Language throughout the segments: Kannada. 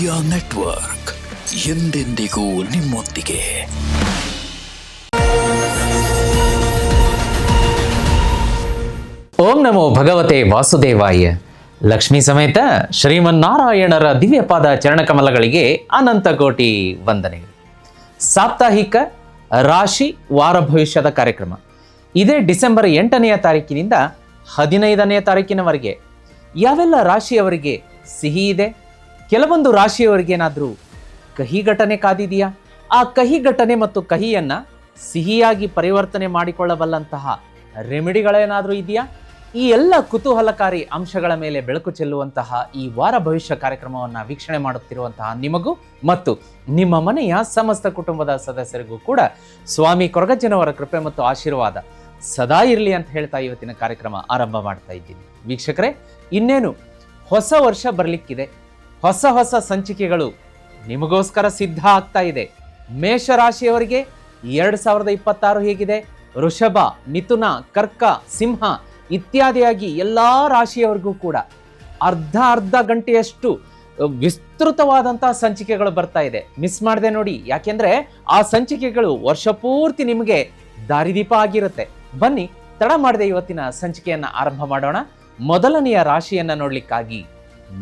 ಮೀಡಿಯಾ ನೆಟ್ವರ್ಕ್ ಎಂದೆಂದಿಗೂ ನಿಮ್ಮೊಂದಿಗೆ. ಓಂ ನಮೋ ಭಗವತೆ ವಾಸುದೇವಾಯ. ಲಕ್ಷ್ಮೀ ಸಮೇತ ಶ್ರೀಮನ್ನಾರಾಯಣರ ದಿವ್ಯಪಾದ ಚರಣಕಮಲಗಳಿಗೆ ಅನಂತ ಕೋಟಿ ವಂದನೆಗಳು. ಸಾಪ್ತಾಹಿಕ ರಾಶಿ ವಾರ ಭವಿಷ್ಯದ ಕಾರ್ಯಕ್ರಮ ಇದೇ ಡಿಸೆಂಬರ್ 8ನೇ ತಾರೀಕಿನಿಂದ 15ನೇ ತಾರೀಕಿನವರೆಗೆ ಯಾವೆಲ್ಲ ರಾಶಿಯವರಿಗೆ ಸಿಹಿ ಇದೆ, ಕೆಲವೊಂದು ರಾಶಿಯವರಿಗೆ ಏನಾದರೂ ಕಹಿ ಘಟನೆ ಕಾದಿದೆಯಾ, ಆ ಕಹಿ ಘಟನೆ ಮತ್ತು ಕಹಿಯನ್ನು ಸಿಹಿಯಾಗಿ ಪರಿವರ್ತನೆ ಮಾಡಿಕೊಳ್ಳಬಲ್ಲಂತಹ ರೆಮಿಡಿಗಳೇನಾದರೂ ಇದೆಯಾ, ಈ ಎಲ್ಲ ಕುತೂಹಲಕಾರಿ ಅಂಶಗಳ ಮೇಲೆ ಬೆಳಕು ಚೆಲ್ಲುವಂತಹ ಈ ವಾರ ಭವಿಷ್ಯ ಕಾರ್ಯಕ್ರಮವನ್ನು ವೀಕ್ಷಣೆ ಮಾಡುತ್ತಿರುವಂತಹ ನಿಮಗೂ ಮತ್ತು ನಿಮ್ಮ ಮನೆಯ ಸಮಸ್ತ ಕುಟುಂಬದ ಸದಸ್ಯರಿಗೂ ಕೂಡ ಸ್ವಾಮಿ ಕೊರಗಜ್ಜನವರ ಕೃಪೆ ಮತ್ತು ಆಶೀರ್ವಾದ ಸದಾ ಇರಲಿ ಅಂತ ಹೇಳ್ತಾ ಇವತ್ತಿನ ಕಾರ್ಯಕ್ರಮ ಆರಂಭ ಮಾಡ್ತಾ ಇದ್ದೀನಿ. ವೀಕ್ಷಕರೇ, ಇನ್ನೇನು ಹೊಸ ವರ್ಷ ಬರಲಿಕ್ಕಿದೆ. ಹೊಸ ಹೊಸ ಸಂಚಿಕೆಗಳು ನಿಮಗೋಸ್ಕರ ಸಿದ್ಧ ಆಗ್ತಾ ಇದೆ. ಮೇಷರಾಶಿಯವರಿಗೆ 2026 ಹೇಗಿದೆ, ವೃಷಭ, ಮಿಥುನ, ಕರ್ಕ, ಸಿಂಹ ಇತ್ಯಾದಿಯಾಗಿ ಎಲ್ಲ ರಾಶಿಯವರಿಗೂ ಕೂಡ ಅರ್ಧ ಗಂಟೆಯಷ್ಟು ವಿಸ್ತೃತವಾದಂತಹ ಸಂಚಿಕೆಗಳು ಬರ್ತಾ ಇದೆ. ಮಿಸ್ ಮಾಡದೆ ನೋಡಿ, ಯಾಕೆಂದ್ರೆ ಆ ಸಂಚಿಕೆಗಳು ವರ್ಷ ಪೂರ್ತಿ ನಿಮಗೆ ದಾರಿದೀಪ ಆಗಿರುತ್ತೆ. ಬನ್ನಿ, ತಡ ಮಾಡದೆ ಇವತ್ತಿನ ಸಂಚಿಕೆಯನ್ನ ಆರಂಭ ಮಾಡೋಣ. ಮೊದಲನೆಯ ರಾಶಿಯನ್ನ ನೋಡ್ಲಿಕ್ಕಾಗಿ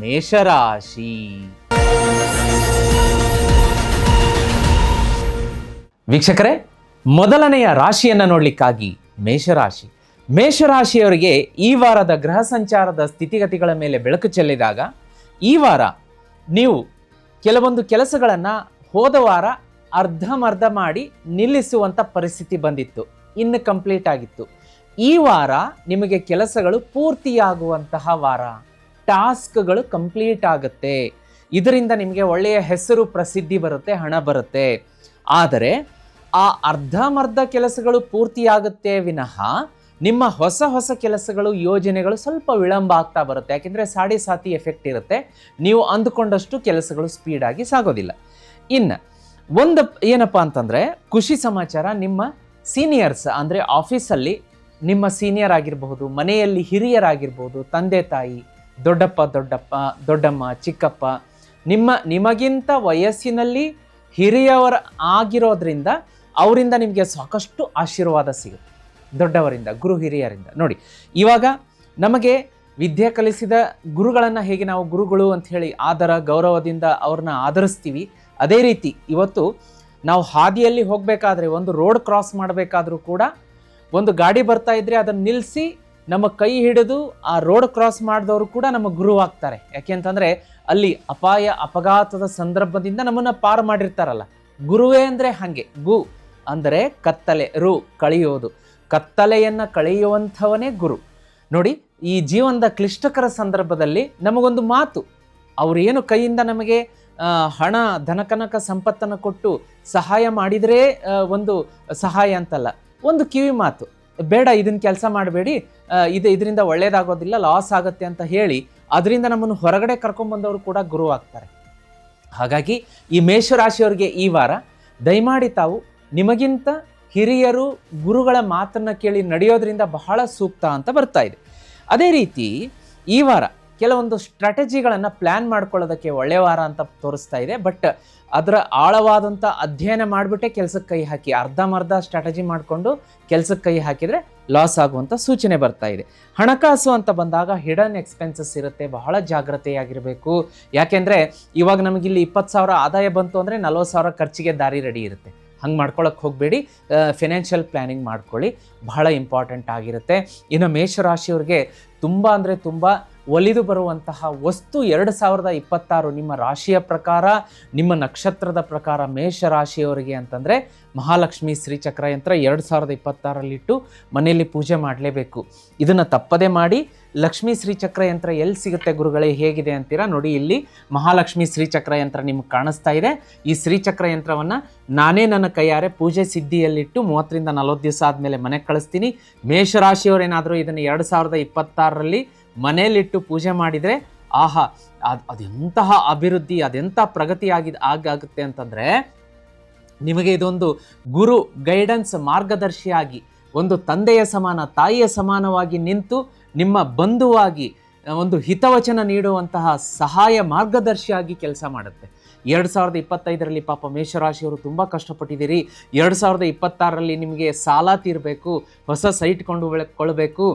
ಮೇಷರಾಶಿ. ವೀಕ್ಷಕರೇ, ಮೊದಲನೆಯ ರಾಶಿಯನ್ನ ನೋಡ್ಲಿಕ್ಕಾಗಿ ಮೇಷರಾಶಿ. ಮೇಷರಾಶಿಯವರಿಗೆ ಈ ವಾರದ ಗ್ರಹ ಸಂಚಾರದ ಸ್ಥಿತಿಗತಿಗಳ ಮೇಲೆ ಬೆಳಕು ಚೆಲ್ಲಿದಾಗ ಈ ವಾರ ನೀವು ಕೆಲವೊಂದು ಕೆಲಸಗಳನ್ನು ಹೋದ ವಾರ ಅರ್ಧಮರ್ಧ ಮಾಡಿ ನಿಲ್ಲಿಸುವಂಥ ಪರಿಸ್ಥಿತಿ ಬಂದಿತ್ತು, ಇನ್ನು ಕಂಪ್ಲೀಟ್ ಆಗಿತ್ತು. ಈ ವಾರ ನಿಮಗೆ ಕೆಲಸಗಳು ಪೂರ್ತಿಯಾಗುವಂತಹ ವಾರ, ಟಾಸ್ಕ್ಗಳು ಕಂಪ್ಲೀಟ್ ಆಗುತ್ತೆ. ಇದರಿಂದ ನಿಮಗೆ ಒಳ್ಳೆಯ ಹೆಸರು, ಪ್ರಸಿದ್ಧಿ ಬರುತ್ತೆ, ಹಣ ಬರುತ್ತೆ. ಆದರೆ ಆ ಅರ್ಧಮರ್ಧ ಕೆಲಸಗಳು ಪೂರ್ತಿಯಾಗುತ್ತೆ ವಿನಃ ನಿಮ್ಮ ಹೊಸ ಹೊಸ ಕೆಲಸಗಳು, ಯೋಜನೆಗಳು ಸ್ವಲ್ಪ ವಿಳಂಬ ಆಗ್ತಾ ಬರುತ್ತೆ. ಯಾಕೆಂದರೆ ಸಾಡೆ ಸಾತಿ ಎಫೆಕ್ಟ್ ಇರುತ್ತೆ. ನೀವು ಅಂದುಕೊಂಡಷ್ಟು ಕೆಲಸಗಳು ಸ್ಪೀಡಾಗಿ ಸಾಗೋದಿಲ್ಲ. ಇನ್ನು ಒಂದು ಏನಪ್ಪ ಅಂತಂದರೆ ಖುಷಿ ಸಮಾಚಾರ, ನಿಮ್ಮ ಸೀನಿಯರ್ಸ್ ಅಂದರೆ ಆಫೀಸಲ್ಲಿ ನಿಮ್ಮ ಸೀನಿಯರ್ ಆಗಿರಬಹುದು, ಮನೆಯಲ್ಲಿ ಹಿರಿಯರಾಗಿರ್ಬೋದು, ತಂದೆ ತಾಯಿ, ದೊಡ್ಡಮ್ಮ, ಚಿಕ್ಕಪ್ಪ, ನಿಮಗಿಂತ ವಯಸ್ಸಿನಲ್ಲಿ ಹಿರಿಯವರ ಆಗಿರೋದ್ರಿಂದ ಅವರಿಂದ ನಿಮಗೆ ಸಾಕಷ್ಟು ಆಶೀರ್ವಾದ ಸಿಗುತ್ತೆ. ದೊಡ್ಡವರಿಂದ, ಗುರು ಹಿರಿಯರಿಂದ. ನೋಡಿ, ಇವಾಗ ನಮಗೆ ವಿದ್ಯೆ ಕಲಿಸಿದ ಗುರುಗಳನ್ನು ಹೇಗೆ ನಾವು ಗುರುಗಳು ಅಂತ ಹೇಳಿ ಆದರ ಗೌರವದಿಂದ ಅವ್ರನ್ನ ಆಧರಿಸ್ತೀವಿ, ಅದೇ ರೀತಿ ಇವತ್ತು ನಾವು ಹಾದಿಯಲ್ಲಿ ಹೋಗಬೇಕಾದ್ರೆ, ಒಂದು ರೋಡ್ ಕ್ರಾಸ್ ಮಾಡಬೇಕಾದ್ರೂ ಕೂಡ ಒಂದು ಗಾಡಿ ಬರ್ತಾ ಇದ್ರೆ ಅದನ್ನು ನಿಲ್ಲಿಸಿ ನಮ್ಮ ಕೈ ಹಿಡಿದು ಆ ರೋಡ್ ಕ್ರಾಸ್ ಮಾಡಿದವರು ಕೂಡ ನಮ್ಮ ಗುರುವಾಗ್ತಾರೆ. ಯಾಕೆ ಅಂತಂದರೆ ಅಲ್ಲಿ ಅಪಘಾತದ ಸಂದರ್ಭದಿಂದ ನಮ್ಮನ್ನು ಪಾರು ಮಾಡಿರ್ತಾರಲ್ಲ. ಗುರುವೇ ಅಂದರೆ ಹಾಗೆ, ಗು ಅಂದರೆ ಕತ್ತಲೆ, ರು ಕಳೆಯೋದು, ಕತ್ತಲೆಯನ್ನು ಕಳೆಯುವಂಥವನೇ ಗುರು. ನೋಡಿ, ಈ ಜೀವನದ ಕ್ಲಿಷ್ಟಕರ ಸಂದರ್ಭದಲ್ಲಿ ನಮಗೊಂದು ಮಾತು, ಅವರು ಏನು ಕೈಯಿಂದ ನಮಗೆ ಹಣ, ಧನಕನಕ ಸಂಪತ್ತನ್ನು ಕೊಟ್ಟು ಸಹಾಯ ಮಾಡಿದರೆ ಒಂದು ಸಹಾಯ ಅಂತಲ್ಲ, ಒಂದು ಕಿವಿ ಮಾತು, ಬೇಡ ಇದನ್ನ ಕೆಲಸ ಮಾಡಬೇಡಿ, ಇದರಿಂದ ಒಳ್ಳೇದಾಗೋದಿಲ್ಲ, ಲಾಸ್ ಆಗುತ್ತೆ ಅಂತ ಹೇಳಿ ಅದರಿಂದ ನಮ್ಮನ್ನು ಹೊರಗಡೆ ಕರ್ಕೊಂಡ್ಬಂದವರು ಕೂಡ ಗುರು ಆಗ್ತಾರೆ. ಹಾಗಾಗಿ ಈ ಮೇಷರಾಶಿಯವರಿಗೆ ಈ ವಾರ ದಯಮಾಡಿ ತಾವು ನಿಮಗಿಂತ ಹಿರಿಯರು, ಗುರುಗಳ ಮಾತನ್ನು ಕೇಳಿ ನಡೆಯೋದ್ರಿಂದ ಬಹಳ ಸೂಕ್ತ ಅಂತ ಬರ್ತಾ ಇದೆ. ಅದೇ ರೀತಿ ಈ ವಾರ ಕೆಲವೊಂದು ಸ್ಟ್ರಾಟಜಿಗಳನ್ನು ಪ್ಲ್ಯಾನ್ ಮಾಡ್ಕೊಳ್ಳೋದಕ್ಕೆ ಒಳ್ಳೆಯ ವಾರ ಅಂತ ತೋರಿಸ್ತಾ ಇದೆ. ಬಟ್ ಅದರ ಆಳವಾದಂಥ ಅಧ್ಯಯನ ಮಾಡಿಬಿಟ್ಟೆ ಕೆಲಸಕ್ಕೆ ಕೈ ಹಾಕಿ, ಅರ್ಧಮರ್ಧ ಸ್ಟ್ರಾಟಜಿ ಮಾಡಿಕೊಂಡು ಕೆಲಸಕ್ಕೆ ಕೈ ಹಾಕಿದರೆ ಲಾಸ್ ಆಗುವಂಥ ಸೂಚನೆ ಬರ್ತಾ ಇದೆ. ಹಣಕಾಸು ಅಂತ ಬಂದಾಗ ಹಿಡನ್ ಎಕ್ಸ್ಪೆನ್ಸಸ್ ಇರುತ್ತೆ, ಬಹಳ ಜಾಗ್ರತೆಯಾಗಿರಬೇಕು. ಯಾಕೆಂದರೆ ಇವಾಗ ನಮಗಿಲ್ಲಿ 20,000 ಆದಾಯ ಬಂತು ಅಂದರೆ 40,000 ಖರ್ಚಿಗೆ ದಾರಿ ರೆಡಿ ಇರುತ್ತೆ. ಹಂಗೆ ಮಾಡ್ಕೊಳ್ಳೋಕೆ ಹೋಗಬೇಡಿ, ಫಿನಾನ್ಷಿಯಲ್ ಪ್ಲ್ಯಾನಿಂಗ್ ಮಾಡ್ಕೊಳ್ಳಿ, ಬಹಳ ಇಂಪಾರ್ಟೆಂಟ್ ಆಗಿರುತ್ತೆ. ಇನ್ನು ಮೇಷರಾಶಿಯವ್ರಿಗೆ ತುಂಬ ಅಂದರೆ ತುಂಬ ಒಲಿದು ಬರುವಂತಹ ವಸ್ತು 2026 ನಿಮ್ಮ ರಾಶಿಯ ಪ್ರಕಾರ, ನಿಮ್ಮ ನಕ್ಷತ್ರದ ಪ್ರಕಾರ ಮೇಷರಾಶಿಯವರಿಗೆ ಅಂತಂದರೆ ಮಹಾಲಕ್ಷ್ಮಿ ಶ್ರೀಚಕ್ರ ಯಂತ್ರ 2026ರಲ್ಲಿಟ್ಟು ಮನೆಯಲ್ಲಿ ಪೂಜೆ ಮಾಡಲೇಬೇಕು. ಇದನ್ನು ತಪ್ಪದೇ ಮಾಡಿ. ಲಕ್ಷ್ಮೀ ಶ್ರೀಚಕ್ರ ಯಂತ್ರ ಎಲ್ಲಿ ಸಿಗುತ್ತೆ ಗುರುಗಳೇ, ಹೇಗಿದೆ ಅಂತೀರಾ? ನೋಡಿ, ಇಲ್ಲಿ ಮಹಾಲಕ್ಷ್ಮಿ ಶ್ರೀಚಕ್ರ ಯಂತ್ರ ನಿಮ್ಗೆ ಕಾಣಿಸ್ತಾ ಇದೆ. ಈ ಶ್ರೀಚಕ್ರ ಯಂತ್ರವನ್ನು ನಾನೇ ನನ್ನ ಕೈಯಾರೆ ಪೂಜೆ ಸಿದ್ಧಿಯಲ್ಲಿಟ್ಟು 30ರಿಂದ 40 ದಿವಸ ಆದಮೇಲೆ ಮನೆಗೆ ಕಳಿಸ್ತೀನಿ. ಮೇಷರಾಶಿಯವರೇನಾದರೂ ಇದನ್ನು 2026ರಲ್ಲಿ ಮನೆಯಲ್ಲಿಟ್ಟು ಪೂಜೆ ಮಾಡಿದರೆ ಆಹಾ, ಅದೆಂತಹ ಅಭಿವೃದ್ಧಿ, ಅದೆಂಥ ಪ್ರಗತಿ ಆಗುತ್ತೆ ಅಂತಂದರೆ ನಿಮಗೆ ಇದೊಂದು ಗುರು ಗೈಡೆನ್ಸ್, ಮಾರ್ಗದರ್ಶಿಯಾಗಿ, ಒಂದು ತಂದೆಯ ಸಮಾನ, ತಾಯಿಯ ಸಮಾನವಾಗಿ ನಿಂತು ನಿಮ್ಮ ಬಂಧುವಾಗಿ ಒಂದು ಹಿತವಚನ ನೀಡುವಂತಹ ಸಹಾಯ ಮಾರ್ಗದರ್ಶಿಯಾಗಿ ಕೆಲಸ ಮಾಡುತ್ತೆ. 2025ರಲ್ಲಿ ಪಾಪ ಮೇಷರಾಶಿಯವರು ತುಂಬ ಕಷ್ಟಪಟ್ಟಿದ್ದೀರಿ. 2026ರಲ್ಲಿ ನಿಮಗೆ ಸಾಲ ತೀರಬೇಕು, ಹೊಸ ಸೈಟ್ ಕೊಳ್ಳಬೇಕು,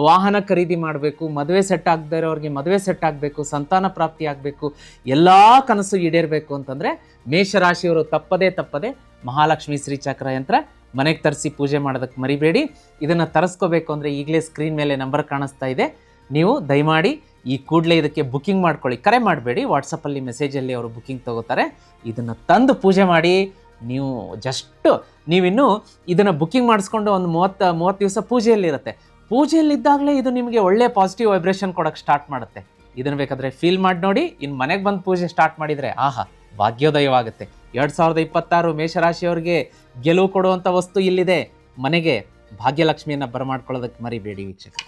ವಾಹನ ಖರೀದಿ ಮಾಡಬೇಕು, ಮದುವೆ ಸೆಟ್ ಆಗದೇ ಇರೋರಿಗೆ ಮದುವೆ ಸೆಟ್ ಆಗಬೇಕು, ಸಂತಾನ ಪ್ರಾಪ್ತಿ ಆಗಬೇಕು, ಎಲ್ಲ ಕನಸು ಈಡೇರಬೇಕು ಅಂತಂದರೆ ಮೇಷರಾಶಿಯವರು ತಪ್ಪದೇ ಮಹಾಲಕ್ಷ್ಮಿ ಶ್ರೀಚಕ್ರ ಯಂತ್ರ ಮನೆಗೆ ತರಿಸಿ ಪೂಜೆ ಮಾಡೋದಕ್ಕೆ ಮರಿಬೇಡಿ. ಇದನ್ನು ತರಿಸ್ಕೋಬೇಕು ಅಂದರೆ ಈಗಲೇ ಸ್ಕ್ರೀನ್ ಮೇಲೆ ನಂಬರ್ ಕಾಣಿಸ್ತಾ ಇದೆ, ನೀವು ದಯಮಾಡಿ ಈ ಕೂಡಲೇ ಇದಕ್ಕೆ ಬುಕ್ಕಿಂಗ್ ಮಾಡ್ಕೊಳ್ಳಿ. ಕರೆ ಮಾಡಬೇಡಿ, ವಾಟ್ಸಪ್ಪಲ್ಲಿ ಮೆಸೇಜಲ್ಲಿ ಅವರು ಬುಕ್ಕಿಂಗ್ ತೊಗೋತಾರೆ. ಇದನ್ನು ತಂದು ಪೂಜೆ ಮಾಡಿ. ನೀವಿನ್ನೂ ಇದನ್ನು ಬುಕ್ಕಿಂಗ್ ಮಾಡಿಸ್ಕೊಂಡು ಒಂದು 30 ದಿವಸ ಪೂಜೆಯಲ್ಲಿರುತ್ತೆ. ಪೂಜೆಯಲ್ಲಿದ್ದಾಗಲೇ ಇದು ನಿಮಗೆ ಒಳ್ಳೆ ಪಾಸಿಟಿವ್ ವೈಬ್ರೇಷನ್ ಕೊಡೋಕ್ಕೆ ಸ್ಟಾರ್ಟ್ ಮಾಡುತ್ತೆ. ಇದನ್ನು ಬೇಕಾದರೆ ಫೀಲ್ ಮಾಡಿ ನೋಡಿ. ಇನ್ನು ಮನೆಗೆ ಬಂದು ಪೂಜೆ ಸ್ಟಾರ್ಟ್ ಮಾಡಿದರೆ ಆಹಾ ಭಾಗ್ಯೋದಯವಾಗುತ್ತೆ. 2026 ಮೇಷರಾಶಿಯವರಿಗೆ ಗೆಲುವು ಕೊಡುವಂಥ ವಸ್ತು ಇಲ್ಲಿದೆ. ಮನೆಗೆ ಭಾಗ್ಯಲಕ್ಷ್ಮಿಯನ್ನು ಬರಮಾಡ್ಕೊಳ್ಳೋದಕ್ಕೆ ಮರಿಬೇಡಿ ವೀಕ್ಷಕರು.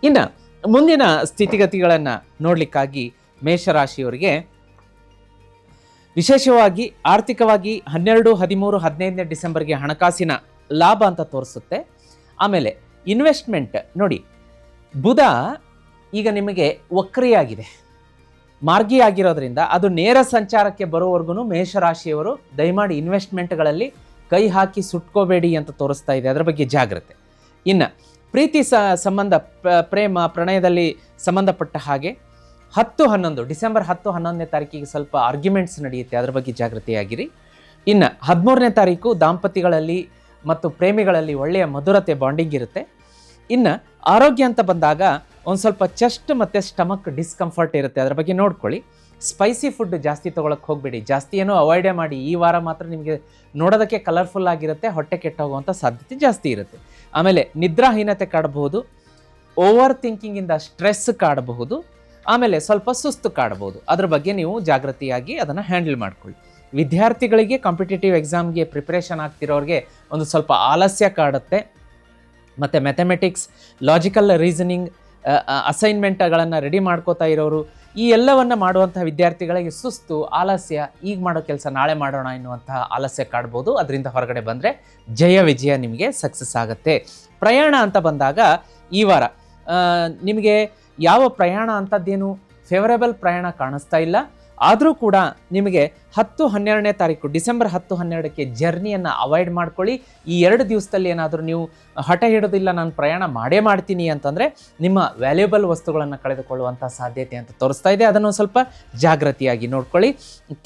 ಇನ್ನು ಮುಂದಿನ ಸ್ಥಿತಿಗತಿಗಳನ್ನು ನೋಡಲಿಕ್ಕಾಗಿ ಮೇಷರಾಶಿಯವರಿಗೆ ವಿಶೇಷವಾಗಿ ಆರ್ಥಿಕವಾಗಿ 12, 13, 15ನೇ ಡಿಸೆಂಬರ್ಗೆ ಹಣಕಾಸಿನ ಲಾಭ ಅಂತ ತೋರಿಸುತ್ತೆ. ಆಮೇಲೆ ಇನ್ವೆಸ್ಟ್ಮೆಂಟ್ ನೋಡಿ, ಬುಧ ಈಗ ನಿಮಗೆ ವಕ್ರಿಯಾಗಿದೆ, ಮಾರ್ಗಿಯಾಗಿರೋದ್ರಿಂದ ಅದು ನೇರ ಸಂಚಾರಕ್ಕೆ ಬರೋವರೆಗೂ ಮೇಷರಾಶಿಯವರು ದಯಮಾಡಿ ಇನ್ವೆಸ್ಟ್ಮೆಂಟ್ಗಳಲ್ಲಿ ಕೈ ಹಾಕಿ ಸುಟ್ಕೋಬೇಡಿ ಅಂತ ತೋರಿಸ್ತಾ ಇದೆ. ಅದರ ಬಗ್ಗೆ ಜಾಗ್ರತೆ. ಇನ್ನು ಪ್ರೀತಿ ಸಂಬಂಧ, ಪ್ರೇಮ ಪ್ರಣಯದಲ್ಲಿ ಸಂಬಂಧಪಟ್ಟ ಹಾಗೆ 10-11 ಡಿಸೆಂಬರ್ 10-11ನೇ ತಾರೀಕಿಗೆ ಸ್ವಲ್ಪ ಆರ್ಗ್ಯುಮೆಂಟ್ಸ್ ನಡೆಯುತ್ತೆ. ಅದರ ಬಗ್ಗೆ ಜಾಗೃತಿಯಾಗಿರಿ. ಇನ್ನು 13ನೇ ತಾರೀಕು ದಾಂಪತಿಗಳಲ್ಲಿ ಮತ್ತು ಪ್ರೇಮಿಗಳಲ್ಲಿ ಒಳ್ಳೆಯ ಮಧುರತೆ ಬಾಂಡಿಂಗ್ ಇರುತ್ತೆ. ಇನ್ನು ಆರೋಗ್ಯ ಅಂತ ಬಂದಾಗ ಒಂದು ಸ್ವಲ್ಪ ಚೆಸ್ಟ್ ಮತ್ತು ಸ್ಟಮಕ್ ಡಿಸ್ಕಂಫರ್ಟ್ ಇರುತ್ತೆ. ಅದರ ಬಗ್ಗೆ ನೋಡ್ಕೊಳ್ಳಿ. ಸ್ಪೈಸಿ ಫುಡ್ ಜಾಸ್ತಿ ತೊಗೊಳಕ್ಕೆ ಹೋಗಬೇಡಿ, ಜಾಸ್ತಿ ಏನೋ ಅವಾಯ್ಡೇ ಮಾಡಿ. ಈ ವಾರ ಮಾತ್ರ ನಿಮಗೆ ನೋಡೋದಕ್ಕೆ ಕಲರ್ಫುಲ್ ಆಗಿರುತ್ತೆ, ಹೊಟ್ಟೆ ಕೆಟ್ಟೋಗುವಂಥ ಸಾಧ್ಯತೆ ಜಾಸ್ತಿ ಇರುತ್ತೆ. ಆಮೇಲೆ ನಿದ್ರಾಹೀನತೆ ಕಾಡಬಹುದು, ಓವರ್ ಥಿಂಕಿಂಗಿಂದ ಸ್ಟ್ರೆಸ್ ಕಾಡಬಹುದು, ಆಮೇಲೆ ಸ್ವಲ್ಪ ಸುಸ್ತು ಕಾಡಬಹುದು. ಅದ್ರ ಬಗ್ಗೆ ನೀವು ಜಾಗೃತಿಯಾಗಿ ಅದನ್ನು ಹ್ಯಾಂಡಲ್ ಮಾಡ್ಕೊಳ್ಳಿ. ವಿದ್ಯಾರ್ಥಿಗಳಿಗೆ ಕಾಂಪಿಟೇಟಿವ್ ಎಕ್ಸಾಮ್ಗೆ ಪ್ರಿಪ್ರೇಷನ್ ಆಗ್ತಿರೋರಿಗೆ ಒಂದು ಸ್ವಲ್ಪ ಆಲಸ್ಯ ಕಾಡುತ್ತೆ. ಮತ್ತು ಮ್ಯಾಥಮೆಟಿಕ್ಸ್, ಲಾಜಿಕಲ್ ರೀಸನಿಂಗ್, ಅಸೈನ್ಮೆಂಟ್ಗಳನ್ನು ರೆಡಿ ಮಾಡ್ಕೋತಾ ಇರೋರು, ಈ ಎಲ್ಲವನ್ನು ಮಾಡುವಂತಹ ವಿದ್ಯಾರ್ಥಿಗಳಿಗೆ ಸುಸ್ತು, ಆಲಸ್ಯ, ಈಗ ಮಾಡೋ ಕೆಲಸ ನಾಳೆ ಮಾಡೋಣ ಎನ್ನುವಂತಹ ಆಲಸ್ಯ ಕಾಡ್ಬೋದು. ಅದರಿಂದ ಹೊರಗಡೆ ಬಂದರೆ ವಿಜಯ ನಿಮಗೆ ಸಕ್ಸಸ್ ಆಗುತ್ತೆ. ಪ್ರಯಾಣ ಅಂತ ಬಂದಾಗ ಈ ವಾರ ನಿಮಗೆ ಯಾವ ಪ್ರಯಾಣ ಅಂಥದ್ದೇನು ಫೇವರೇಬಲ್ ಪ್ರಯಾಣ ಕಾಣಿಸ್ತಾ ಇಲ್ಲ. ಆದರೂ ಕೂಡ ನಿಮಗೆ 10-12ನೇ ತಾರೀಕು ಡಿಸೆಂಬರ್ 10-12ಕ್ಕೆ ಜರ್ನಿಯನ್ನು ಅವಾಯ್ಡ್ ಮಾಡ್ಕೊಳ್ಳಿ. ಈ 2 ದಿವಸದಲ್ಲಿ ಏನಾದರೂ ನೀವು ಹಠ ಹಿಡೋದಿಲ್ಲ, ನಾನು ಪ್ರಯಾಣ ಮಾಡೇ ಮಾಡ್ತೀನಿ ಅಂತಂದರೆ ನಿಮ್ಮ ವ್ಯಾಲ್ಯೂಬಲ್ ವಸ್ತುಗಳನ್ನು ಕಳೆದುಕೊಳ್ಳುವಂಥ ಸಾಧ್ಯತೆ ಅಂತ ತೋರಿಸ್ತಾ ಇದೆ. ಅದನ್ನು ಸ್ವಲ್ಪ ಜಾಗೃತಿಯಾಗಿ ನೋಡ್ಕೊಳ್ಳಿ.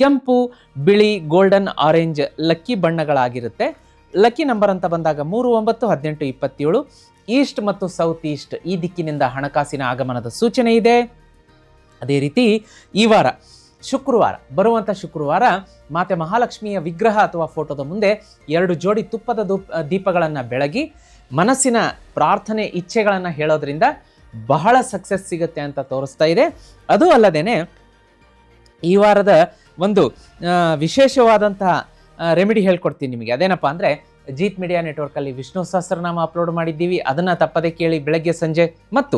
ಕೆಂಪು, ಬಿಳಿ, ಗೋಲ್ಡನ್, ಆರೆಂಜ್ ಲಕ್ಕಿ ಬಣ್ಣಗಳಾಗಿರುತ್ತೆ. ಲಕ್ಕಿ ನಂಬರ್ ಅಂತ ಬಂದಾಗ 3, 9, 18, 27. ಈಸ್ಟ್ ಮತ್ತು ಸೌತ್ ಈಸ್ಟ್ ಈ ದಿಕ್ಕಿನಿಂದ ಹಣಕಾಸಿನ ಆಗಮನದ ಸೂಚನೆ ಇದೆ. ಅದೇ ರೀತಿ ಈ ವಾರ ಬರುವಂಥ ಶುಕ್ರವಾರ ಮಾತೆ ಮಹಾಲಕ್ಷ್ಮಿಯ ವಿಗ್ರಹ ಅಥವಾ ಫೋಟೋದ ಮುಂದೆ 2 ಜೋಡಿ ತುಪ್ಪದ ದೀಪಗಳನ್ನು ಬೆಳಗಿ ಮನಸ್ಸಿನ ಪ್ರಾರ್ಥನೆ, ಇಚ್ಛೆಗಳನ್ನು ಹೇಳೋದ್ರಿಂದ ಬಹಳ ಸಕ್ಸಸ್ ಸಿಗುತ್ತೆ ಅಂತ ತೋರಿಸ್ತಾ ಇದೆ. ಅದು ಅಲ್ಲದೇನೆ ಈ ವಾರದ ಒಂದು ವಿಶೇಷವಾದಂತಹ ರೆಮಿಡಿ ಹೇಳ್ಕೊಡ್ತೀನಿ ನಿಮಗೆ. ಅದೇನಪ್ಪ ಅಂದರೆ ಜೀತ್ ಮೀಡಿಯಾ ನೆಟ್ವರ್ಕಲ್ಲಿ ವಿಷ್ಣು ಸಹಸ್ರನಾಮ ಅಪ್ಲೋಡ್ ಮಾಡಿದ್ದೀವಿ, ಅದನ್ನು ತಪ್ಪದೆ ಕೇಳಿ ಬೆಳಗ್ಗೆ ಸಂಜೆ. ಮತ್ತು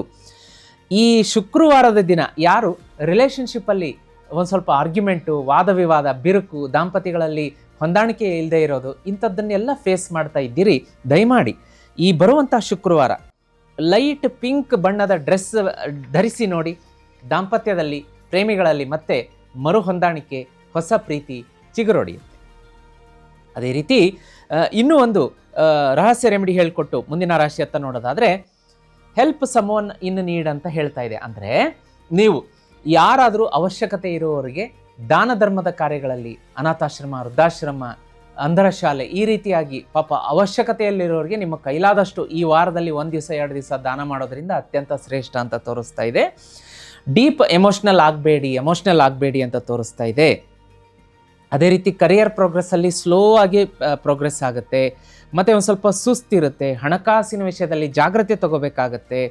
ಈ ಶುಕ್ರವಾರದ ದಿನ ಯಾರು ರಿಲೇಷನ್ಶಿಪ್ಪಲ್ಲಿ ಒಂದು ಸ್ವಲ್ಪ ಆರ್ಗ್ಯುಮೆಂಟು, ವಾದ ವಿವಾದ, ಬಿರುಕು, ದಾಂಪತಿಗಳಲ್ಲಿ ಹೊಂದಾಣಿಕೆ ಇಲ್ಲದೆ ಇರೋದು, ಇಂಥದ್ದನ್ನೆಲ್ಲ ಫೇಸ್ ಮಾಡ್ತಾ ಇದ್ದೀರಿ, ದಯಮಾಡಿ ಈ ಬರುವಂಥ ಶುಕ್ರವಾರ ಲೈಟ್ ಪಿಂಕ್ ಬಣ್ಣದ ಡ್ರೆಸ್ ಧರಿಸಿ ನೋಡಿ. ದಾಂಪತ್ಯದಲ್ಲಿ, ಪ್ರೇಮಿಗಳಲ್ಲಿ ಮತ್ತೆ ಮರು ಹೊಂದಾಣಿಕೆ, ಹೊಸ ಪ್ರೀತಿ ಚಿಗುರೊಡೆಯುತ್ತೆ. ಅದೇ ರೀತಿ ಇನ್ನೂ ಒಂದು ರಹಸ್ಯ ರೆಮಿಡಿ ಹೇಳಿಕೊಟ್ಟು ಮುಂದಿನ ರಾಶಿಯತ್ತ ನೋಡೋದಾದರೆ ಹೆಲ್ಪ್ ಸಮೋನ್ ಇನ್ ನೀಡ್ ಅಂತ ಹೇಳ್ತಾ ಇದೆ. ಅಂದರೆ ನೀವು ಯಾರಾದರೂ ಅವಶ್ಯಕತೆ ಇರುವವರಿಗೆ ದಾನ ಧರ್ಮದ ಕಾರ್ಯಗಳಲ್ಲಿ, ಅನಾಥಾಶ್ರಮ, ವೃದ್ಧಾಶ್ರಮ, ಅಂಧರ ಶಾಲೆ, ಈ ರೀತಿಯಾಗಿ ಪಾಪ ಅವಶ್ಯಕತೆಯಲ್ಲಿರೋರಿಗೆ ನಿಮ್ಮ ಕೈಲಾದಷ್ಟು ಈ ವಾರದಲ್ಲಿ 1 ದಿವಸ 2 ದಿವಸ ದಾನ ಮಾಡೋದ್ರಿಂದ ಅತ್ಯಂತ ಶ್ರೇಷ್ಠ ಅಂತ ತೋರಿಸ್ತಾ ಇದೆ. ಡೀಪ್ ಎಮೋಷ್ನಲ್ ಆಗಬೇಡಿ ಅಂತ ತೋರಿಸ್ತಾ ಇದೆ. ಅದೇ ರೀತಿ ಕರಿಯರ್ ಪ್ರೋಗ್ರೆಸ್ಸಲ್ಲಿ ಸ್ಲೋ ಆಗಿ ಪ್ರೋಗ್ರೆಸ್ ಆಗುತ್ತೆ. ಮತ್ತು ಒಂದು ಸ್ವಲ್ಪ ಸುಸ್ತಿರುತ್ತೆ. ಹಣಕಾಸಿನ ವಿಷಯದಲ್ಲಿ ಜಾಗ್ರತೆ ತಗೋಬೇಕಾಗತ್ತೆ.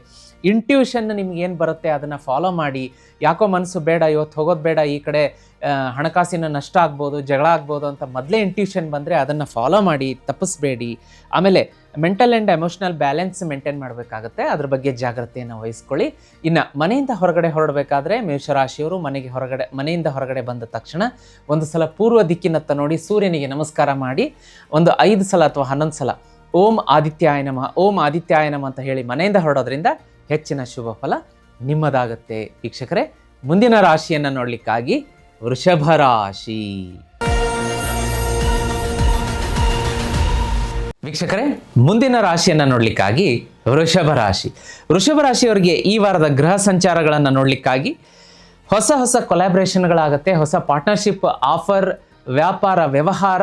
ಇಂಟ್ಯೂಷನ್ ನಿಮ್ಗೆ ಏನು ಬರುತ್ತೆ ಅದನ್ನು ಫಾಲೋ ಮಾಡಿ. ಯಾಕೋ ಮನಸ್ಸು ಬೇಡ, ಇವತ್ತು ಹೋಗೋದು ಬೇಡ, ಈ ಕಡೆ ಹಣಕಾಸಿನ ನಷ್ಟ ಆಗ್ಬೋದು, ಜಗಳ ಆಗ್ಬೋದು ಅಂತ ಮೊದಲೇ ಇಂಟ್ಯೂಷನ್ ಬಂದರೆ ಅದನ್ನು ಫಾಲೋ ಮಾಡಿ, ತಪ್ಪಿಸ್ಬೇಡಿ. ಆಮೇಲೆ mental and emotional balance maintain ಮಾಡಬೇಕಾಗತ್ತೆ. ಅದ್ರ ಬಗ್ಗೆ ಜಾಗ್ರತೆಯನ್ನು ವಹಿಸ್ಕೊಳ್ಳಿ. ಇನ್ನು ಮನೆಯಿಂದ ಹೊರಗಡೆ ಹೊರಡಬೇಕಾದ್ರೆ ಮೇಷರಾಶಿಯವರು ಮನೆಯಿಂದ ಹೊರಗಡೆ ಬಂದ ತಕ್ಷಣ ಒಂದು ಸಲ ಪೂರ್ವ ದಿಕ್ಕಿನತ್ತ ನೋಡಿ ಸೂರ್ಯನಿಗೆ ನಮಸ್ಕಾರ ಮಾಡಿ ಒಂದು 5 ಸಲ ಅಥವಾ 11 ಸಲ ಓಂ ಆದಿತ್ಯಾಯ ನಮಃ ಅಂತ ಹೇಳಿ ಮನೆಯಿಂದ ಹೊರಡೋದ್ರಿಂದ ಹೆಚ್ಚಿನ ಶುಭ ಫಲ ನಿಮ್ಮದಾಗುತ್ತೆ. ವೀಕ್ಷಕರೇ, ಮುಂದಿನ ರಾಶಿಯನ್ನು ನೋಡಲಿಕ್ಕಾಗಿ ವೃಷಭ ರಾಶಿ. ವೀಕ್ಷಕರೇ, ಮುಂದಿನ ರಾಶಿಯನ್ನು ನೋಡಲಿಕ್ಕಾಗಿ ವೃಷಭ ರಾಶಿ. ವೃಷಭ ರಾಶಿಯವರಿಗೆ ಈ ವಾರದ ಗೃಹ ಸಂಚಾರಗಳನ್ನು ನೋಡಲಿಕ್ಕಾಗಿ ಹೊಸ ಕೊಲ್ಯಾಬ್ರೇಷನ್ಗಳಾಗುತ್ತೆ, ಹೊಸ ಪಾರ್ಟ್ನರ್ಶಿಪ್ ಆಫರ್, ವ್ಯಾಪಾರ ವ್ಯವಹಾರ,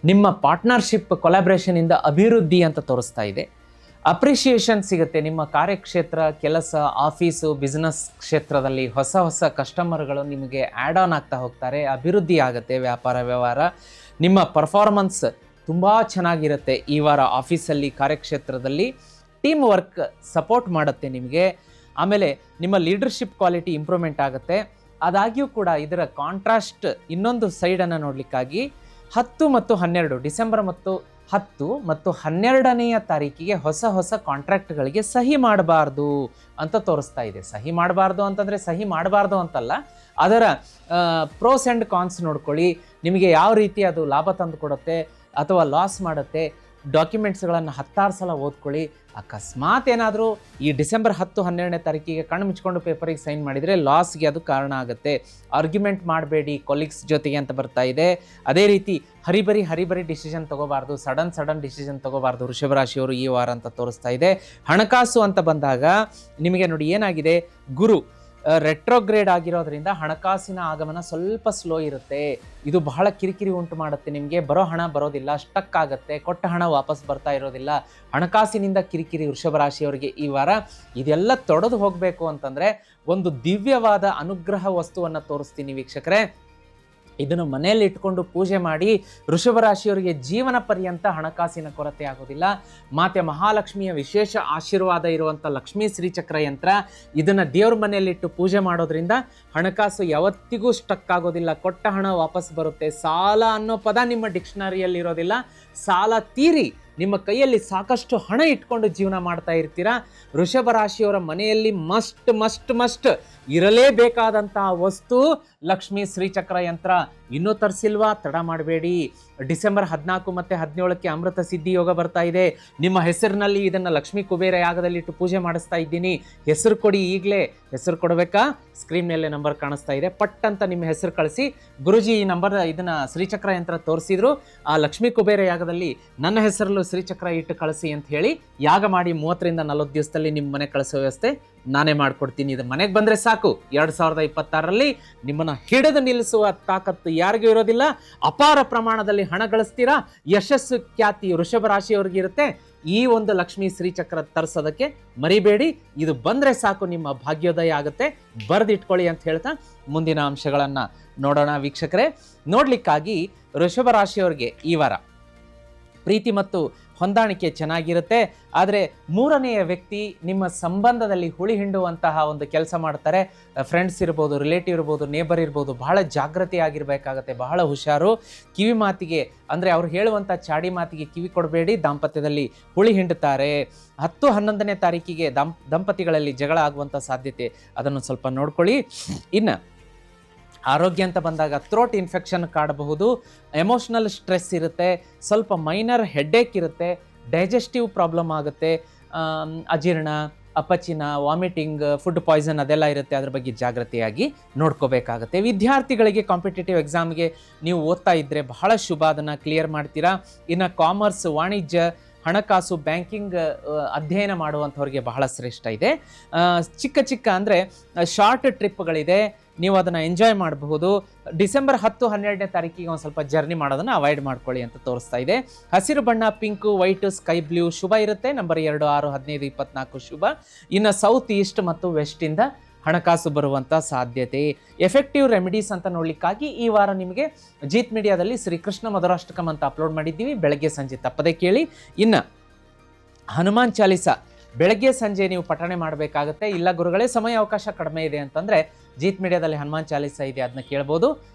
ನಿಮ್ಮ ಪಾರ್ಟ್ನರ್ಶಿಪ್ ಕೊಲ್ಯಾಬ್ರೇಷನಿಂದ ಅಭಿವೃದ್ಧಿ ಅಂತ ತೋರಿಸ್ತಾ ಇದೆ. ಅಪ್ರಿಷಿಯೇಷನ್ ಸಿಗುತ್ತೆ. ನಿಮ್ಮ ಕಾರ್ಯಕ್ಷೇತ್ರ, ಕೆಲಸ, ಆಫೀಸು, ಬಿಸ್ನೆಸ್ ಕ್ಷೇತ್ರದಲ್ಲಿ ಹೊಸ ಕಸ್ಟಮರ್ಗಳು ನಿಮಗೆ ಆ್ಯಡ್ ಆನ್ ಆಗ್ತಾ ಹೋಗ್ತಾರೆ. ಅಭಿವೃದ್ಧಿ ಆಗುತ್ತೆ ವ್ಯಾಪಾರ ವ್ಯವಹಾರ. ನಿಮ್ಮ ಪರ್ಫಾರ್ಮೆನ್ಸ್ ತುಂಬ ಚೆನ್ನಾಗಿರುತ್ತೆ ಈ ವಾರ. ಆಫೀಸಲ್ಲಿ, ಕಾರ್ಯಕ್ಷೇತ್ರದಲ್ಲಿ ಟೀಮ್ ವರ್ಕ್ ಸಪೋರ್ಟ್ ಮಾಡುತ್ತೆ ನಿಮಗೆ. ಆಮೇಲೆ ನಿಮ್ಮ ಲೀಡರ್ಶಿಪ್ ಕ್ವಾಲಿಟಿ ಇಂಪ್ರೂವ್ಮೆಂಟ್ ಆಗುತ್ತೆ. ಆದಾಗ್ಯೂ ಕೂಡ ಇದರ ಕಾಂಟ್ರಾಸ್ಟ್ ಇನ್ನೊಂದು ಸೈಡನ್ನು ನೋಡಲಿಕ್ಕಾಗಿ 10 ಮತ್ತು 12 ಡಿಸೆಂಬರ್ ಮತ್ತು 10 ಮತ್ತು 12ನೇ ತಾರೀಕಿಗೆ ಹೊಸ ಕಾಂಟ್ರಾಕ್ಟ್ಗಳಿಗೆ ಸಹಿ ಮಾಡಬಾರ್ದು ಅಂತ ತೋರಿಸ್ತಾ ಇದೆ. ಸಹಿ ಮಾಡಬಾರ್ದು ಅಂತಂದರೆ ಸಹಿ ಮಾಡಬಾರ್ದು ಅಂತಲ್ಲ, ಅದರ ಪ್ರೋಸ್ ಆ್ಯಂಡ್ ಕಾನ್ಸ್ ನೋಡ್ಕೊಳ್ಳಿ. ನಿಮಗೆ ಯಾವ ರೀತಿ ಅದು ಲಾಭ ತಂದು ಕೊಡುತ್ತೆ ಅಥವಾ ಲಾಸ್ ಮಾಡುತ್ತೆ. ಡಾಕ್ಯುಮೆಂಟ್ಸ್ಗಳನ್ನು 10 ಸಲ ಓದ್ಕೊಳ್ಳಿ. ಅಕಸ್ಮಾತ್ ಏನಾದರೂ ಈ ಡಿಸೆಂಬರ್ 10-12ನೇ ತಾರೀಕಿಗೆ ಕಣ್ಣು ಮುಚ್ಕೊಂಡು ಪೇಪರಿಗೆ ಸೈನ್ ಮಾಡಿದರೆ ಲಾಸ್ಗೆ ಅದು ಕಾರಣ ಆಗುತ್ತೆ. ಆರ್ಗ್ಯುಮೆಂಟ್ ಮಾಡಬೇಡಿ ಕೊಲೀಗ್ಸ್ ಜೊತೆಗೆ ಅಂತ ಬರ್ತಾ ಇದೆ. ಅದೇ ರೀತಿ ಹರಿಬರಿ ಡಿಸಿಷನ್ ತೊಗೋಬಾರ್ದು, ಸಡನ್ ಡಿಸಿಷನ್ ತೊಗೋಬಾರ್ದು ವೃಷಭ ರಾಶಿಯವರು ಈ ವಾರ ಅಂತ ತೋರಿಸ್ತಾ ಇದೆ. ಹಣಕಾಸು ಅಂತ ಬಂದಾಗ ನಿಮಗೆ ನೋಡಿ ಏನಾಗಿದೆ, ಗುರು ರೆಟ್ರೋಗ್ರೇಡ್ ಆಗಿರೋದ್ರಿಂದ ಹಣಕಾಸಿನ ಆಗಮನ ಸ್ವಲ್ಪ ಸ್ಲೋ ಇರುತ್ತೆ. ಇದು ಬಹಳ ಕಿರಿಕಿರಿ ಉಂಟು ಮಾಡುತ್ತೆ. ನಿಮಗೆ ಬರೋ ಹಣ ಬರೋದಿಲ್ಲ, ಸ್ಟಕ್ ಆಗುತ್ತೆ, ಕೊಟ್ಟ ಹಣ ವಾಪಸ್ ಬರ್ತಾ ಇರೋದಿಲ್ಲ. ಹಣಕಾಸಿನಿಂದ ಕಿರಿಕಿರಿ ವೃಷಭ ರಾಶಿಯವರಿಗೆ ಈ ವಾರ. ಇದೆಲ್ಲ ತೊಡೆದು ಹೋಗಬೇಕು ಅಂತಂದರೆ ಒಂದು ದಿವ್ಯವಾದ ಅನುಗ್ರಹ ವಸ್ತುವನ್ನು ತೋರಿಸ್ತೀನಿ ವೀಕ್ಷಕರೇ. ಇದನ್ನು ಮನೆಯಲ್ಲಿ ಇಟ್ಕೊಂಡು ಪೂಜೆ ಮಾಡಿ ವೃಷಭ ರಾಶಿಯವರಿಗೆ ಜೀವನ ಪರ್ಯಂತ ಹಣಕಾಸಿನ ಕೊರತೆ ಆಗೋದಿಲ್ಲ. ಮಾತೆ ಮಹಾಲಕ್ಷ್ಮಿಯ ವಿಶೇಷ ಆಶೀರ್ವಾದ ಇರುವಂಥ ಲಕ್ಷ್ಮೀ ಶ್ರೀಚಕ್ರ ಯಂತ್ರ, ಇದನ್ನು ದೇವ್ರ ಮನೆಯಲ್ಲಿಟ್ಟು ಪೂಜೆ ಮಾಡೋದ್ರಿಂದ ಹಣಕಾಸು ಯಾವತ್ತಿಗೂ ಸ್ಟಕ್ ಆಗೋದಿಲ್ಲ. ಕೊಟ್ಟ ಹಣ ವಾಪಸ್ ಬರುತ್ತೆ. ಸಾಲ ಅನ್ನೋ ಪದ ನಿಮ್ಮ ಡಿಕ್ಷನರಿಯಲ್ಲಿ ಇರೋದಿಲ್ಲ. ಸಾಲ ತೀರಿ ನಿಮ್ಮ ಕೈಯಲ್ಲಿ ಸಾಕಷ್ಟು ಹಣ ಇಟ್ಕೊಂಡು ಜೀವನ ಮಾಡ್ತಾ ಇರ್ತೀರಾ. ವೃಷಭ ರಾಶಿಯವರ ಮನೆಯಲ್ಲಿ ಮಸ್ಟ್ ಇರಲೇಬೇಕಾದಂತಹ ವಸ್ತು ಲಕ್ಷ್ಮೀ ಶ್ರೀಚಕ್ರ ಯಂತ್ರ. ಇನ್ನೂ ತರಿಸಿಲ್ವಾ? ತಡ ಮಾಡಬೇಡಿ. ಡಿಸೆಂಬರ್ 14 ಮತ್ತು 17ಕ್ಕೆ ಅಮೃತ ಸಿದ್ಧಿ ಯೋಗ ಬರ್ತಾ ಇದೆ. ನಿಮ್ಮ ಹೆಸರಿನಲ್ಲಿ ಇದನ್ನು ಲಕ್ಷ್ಮೀ ಕುಬೇರ ಯಾಗದಲ್ಲಿಟ್ಟು ಪೂಜೆ ಮಾಡಿಸ್ತಾ ಇದ್ದೀನಿ. ಹೆಸರು ಕೊಡಿ. ಈಗಲೇ ಹೆಸರು ಕೊಡಬೇಕಾ? ಸ್ಕ್ರೀನ್ ಮೇಲೆ ನಂಬರ್ ಕಾಣಿಸ್ತಾ ಇದೆ, ಪಟ್ ಅಂತ ನಿಮ್ಮ ಹೆಸರು ಕಳಿಸಿ. ಗುರುಜಿ ಈ ನಂಬರ್ ಇದನ್ನು ಶ್ರೀಚಕ್ರ ಯಂತ್ರ ತೋರಿಸಿದ್ರು, ಆ ಲಕ್ಷ್ಮೀ ಕುಬೇರ ಯಾಗದಲ್ಲಿ ನನ್ನ ಹೆಸರಲ್ಲೂ ಶ್ರೀಚಕ್ರ ಇಟ್ಟು ಕಳಿಸಿ ಅಂತ ಹೇಳಿ ಯಾಗ ಮಾಡಿ 30ರಿಂದ 40 ದಿವಸದಲ್ಲಿ ನಿಮ್ಮ ಮನೆ ಕಳಿಸೋ ವ್ಯವಸ್ಥೆ ನಾನೇ ಮಾಡಿಕೊಡ್ತೀನಿ. ಇದು ಮನೆಗೆ ಬಂದರೆ ಸಾಕು. 2026ರಲ್ಲಿ ನಿಮ್ಮನ್ನು ಹಿಡಿದು ನಿಲ್ಲಿಸುವ ತಾಕತ್ತು ಯಾರಿಗೂ ಇರೋದಿಲ್ಲ. ಅಪಾರ ಪ್ರಮಾಣದಲ್ಲಿ ಹಣ ಗಳಿಸ್ತೀರಾ. ಯಶಸ್ಸು, ಖ್ಯಾತಿ ವೃಷಭ ರಾಶಿಯವ್ರಿಗೆ ಇರುತ್ತೆ. ಈ ಒಂದು ಲಕ್ಷ್ಮೀ ಶ್ರೀಚಕ್ರ ತರಿಸೋದಕ್ಕೆ ಮರಿಬೇಡಿ. ಇದು ಬಂದರೆ ಸಾಕು, ನಿಮ್ಮ ಭಾಗ್ಯೋದಯ ಆಗುತ್ತೆ. ಬರೆದಿಟ್ಕೊಳ್ಳಿ ಅಂತ ಹೇಳ್ತಾ ಮುಂದಿನ ಅಂಶಗಳನ್ನು ನೋಡೋಣ ವೀಕ್ಷಕರೇ. ನೋಡಲಿಕ್ಕಾಗಿ ವೃಷಭ ರಾಶಿಯವ್ರಿಗೆ ಈ ವಾರ ಪ್ರೀತಿ ಮತ್ತು ಹೊಂದಾಣಿಕೆ ಚೆನ್ನಾಗಿರುತ್ತೆ. ಆದರೆ 3ನೆಯ ವ್ಯಕ್ತಿ ನಿಮ್ಮ ಸಂಬಂಧದಲ್ಲಿ ಹುಳಿ ಹಿಂಡುವಂತಹ ಒಂದು ಕೆಲಸ ಮಾಡ್ತಾರೆ. ಫ್ರೆಂಡ್ಸ್ ಇರ್ಬೋದು, ರಿಲೇಟಿವ್ ಇರ್ಬೋದು, ನೇಬರ್ ಇರ್ಬೋದು. ಬಹಳ ಜಾಗೃತಿಯಾಗಿರಬೇಕಾಗತ್ತೆ, ಬಹಳ ಹುಷಾರು. ಕಿವಿ ಮಾತಿಗೆ ಅಂದರೆ ಅವ್ರು ಹೇಳುವಂಥ ಚಾಡಿ ಮಾತಿಗೆ ಕಿವಿ ಕೊಡಬೇಡಿ. ದಾಂಪತ್ಯದಲ್ಲಿ ಹುಳಿ ಹಿಂಡುತ್ತಾರೆ. 10-11ನೇ ತಾರೀಕಿಗೆ ದಂಪತಿಗಳಲ್ಲಿ ಜಗಳ ಆಗುವಂಥ ಸಾಧ್ಯತೆ, ಅದನ್ನು ಸ್ವಲ್ಪ ನೋಡ್ಕೊಳ್ಳಿ. ಇನ್ನು ಆರೋಗ್ಯ ಅಂತ ಬಂದಾಗ ಥ್ರೋಟ್ ಇನ್ಫೆಕ್ಷನ್ ಕಾಡಬಹುದು. ಎಮೋಷ್ನಲ್ ಸ್ಟ್ರೆಸ್ ಇರುತ್ತೆ. ಸ್ವಲ್ಪ ಮೈನರ್ ಹೆಡ್ಡೇಕ್ ಇರುತ್ತೆ. ಡೈಜೆಸ್ಟಿವ್ ಪ್ರಾಬ್ಲಮ್ ಆಗುತ್ತೆ. ಅಜೀರ್ಣ, ಅಪಚಿನ, ವಾಮಿಟಿಂಗ್, ಫುಡ್ ಪಾಯ್ಸನ್ ಅದೆಲ್ಲ ಇರುತ್ತೆ. ಅದ್ರ ಬಗ್ಗೆ ಜಾಗೃತಿಯಾಗಿ ನೋಡ್ಕೋಬೇಕಾಗತ್ತೆ. ವಿದ್ಯಾರ್ಥಿಗಳಿಗೆ ಕಾಂಪಿಟೇಟಿವ್ ಎಕ್ಸಾಮ್ಗೆ ನೀವು ಓದ್ತಾ ಇದ್ದರೆ ಬಹಳ ಶುಭ, ಅದನ್ನು ಕ್ಲಿಯರ್ ಮಾಡ್ತೀರಾ. ಇನ್ನು ಕಾಮರ್ಸ್, ವಾಣಿಜ್ಯ, ಹಣಕಾಸು, ಬ್ಯಾಂಕಿಂಗ್ ಅಧ್ಯಯನ ಮಾಡುವಂಥವ್ರಿಗೆ ಬಹಳ ಶ್ರೇಷ್ಠ ಇದೆ. ಚಿಕ್ಕ ಅಂದರೆ ಶಾರ್ಟ್ ಟ್ರಿಪ್ಗಳಿದೆ, ನೀವು ಅದನ್ನು ಎಂಜಾಯ್ ಮಾಡಬಹುದು. ಡಿಸೆಂಬರ್ 10-12ನೇ ತಾರೀಕಿಗೆ ಒಂದು ಸ್ವಲ್ಪ ಜರ್ನಿ ಮಾಡೋದನ್ನು ಅವಾಯ್ಡ್ ಮಾಡ್ಕೊಳ್ಳಿ ಅಂತ ತೋರಿಸ್ತಾ ಇದೆ. ಹಸಿರು ಬಣ್ಣ, ಪಿಂಕು, ವೈಟು, ಸ್ಕೈ ಬ್ಲೂ ಶುಭ ಇರುತ್ತೆ. ನಂಬರ್ 2, 6, 15, 24 ಶುಭ. ಇನ್ನು ಸೌತ್ ಈಸ್ಟ್ ಮತ್ತು ವೆಸ್ಟಿಂದ ಹಣಕಾಸು ಬರುವಂಥ ಸಾಧ್ಯತೆ. ಎಫೆಕ್ಟಿವ್ ರೆಮಿಡೀಸ್ ಅಂತ ನೋಡಲಿಕ್ಕಾಗಿ ಈ ವಾರ ನಿಮಗೆ ಜೀತ್ ಮೀಡಿಯಾದಲ್ಲಿ ಶ್ರೀಕೃಷ್ಣ ಮಧುರಾಷ್ಟಕಂ ಅಂತ ಅಪ್ಲೋಡ್ ಮಾಡಿದ್ದೀವಿ. ಬೆಳಗ್ಗೆ ಸಂಜೆ ತಪ್ಪದೆ ಕೇಳಿ. ಇನ್ನು ಹನುಮಾನ್ ಚಾಲಿಸ ಬೆಳಗ್ಗೆ ಸಂಜೆ ನೀವು ಪಠಣೆ ಮಾಡಬೇಕಾಗತ್ತೆ. ಇಲ್ಲ ಗುರುಗಳೇ ಸಮಯ ಅವಕಾಶ ಕಡಿಮೆ ಇದೆ ಅಂತಂದರೆ ಜೀತ್ ಮೀಡಿಯಾದಲ್ಲಿ ಹನುಮಾನ್ ಚಾಲಿಸ ಇದೆ, ಅದನ್ನ ಕೇಳ್ಬೋದು.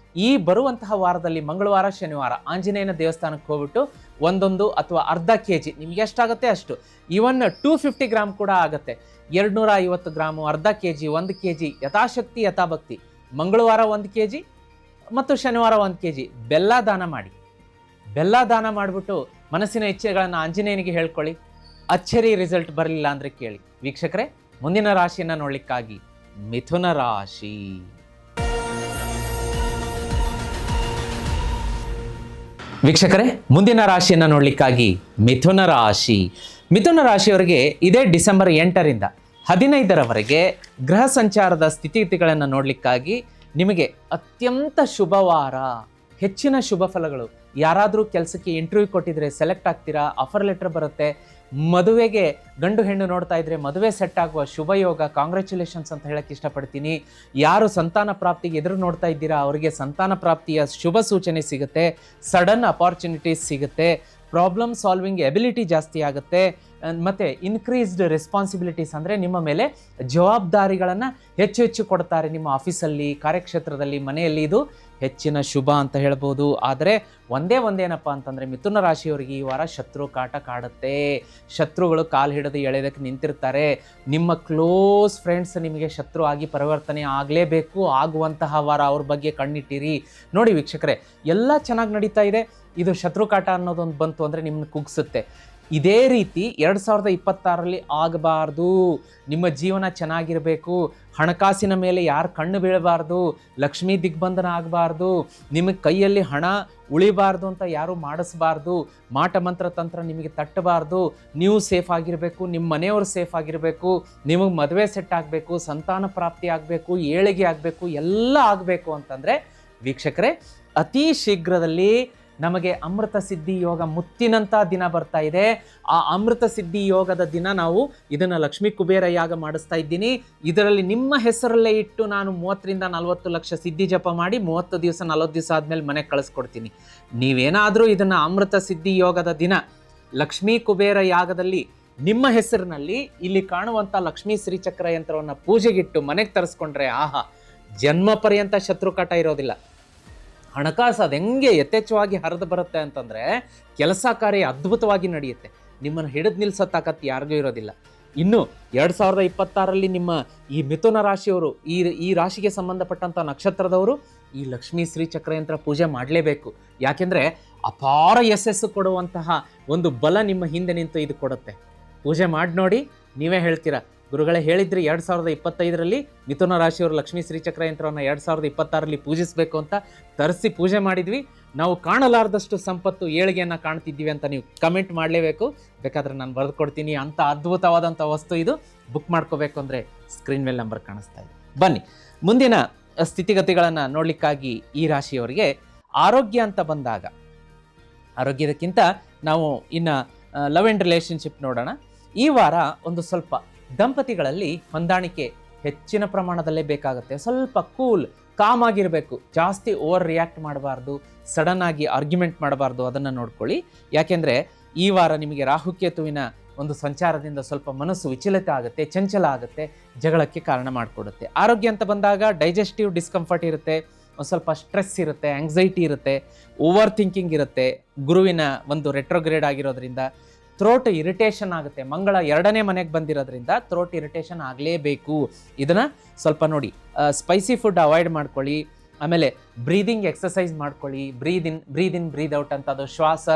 ಈ ಬರುವಂತಹ ವಾರದಲ್ಲಿ ಮಂಗಳವಾರ, ಶನಿವಾರ ಆಂಜನೇಯನ ದೇವಸ್ಥಾನಕ್ಕೆ ಹೋಗ್ಬಿಟ್ಟು 1 ಅಥವಾ ಅರ್ಧ kg ನಿಮ್ಗೆ ಎಷ್ಟಾಗುತ್ತೆ ಅಷ್ಟು, ಈವನ್ 250 ಗ್ರಾಮ್ ಕೂಡ ಆಗುತ್ತೆ. 250 ಗ್ರಾಮು, ಅರ್ಧ kg, 1 kg ಯಥಾಶಕ್ತಿ ಯಥಾಭಕ್ತಿ. ಮಂಗಳವಾರ 1 kg ಮತ್ತು ಶನಿವಾರ 1 kg ಬೆಲ್ಲ ದಾನ ಮಾಡಿ. ಬೆಲ್ಲ ದಾನ ಮಾಡಿಬಿಟ್ಟು ಮನಸ್ಸಿನ ಇಚ್ಛೆಗಳನ್ನು ಆಂಜನೇಯನಿಗೆ ಹೇಳ್ಕೊಳ್ಳಿ. ಅಚ್ಚರಿ ರಿಸಲ್ಟ್ ಬರಲಿಲ್ಲ ಅಂದರೆ ಕೇಳಿ. ವೀಕ್ಷಕರೇ, ಮುಂದಿನ ರಾಶಿಯನ್ನು ನೋಡಲಿಕ್ಕಾಗಿ ಮಿಥುನ ರಾಶಿ. ವೀಕ್ಷಕರೇ, ಮುಂದಿನ ರಾಶಿಯನ್ನು ನೋಡಲಿಕ್ಕಾಗಿ ಮಿಥುನ ರಾಶಿ. ಮಿಥುನ ರಾಶಿಯವರಿಗೆ ಇದೇ ಡಿಸೆಂಬರ್ 8ರಿಂದ 15ರವರೆಗೆ ಗ್ರಹ ಸಂಚಾರದ ಸ್ಥಿತಿಗತಿಗಳನ್ನು ನೋಡಲಿಕ್ಕಾಗಿ ನಿಮಗೆ ಅತ್ಯಂತ ಶುಭವಾರ, ಹೆಚ್ಚಿನ ಶುಭ ಫಲಗಳು. ಯಾರಾದರೂ ಕೆಲಸಕ್ಕೆ ಇಂಟರ್ವ್ಯೂ ಕೊಟ್ಟಿದ್ರೆ ಸೆಲೆಕ್ಟ್ ಆಗ್ತೀರಾ, ಆಫರ್ ಲೆಟರ್ ಬರುತ್ತೆ. ಮದುವೆಗೆ ಗಂಡು ಹೆಣ್ಣು ನೋಡ್ತಾ ಇದ್ರೆ ಮದುವೆ ಸೆಟ್ ಆಗುವ ಶುಭ ಯೋಗ, ಕಾಂಗ್ರ್ಯಾಚುಲೇಷನ್ಸ್ ಅಂತ ಹೇಳಕ್ಕೆ ಇಷ್ಟಪಡ್ತೀನಿ. ಯಾರು ಸಂತಾನ ಪ್ರಾಪ್ತಿಗೆ ಎದುರು ನೋಡ್ತಾ ಇದ್ದೀರಾ ಅವರಿಗೆ ಸಂತಾನ ಪ್ರಾಪ್ತಿಯ ಶುಭ ಸೂಚನೆ ಸಿಗುತ್ತೆ. ಸಡನ್ ಅಪಾರ್ಚುನಿಟೀಸ್ ಸಿಗುತ್ತೆ. ಪ್ರಾಬ್ಲಮ್ ಸಾಲ್ವಿಂಗ್ ಎಬಿಲಿಟಿ ಜಾಸ್ತಿ ಆಗುತ್ತೆ. ಮತ್ತು ಇನ್ಕ್ರೀಸ್ಡ್ ರೆಸ್ಪಾನ್ಸಿಬಿಲಿಟೀಸ್ ಅಂದರೆ ನಿಮ್ಮ ಮೇಲೆ ಜವಾಬ್ದಾರಿಗಳನ್ನು ಹೆಚ್ಚು ಹೆಚ್ಚು ಕೊಡ್ತಾರೆ. ನಿಮ್ಮ ಆಫೀಸಲ್ಲಿ, ಕಾರ್ಯಕ್ಷೇತ್ರದಲ್ಲಿ, ಮನೆಯಲ್ಲಿ ಇದು ಹೆಚ್ಚಿನ ಶುಭ ಅಂತ ಹೇಳ್ಬೋದು. ಆದರೆ ಒಂದೇನಪ್ಪ ಅಂತಂದರೆ ಮಿಥುನ ರಾಶಿಯವರಿಗೆ ಈ ವಾರ ಶತ್ರು ಕಾಟ ಕಾಡುತ್ತೆ. ಶತ್ರುಗಳು ಕಾಲು ಹಿಡಿದು ಎಳೆಯೋದಕ್ಕೆ ನಿಂತಿರ್ತಾರೆ. ನಿಮ್ಮ ಕ್ಲೋಸ್ ಫ್ರೆಂಡ್ಸ್ ನಿಮಗೆ ಶತ್ರು ಆಗಿ ಪರಿವರ್ತನೆ ಆಗಲೇಬೇಕು. ಆಗುವಂತಹ ವಾರ ಅವ್ರ ಬಗ್ಗೆ ಕಣ್ಣಿಟ್ಟಿರಿ. ನೋಡಿ ವೀಕ್ಷಕರೇ, ಎಲ್ಲ ಚೆನ್ನಾಗಿ ನಡೀತಾ ಇದೆ, ಇದು ಶತ್ರು ಕಾಟ ಅನ್ನೋದೊಂದು ಬಂತು ಅಂದರೆ ನಿಮ್ಮನ್ನು ಕುಗ್ಸುತ್ತೆ. ಇದೇ ರೀತಿ 2026ರಲ್ಲಿ ಆಗಬಾರ್ದು. ನಿಮ್ಮ ಜೀವನ ಚೆನ್ನಾಗಿರಬೇಕು. ಹಣಕಾಸಿನ ಮೇಲೆ ಯಾರು ಕಣ್ಣು ಬೀಳಬಾರ್ದು. ಲಕ್ಷ್ಮೀ ದಿಗ್ಬಂಧನ ಆಗಬಾರ್ದು. ನಿಮಗೆ ಕೈಯಲ್ಲಿ ಹಣ ಉಳಿಬಾರ್ದು ಅಂತ ಯಾರೂ ಮಾಡಿಸ್ಬಾರ್ದು. ಮಾಟ ಮಂತ್ರ ತಂತ್ರ ನಿಮಗೆ ತಟ್ಟಬಾರ್ದು. ನೀವು ಸೇಫ್ ಆಗಿರಬೇಕು, ನಿಮ್ಮ ಮನೆಯವರು ಸೇಫ್ ಆಗಿರಬೇಕು, ನಿಮಗೆ ಮದುವೆ ಸೆಟ್ ಆಗಬೇಕು, ಸಂತಾನ ಪ್ರಾಪ್ತಿ ಆಗಬೇಕು, ಏಳಿಗೆ ಆಗಬೇಕು, ಎಲ್ಲ ಆಗಬೇಕು ಅಂತಂದರೆ ವೀಕ್ಷಕರೇ, ಅತಿ ಶೀಘ್ರದಲ್ಲಿ ನಮಗೆ ಅಮೃತ ಸಿದ್ಧಿ ಯೋಗ ಮುತ್ತಿನಂಥ ದಿನ ಬರ್ತಾ ಇದೆ. ಆ ಅಮೃತ ಸಿದ್ಧಿ ಯೋಗದ ದಿನ ನಾವು ಇದನ್ನು ಲಕ್ಷ್ಮೀ ಕುಬೇರ ಯಾಗ ಮಾಡಿಸ್ತಾ ಇದ್ದೀನಿ. ಇದರಲ್ಲಿ ನಿಮ್ಮ ಹೆಸರಲ್ಲೇ ಇಟ್ಟು ನಾನು 30ರಿಂದ 40 ಲಕ್ಷ ಸಿದ್ಧಿ ಜಪ ಮಾಡಿ 30 ದಿವಸ 40 ದಿವಸ ಆದಮೇಲೆ ಮನೆಗೆ ಕಳಿಸ್ಕೊಡ್ತೀನಿ. ನೀವೇನಾದರೂ ಇದನ್ನು ಅಮೃತ ಸಿದ್ಧಿ ಯೋಗದ ದಿನ ಲಕ್ಷ್ಮೀ ಕುಬೇರ ಯಾಗದಲ್ಲಿ ನಿಮ್ಮ ಹೆಸರಿನಲ್ಲಿ ಇಲ್ಲಿ ಕಾಣುವಂಥ ಲಕ್ಷ್ಮೀ ಶ್ರೀಚಕ್ರ ಯಂತ್ರವನ್ನು ಪೂಜೆಗಿಟ್ಟು ಮನೆಗೆ ತರಿಸ್ಕೊಂಡ್ರೆ ಆಹಾ, ಜನ್ಮ ಪರ್ಯಂತ ಶತ್ರುಕಾಟ ಇರೋದಿಲ್ಲ. ಹಣಕಾಸು ಅದು ಹೆಂಗೆ ಯಥೇಚ್ಛವಾಗಿ ಹರಿದು ಬರುತ್ತೆ ಅಂತಂದರೆ ಕೆಲಸ ಕಾರ್ಯ ಅದ್ಭುತವಾಗಿ ನಡೆಯುತ್ತೆ. ನಿಮ್ಮನ್ನು ಹಿಡಿದು ನಿಲ್ಲಿಸೋ ತಾಕತ್ತು ಯಾರಿಗೂ ಇರೋದಿಲ್ಲ. ಇನ್ನು 2026ರಲ್ಲಿ ನಿಮ್ಮ ಈ ಮಿಥುನ ರಾಶಿಯವರು, ಈ ರಾಶಿಗೆ ಸಂಬಂಧಪಟ್ಟಂಥ ನಕ್ಷತ್ರದವರು ಈ ಲಕ್ಷ್ಮೀ ಶ್ರೀಚಕ್ರಯಂತ್ರ ಪೂಜೆ ಮಾಡಲೇಬೇಕು. ಯಾಕೆಂದರೆ ಅಪಾರ ಯಶಸ್ಸು ಕೊಡುವಂತಹ ಒಂದು ಬಲ ನಿಮ್ಮ ಹಿಂದೆ ನಿಂತು ಇದು ಕೊಡುತ್ತೆ. ಪೂಜೆ ಮಾಡಿ ನೋಡಿ, ನೀವೇ ಹೇಳ್ತೀರಾ, ಗುರುಗಳೇ ಹೇಳಿದ್ರಿ 2025ರಲ್ಲಿ ಮಿಥುನ ರಾಶಿಯವರು ಲಕ್ಷ್ಮೀ ಶ್ರೀಚಕ್ರ ಯಂತ್ರವನ್ನು 2026ರಲ್ಲಿ ಪೂಜಿಸಬೇಕು ಅಂತ. ತರಿಸಿ ಪೂಜೆ ಮಾಡಿದ್ವಿ. ನಾವು ಕಾಣಲಾರ್ದಷ್ಟು ಸಂಪತ್ತು, ಏಳಿಗೆಯನ್ನು ಕಾಣ್ತಿದ್ದೀವಿ ಅಂತ ನೀವು ಕಮೆಂಟ್ ಮಾಡಲೇಬೇಕು. ಬೇಕಾದರೆ ನಾನು ಬರೆದು ಕೊಡ್ತೀನಿ. ಅಂಥ ಅದ್ಭುತವಾದಂಥ ವಸ್ತು ಇದು. ಬುಕ್ ಮಾಡ್ಕೋಬೇಕು ಅಂದರೆ ಸ್ಕ್ರೀನ್ ಮೇಲೆ ನಂಬರ್ ಕಾಣಿಸ್ತಾ ಇದೆ. ಬನ್ನಿ, ಮುಂದಿನ ಸ್ಥಿತಿಗತಿಗಳನ್ನು ನೋಡಲಿಕ್ಕಾಗಿ ಈ ರಾಶಿಯವರಿಗೆ ಆರೋಗ್ಯ ಅಂತ ಬಂದಾಗ, ಆರೋಗ್ಯದಕ್ಕಿಂತ ನಾವು ಇನ್ನು ಲವ್ ಆ್ಯಂಡ್ ರಿಲೇಷನ್ಶಿಪ್ ನೋಡೋಣ. ಈ ವಾರ ಒಂದು ಸ್ವಲ್ಪ ದಂಪತಿಗಳಲ್ಲಿ ಹೊಂದಾಣಿಕೆ ಹೆಚ್ಚಿನ ಪ್ರಮಾಣದಲ್ಲೇ ಬೇಕಾಗುತ್ತೆ. ಸ್ವಲ್ಪ ಕೂಲ್, ಕಾಮ್ ಆಗಿರಬೇಕು. ಜಾಸ್ತಿ ಓವರ್ ರಿಯಾಕ್ಟ್ ಮಾಡಬಾರ್ದು, ಸಡನ್ ಆಗಿ ಆರ್ಗ್ಯುಮೆಂಟ್ ಮಾಡಬಾರ್ದು. ಅದನ್ನು ನೋಡ್ಕೊಳ್ಳಿ. ಯಾಕೆಂದರೆ ಈ ವಾರ ನಿಮಗೆ ರಾಹುಕೇತುವಿನ ಒಂದು ಸಂಚಾರದಿಂದ ಸ್ವಲ್ಪ ಮನಸ್ಸು ವಿಚಲಿತ ಆಗುತ್ತೆ, ಚಂಚಲ ಆಗುತ್ತೆ, ಜಗಳಕ್ಕೆ ಕಾರಣ ಮಾಡಿಕೊಡುತ್ತೆ. ಆರೋಗ್ಯ ಅಂತ ಬಂದಾಗ ಡೈಜೆಸ್ಟಿವ್ ಡಿಸ್ಕಂಫರ್ಟ್ ಇರುತ್ತೆ, ಒಂದು ಸ್ವಲ್ಪ ಸ್ಟ್ರೆಸ್ ಇರುತ್ತೆ, ಆಂಗ್ಸೈಟಿ ಇರುತ್ತೆ, ಓವರ್ ಥಿಂಕಿಂಗ್ ಇರುತ್ತೆ. ಗುರುವಿನ ಒಂದು ರೆಟ್ರೋಗ್ರೇಡ್ ಆಗಿರೋದ್ರಿಂದ ಥ್ರೋಟ್ ಇರಿಟೇಷನ್ ಆಗುತ್ತೆ. ಮಂಗಳ 2ನೇ ಮನೆಗೆ ಬಂದಿರೋದ್ರಿಂದ ಥ್ರೋಟ್ ಇರಿಟೇಷನ್ ಆಗಲೇಬೇಕು. ಇದನ್ನು ಸ್ವಲ್ಪ ನೋಡಿ. ಸ್ಪೈಸಿ ಫುಡ್ ಅವಾಯ್ಡ್ ಮಾಡ್ಕೊಳ್ಳಿ. ಆಮೇಲೆ ಬ್ರೀದಿಂಗ್ ಎಕ್ಸಸೈಸ್ ಮಾಡ್ಕೊಳ್ಳಿ. ಬ್ರೀದ್ ಇನ್ ಬ್ರೀದ್ ಔಟ್ ಅಂತ, ಅದು ಶ್ವಾಸ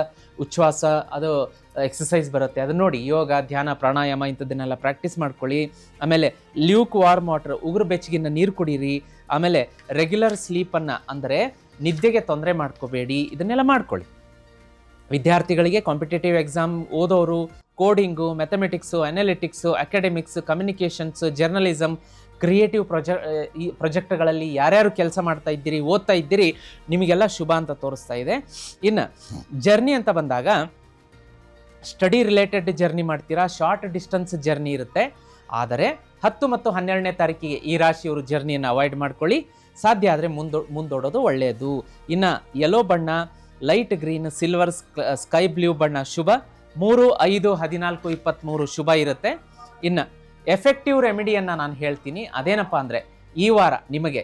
ಉಚ್ಛ್ವಾಸ, ಅದು ಎಕ್ಸಸೈಸ್ ಬರುತ್ತೆ. ಅದು ನೋಡಿ. ಯೋಗ, ಧ್ಯಾನ, ಪ್ರಾಣಾಯಾಮ ಇಂಥದ್ದನ್ನೆಲ್ಲ ಪ್ರಾಕ್ಟೀಸ್ ಮಾಡ್ಕೊಳ್ಳಿ. ಆಮೇಲೆ ಲ್ಯೂಕ್ ವಾರ್ಮ್ ವಾಟರ್, ಉಗುರು ಬೆಚ್ಚಗಿನ ನೀರು ಕುಡೀರಿ. ಆಮೇಲೆ ರೆಗ್ಯುಲರ್ ಸ್ಲೀಪನ್ನು, ಅಂದರೆ ನಿದ್ದೆಗೆ ತೊಂದರೆ ಮಾಡ್ಕೋಬೇಡಿ. ಇದನ್ನೆಲ್ಲ ಮಾಡ್ಕೊಳ್ಳಿ. ವಿದ್ಯಾರ್ಥಿಗಳಿಗೆ ಕಾಂಪಿಟೇಟಿವ್ ಎಕ್ಸಾಮ್ ಓದೋರು, coding, mathematics, analytics, academics, communications, journalism, creative ಪ್ರಾಜೆಕ್ಟ್ಗಳಲ್ಲಿ ಯಾರ್ಯಾರು ಕೆಲಸ ಮಾಡ್ತಾ ಇದ್ದೀರಿ, ಓದ್ತಾ ಇದ್ದೀರಿ, ನಿಮಗೆಲ್ಲ ಶುಭ ಅಂತ ತೋರಿಸ್ತಾ ಇದೆ. ಇನ್ನು ಜರ್ನಿ ಅಂತ ಬಂದಾಗ ಸ್ಟಡಿ ರಿಲೇಟೆಡ್ ಜರ್ನಿ ಮಾಡ್ತೀರಾ, ಶಾರ್ಟ್ ಡಿಸ್ಟೆನ್ಸ್ ಜರ್ನಿ ಇರುತ್ತೆ. ಆದರೆ 10 ಮತ್ತು 12ನೇ ತಾರೀಕಿಗೆ ಈ ರಾಶಿಯವರು ಜರ್ನಿಯನ್ನು ಅವಾಯ್ಡ್ ಮಾಡ್ಕೊಳ್ಳಿ. ಸಾಧ್ಯ ಆದರೆ ಮುಂದೋಡೋದು ಒಳ್ಳೆಯದು. ಇನ್ನು ಯೆಲ್ಲೋ ಬಣ್ಣ, light green, silver, sky blue ಬಣ್ಣ ಶುಭ. 3, 5, 14, 23 ಶುಭ ಇರುತ್ತೆ. ಇನ್ನು ಎಫೆಕ್ಟಿವ್ ರೆಮಿಡಿಯನ್ನು ನಾನು ಹೇಳ್ತೀನಿ. ಅದೇನಪ್ಪ ಅಂದರೆ ಈ ವಾರ ನಿಮಗೆ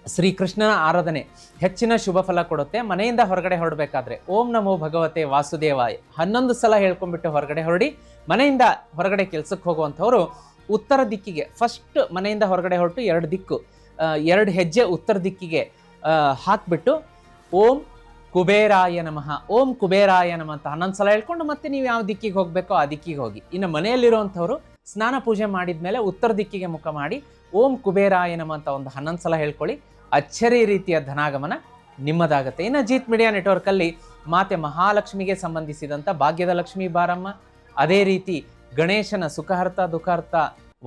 ಶ್ರೀಕೃಷ್ಣನ ಆರಾಧನೆ ಹೆಚ್ಚಿನ ಶುಭ ಫಲ ಕೊಡುತ್ತೆ. ಮನೆಯಿಂದ ಹೊರಗಡೆ ಹೊರಡಬೇಕಾದ್ರೆ ಓಂ ನಮೋ ಭಗವತೆ ವಾಸುದೇವಾಯ 11 ಸಲ ಹೇಳ್ಕೊಂಡ್ಬಿಟ್ಟು ಹೊರಗಡೆ ಹೊರಡಿ. ಮನೆಯಿಂದ ಹೊರಗಡೆ ಕೆಲಸಕ್ಕೆ ಹೋಗುವಂಥವ್ರು ಉತ್ತರ ದಿಕ್ಕಿಗೆ ಫಸ್ಟ್ ಮನೆಯಿಂದ ಹೊರಗಡೆ ಹೊರಟು 2 ಹೆಜ್ಜೆ ಉತ್ತರ ದಿಕ್ಕಿಗೆ ಹಾಕಿಬಿಟ್ಟು ಓಂ ಕುಬೇರಾಯ ನಮಃ, ಓಂ ಕುಬೇರಾಯ ನಮಃ ಅಂತ 11 ಸಲ ಹೇಳ್ಕೊಂಡು ಮತ್ತೆ ನೀವು ಯಾವ ದಿಕ್ಕಿಗೆ ಹೋಗಬೇಕೋ ಆ ದಿಕ್ಕಿಗೆ ಹೋಗಿ. ಇನ್ನು ಮನೆಯಲ್ಲಿರುವಂಥವ್ರು ಸ್ನಾನ ಪೂಜೆ ಮಾಡಿದ ಮೇಲೆ ಉತ್ತರ ದಿಕ್ಕಿಗೆ ಮುಖ ಮಾಡಿ ಓಂ ಕುಬೇರಾಯ ನಮಃ ಅಂತ ಒಂದು 11 ಸಲ ಹೇಳ್ಕೊಳ್ಳಿ. ಅಚ್ಚರಿ ರೀತಿಯ ಧನಾಗಮನ ನಿಮ್ಮದಾಗತ್ತೆ. ಇನ್ನು ಜೀತ್ ಮೀಡಿಯಾ ನೆಟ್ವರ್ಕಲ್ಲಿ ಮಾತೆ ಮಹಾಲಕ್ಷ್ಮಿಗೆ ಸಂಬಂಧಿಸಿದಂಥ ಭಾಗ್ಯದ ಲಕ್ಷ್ಮೀ ಬಾರಮ್ಮ, ಅದೇ ರೀತಿ ಗಣೇಶನ ಸುಖಹರ್ತ ದುಃಖಹರ್ತ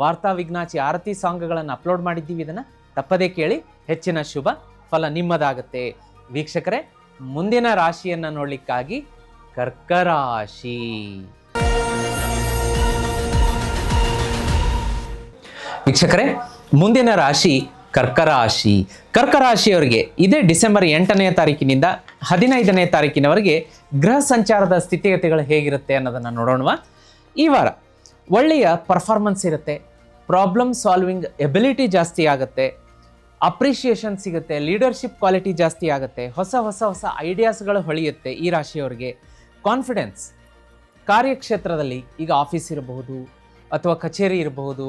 ವಾರ್ತಾ ವಿಘ್ನಾಚಿ ಆರತಿ ಸಾಂಗ್ಗಳನ್ನು ಅಪ್ಲೋಡ್ ಮಾಡಿದ್ದೀವಿ. ಇದನ್ನು ತಪ್ಪದೇ ಕೇಳಿ. ಹೆಚ್ಚಿನ ಶುಭ ಫಲ ನಿಮ್ಮದಾಗತ್ತೆ. ವೀಕ್ಷಕರೇ, ಮುಂದಿನ ರಾಶಿಯನ್ನು ನೋಡ್ಲಿಕ್ಕಾಗಿ ಕರ್ಕರಾಶಿ. ವೀಕ್ಷಕರೇ, ಮುಂದಿನ ರಾಶಿ ಕರ್ಕರಾಶಿ. ಕರ್ಕರಾಶಿಯವರಿಗೆ ಇದೇ ಡಿಸೆಂಬರ್ 8ನೇ ತಾರೀಕಿನಿಂದ 15ನೇ ತಾರೀಕಿನವರೆಗೆ ಗ್ರಹ ಸಂಚಾರದ ಸ್ಥಿತಿಗತಿಗಳು ಹೇಗಿರುತ್ತೆ ಅನ್ನೋದನ್ನು ನೋಡೋಣವಾ. ಈ ವಾರ ಒಳ್ಳೆಯ ಪರ್ಫಾರ್ಮೆನ್ಸ್ ಇರುತ್ತೆ, ಪ್ರಾಬ್ಲಮ್ ಸಾಲ್ವಿಂಗ್ ಎಬಿಲಿಟಿ ಜಾಸ್ತಿ ಆಗುತ್ತೆ, ಅಪ್ರಿಷಿಯೇಷನ್ ಸಿಗುತ್ತೆ, ಲೀಡರ್ಶಿಪ್ ಕ್ವಾಲಿಟಿ ಜಾಸ್ತಿ ಆಗುತ್ತೆ, ಹೊಸ ಹೊಸ ಹೊಸ ಐಡಿಯಾಸ್ಗಳು ಹೊಳೆಯುತ್ತೆ. ಈ ರಾಶಿಯವರಿಗೆ ಕಾನ್ಫಿಡೆನ್ಸ್, ಕಾರ್ಯಕ್ಷೇತ್ರದಲ್ಲಿ ಈಗ ಆಫೀಸ್ ಇರಬಹುದು ಅಥವಾ ಕಚೇರಿ ಇರಬಹುದು,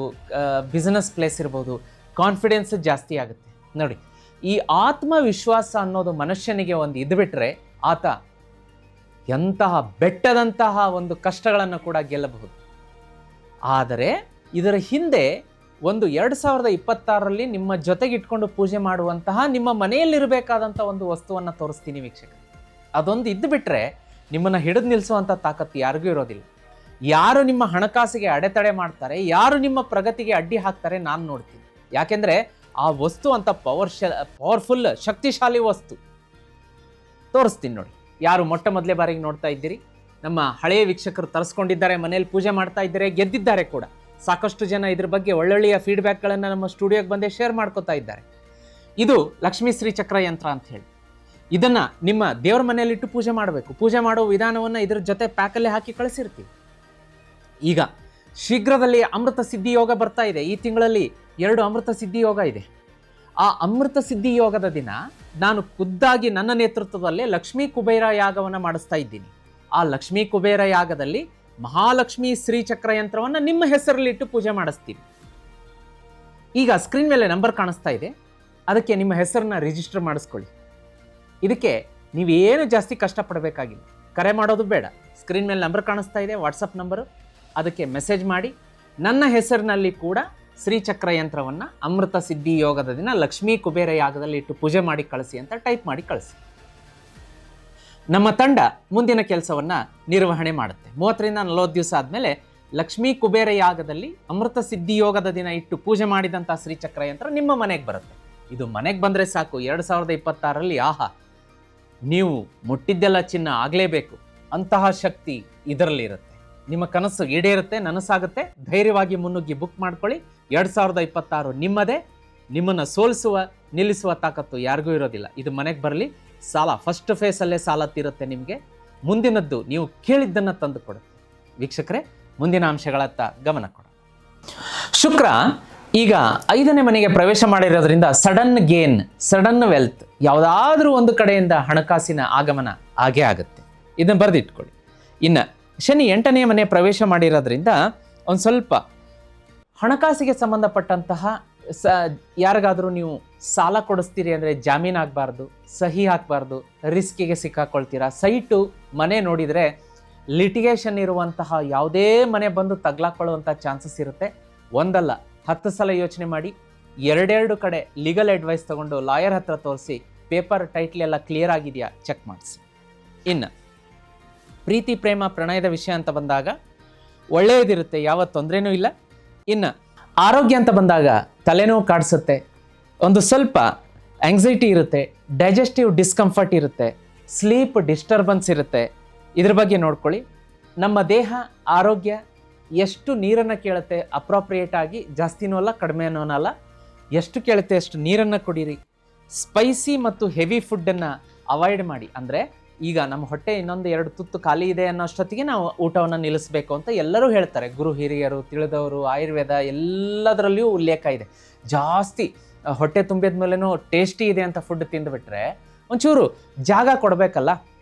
ಬಿಸ್ನೆಸ್ ಪ್ಲೇಸ್ ಇರಬಹುದು, ಕಾನ್ಫಿಡೆನ್ಸ್ ಜಾಸ್ತಿ ಆಗುತ್ತೆ. ನೋಡಿ, ಈ ಆತ್ಮವಿಶ್ವಾಸ ಅನ್ನೋದು ಮನುಷ್ಯನಿಗೆ ಒಂದು ಇದ್ಬಿಟ್ರೆ ಆತ ಎಂತಹ ಬೆಟ್ಟದಂತಹ ಒಂದು ಕಷ್ಟಗಳನ್ನು ಕೂಡ ಗೆಲ್ಲಬಹುದು. ಆದರೆ ಇದರ ಹಿಂದೆ ಒಂದು 2026ರಲ್ಲಿ ನಿಮ್ಮ ಜೊತೆಗೆ ಇಟ್ಕೊಂಡು ಪೂಜೆ ಮಾಡುವಂತಹ ನಿಮ್ಮ ಮನೆಯಲ್ಲಿರಬೇಕಾದಂಥ ಒಂದು ವಸ್ತುವನ್ನು ತೋರಿಸ್ತೀನಿ ವೀಕ್ಷಕ. ಅದೊಂದು ಇದ್ದು ಬಿಟ್ಟರೆ ನಿಮ್ಮನ್ನು ಹಿಡಿದು ನಿಲ್ಲಿಸುವಂಥ ತಾಕತ್ತು ಯಾರಿಗೂ ಇರೋದಿಲ್ಲ. ಯಾರು ನಿಮ್ಮ ಹಣಕಾಸಿಗೆ ಅಡೆತಡೆ ಮಾಡ್ತಾರೆ, ಯಾರು ನಿಮ್ಮ ಪ್ರಗತಿಗೆ ಅಡ್ಡಿ ಹಾಕ್ತಾರೆ, ನಾನು ನೋಡ್ತೀನಿ. ಯಾಕೆಂದರೆ ಆ ವಸ್ತು ಅಂತ ಪವರ್ಫುಲ್ ಶಕ್ತಿಶಾಲಿ ವಸ್ತು. ತೋರಿಸ್ತೀನಿ ನೋಡಿ. ಯಾರು ಮೊಟ್ಟ ಮೊದಲೇ ಬಾರಿಗೆ ನೋಡ್ತಾ ಇದ್ದೀರಿ, ನಮ್ಮ ಹಳೆಯ ವೀಕ್ಷಕರು ತರಿಸ್ಕೊಂಡಿದ್ದಾರೆ, ಮನೇಲಿ ಪೂಜೆ ಮಾಡ್ತಾ ಇದ್ದಾರೆ, ಗೆದ್ದಿದ್ದಾರೆ ಕೂಡ. ಸಾಕಷ್ಟು ಜನ ಇದ್ರ ಬಗ್ಗೆ ಒಳ್ಳೊಳ್ಳೆಯ ಫೀಡ್ಬ್ಯಾಕ್ಗಳನ್ನು ನಮ್ಮ ಸ್ಟುಡಿಯೋಗೆ ಬಂದೇ ಶೇರ್ ಮಾಡ್ಕೋತಾ ಇದ್ದಾರೆ. ಇದು ಲಕ್ಷ್ಮೀ ಶ್ರೀ ಚಕ್ರ ಯಂತ್ರ ಅಂತ ಹೇಳಿ. ಇದನ್ನು ನಿಮ್ಮ ದೇವ್ರ ಮನೆಯಲ್ಲಿಟ್ಟು ಪೂಜೆ ಮಾಡಬೇಕು. ಪೂಜೆ ಮಾಡೋ ವಿಧಾನವನ್ನು ಇದ್ರ ಜೊತೆ ಪ್ಯಾಕಲ್ಲೇ ಹಾಕಿ ಕಳಿಸಿರ್ತೀವಿ. ಈಗ ಶೀಘ್ರದಲ್ಲಿ ಅಮೃತ ಸಿದ್ಧಿ ಯೋಗ ಬರ್ತಾ ಇದೆ. ಈ ತಿಂಗಳಲ್ಲಿ 2 ಅಮೃತ ಸಿದ್ಧಿ ಯೋಗ ಇದೆ. ಆ ಅಮೃತ ಸಿದ್ಧಿ ಯೋಗದ ದಿನ ನಾನು ಖುದ್ದಾಗಿ ನನ್ನ ನೇತೃತ್ವದಲ್ಲೇ ಲಕ್ಷ್ಮೀ ಕುಬೇರ ಯಾಗವನ್ನು ಮಾಡಿಸ್ತಾ ಇದ್ದೀನಿ. ಆ ಲಕ್ಷ್ಮೀ ಕುಬೇರ ಯಾಗದಲ್ಲಿ ಮಹಾಲಕ್ಷ್ಮಿ ಶ್ರೀ ಚಕ್ರ ಯಂತ್ರವನ್ನು ನಿಮ್ಮ ಹೆಸರಲ್ಲಿಟ್ಟು ಪೂಜೆ ಮಾಡಿಸ್ತೀನಿ. ಈಗ ಸ್ಕ್ರೀನ್ ಮೇಲೆ ನಂಬರ್ ಕಾಣಿಸ್ತಾ ಇದೆ, ಅದಕ್ಕೆ ನಿಮ್ಮ ಹೆಸರನ್ನ ರಿಜಿಸ್ಟರ್ ಮಾಡಿಸ್ಕೊಳ್ಳಿ. ಇದಕ್ಕೆ ನೀವೇನು ಜಾಸ್ತಿ ಕಷ್ಟಪಡಬೇಕಾಗಿಲ್ಲ, ಕರೆ ಮಾಡೋದು ಬೇಡ. ಸ್ಕ್ರೀನ್ ಮೇಲೆ ನಂಬರ್ ಕಾಣಿಸ್ತಾ ಇದೆ, ವಾಟ್ಸಪ್ ನಂಬರು, ಅದಕ್ಕೆ ಮೆಸೇಜ್ ಮಾಡಿ ನನ್ನ ಹೆಸರಿನಲ್ಲಿ ಕೂಡ ಶ್ರೀಚಕ್ರ ಯಂತ್ರವನ್ನು ಅಮೃತ ಸಿದ್ಧಿ ಯೋಗದ ದಿನ ಲಕ್ಷ್ಮೀ ಕುಬೇರ ಯಾಗದಲ್ಲಿ ಇಟ್ಟು ಪೂಜೆ ಮಾಡಿ ಕಳಿಸಿ ಅಂತ ಟೈಪ್ ಮಾಡಿ ಕಳಿಸಿ. ನಮ್ಮ ತಂಡ ಮುಂದಿನ ಕೆಲಸವನ್ನು ನಿರ್ವಹಣೆ ಮಾಡುತ್ತೆ. 30ರಿಂದ 40 ದಿವಸ ಆದಮೇಲೆ ಲಕ್ಷ್ಮೀ ಕುಬೇರ ಯಾಗದಲ್ಲಿ ಅಮೃತ ಸಿದ್ಧಿ ಯೋಗದ ದಿನ ಇಟ್ಟು ಪೂಜೆ ಮಾಡಿದಂಥ ಶ್ರೀಚಕ್ರ ಯಂತ್ರ ನಿಮ್ಮ ಮನೆಗೆ ಬರುತ್ತೆ. ಇದು ಮನೆಗೆ ಬಂದರೆ ಸಾಕು, 2026ರಲ್ಲಿ ಆಹಾ, ನೀವು ಮುಟ್ಟಿದ್ದೆಲ್ಲ ಚಿನ್ನ ಆಗಲೇಬೇಕು ಅಂತಹ ಶಕ್ತಿ ಇದರಲ್ಲಿ ಇರುತ್ತೆ. ನಿಮ್ಮ ಕನಸು ಈಡೇರುತ್ತೆ, ನನಸಾಗುತ್ತೆ. ಧೈರ್ಯವಾಗಿ ಮುನ್ನುಗ್ಗಿ ಬುಕ್ ಮಾಡ್ಕೊಳ್ಳಿ. 2026 ನಿಮ್ಮದೇ. ನಿಮ್ಮನ್ನು ಸೋಲಿಸುವ ನಿಲ್ಲಿಸುವ ತಾಕತ್ತು ಯಾರಿಗೂ ಇರೋದಿಲ್ಲ. ಇದು ಮನೆಗೆ ಬರಲಿ. ಸಾಲ ಫಸ್ಟ್ ಫೇಸಲ್ಲೇ ಸಾಲ ತೀರುತ್ತೆ ನಿಮಗೆ. ಮುಂದಿನದ್ದು ನೀವು ಕೇಳಿದ್ದನ್ನು ತಂದು ಕೊಡುತ್ತೆ. ವೀಕ್ಷಕರೇ, ಮುಂದಿನ ಅಂಶಗಳತ್ತ ಗಮನ ಕೊಡ. ಶುಕ್ರ ಈಗ 5ನೇ ಮನೆಗೆ ಪ್ರವೇಶ ಮಾಡಿರೋದ್ರಿಂದ ಸಡನ್ ಗೇನ್, ಸಡನ್ ವೆಲ್ತ್, ಯಾವುದಾದ್ರೂ ಒಂದು ಕಡೆಯಿಂದ ಹಣಕಾಸಿನ ಆಗಮನ ಆಗೇ ಆಗುತ್ತೆ. ಇದನ್ನು ಬರೆದಿಟ್ಕೊಳ್ಳಿ. ಇನ್ನು ಶನಿ 8ನೇ ಮನೆ ಪ್ರವೇಶ ಮಾಡಿರೋದ್ರಿಂದ ಒಂದು ಸ್ವಲ್ಪ ಹಣಕಾಸಿಗೆ ಸಂಬಂಧಪಟ್ಟಂತಹ ಯಾರಿಗಾದರೂ ನೀವು ಸಾಲ ಕೊಡಿಸ್ತೀರಿ ಅಂದರೆ ಜಾಮೀನು ಆಗಬಾರ್ದು, ಸಹಿ ಹಾಕಬಾರ್ದು, ರಿಸ್ಕಿಗೆ ಸಿಕ್ಕಾಕೊಳ್ತೀರಾ. ಸೈಟು ಮನೆ ನೋಡಿದರೆ ಲಿಟಿಗೇಷನ್ ಇರುವಂತಹ ಯಾವುದೇ ಮನೆ ಬಂದು ತಗ್ಲಾಕೊಳ್ಳುವಂಥ ಚಾನ್ಸಸ್ ಇರುತ್ತೆ. ಒಂದಲ್ಲ 10 ಸಲ ಯೋಚನೆ ಮಾಡಿ, 2 ಕಡೆ ಲೀಗಲ್ ಅಡ್ವೈಸ್ ತೊಗೊಂಡು ಲಾಯರ್ ಹತ್ರ ತೋರಿಸಿ ಪೇಪರ್ ಟೈಟ್ಲ್ ಎಲ್ಲ ಕ್ಲಿಯರ್ ಆಗಿದೆಯಾ ಚೆಕ್ ಮಾಡಿಸಿ. ಇನ್ನು ಪ್ರೀತಿ ಪ್ರೇಮ ಪ್ರಣಯದ ವಿಷಯ ಅಂತ ಬಂದಾಗ ಒಳ್ಳೆಯದಿರುತ್ತೆ, ಯಾವ ತೊಂದರೆನೂ ಇಲ್ಲ. ಇನ್ನು ಆರೋಗ್ಯ ಅಂತ ಬಂದಾಗ ತಲೆನೋವು ಕಾಡಿಸುತ್ತೆ, ಒಂದು ಸ್ವಲ್ಪ ಆಂಗ್ಸೈಟಿ ಇರುತ್ತೆ, ಡೈಜೆಸ್ಟಿವ್ ಡಿಸ್ಕಂಫರ್ಟ್ ಇರುತ್ತೆ, ಸ್ಲೀಪ್ ಡಿಸ್ಟರ್ಬೆನ್ಸ್ ಇರುತ್ತೆ. ಇದ್ರ ಬಗ್ಗೆ ನೋಡ್ಕೊಳ್ಳಿ. ನಮ್ಮ ದೇಹ ಆರೋಗ್ಯ ಎಷ್ಟು ನೀರನ್ನು ಕೇಳುತ್ತೆ ಅಪ್ರೋಪ್ರಿಯೇಟ್ ಆಗಿ, ಜಾಸ್ತಿನೂ ಅಲ್ಲ ಕಡಿಮೆನೂ ಅಲ್ಲ, ಎಷ್ಟು ಕೇಳುತ್ತೆ ಅಷ್ಟು ನೀರನ್ನು ಕುಡೀರಿ. ಸ್ಪೈಸಿ ಮತ್ತು ಹೆವಿ ಫುಡ್ಡನ್ನು ಅವಾಯ್ಡ್ ಮಾಡಿ. ಅಂದರೆ ಈಗ ನಮ್ಮ ಹೊಟ್ಟೆ ಇನ್ನೊಂದು 2 ತುತ್ತು ಖಾಲಿ ಇದೆ ಅನ್ನೋಷ್ಟೊತ್ತಿಗೆ ನಾವು ಊಟವನ್ನು ನಿಲ್ಲಿಸಬೇಕು ಅಂತ ಎಲ್ಲರೂ ಹೇಳ್ತಾರೆ. ಗುರು ಹಿರಿಯರು, ತಿಳಿದವರು, ಆಯುರ್ವೇದ ಎಲ್ಲದರಲ್ಲಿಯೂ ಉಲ್ಲೇಖ ಇದೆ. ಜಾಸ್ತಿ ಹೊಟ್ಟೆ ತುಂಬಿದ ಮೇಲೇನೂ ಟೇಸ್ಟಿ ಇದೆ ಅಂತ ಫುಡ್ ತಿಂದುಬಿಟ್ರೆ ಒಂಚೂರು ಜಾಗ ಕೊಡಬೇಕಲ್ಲ.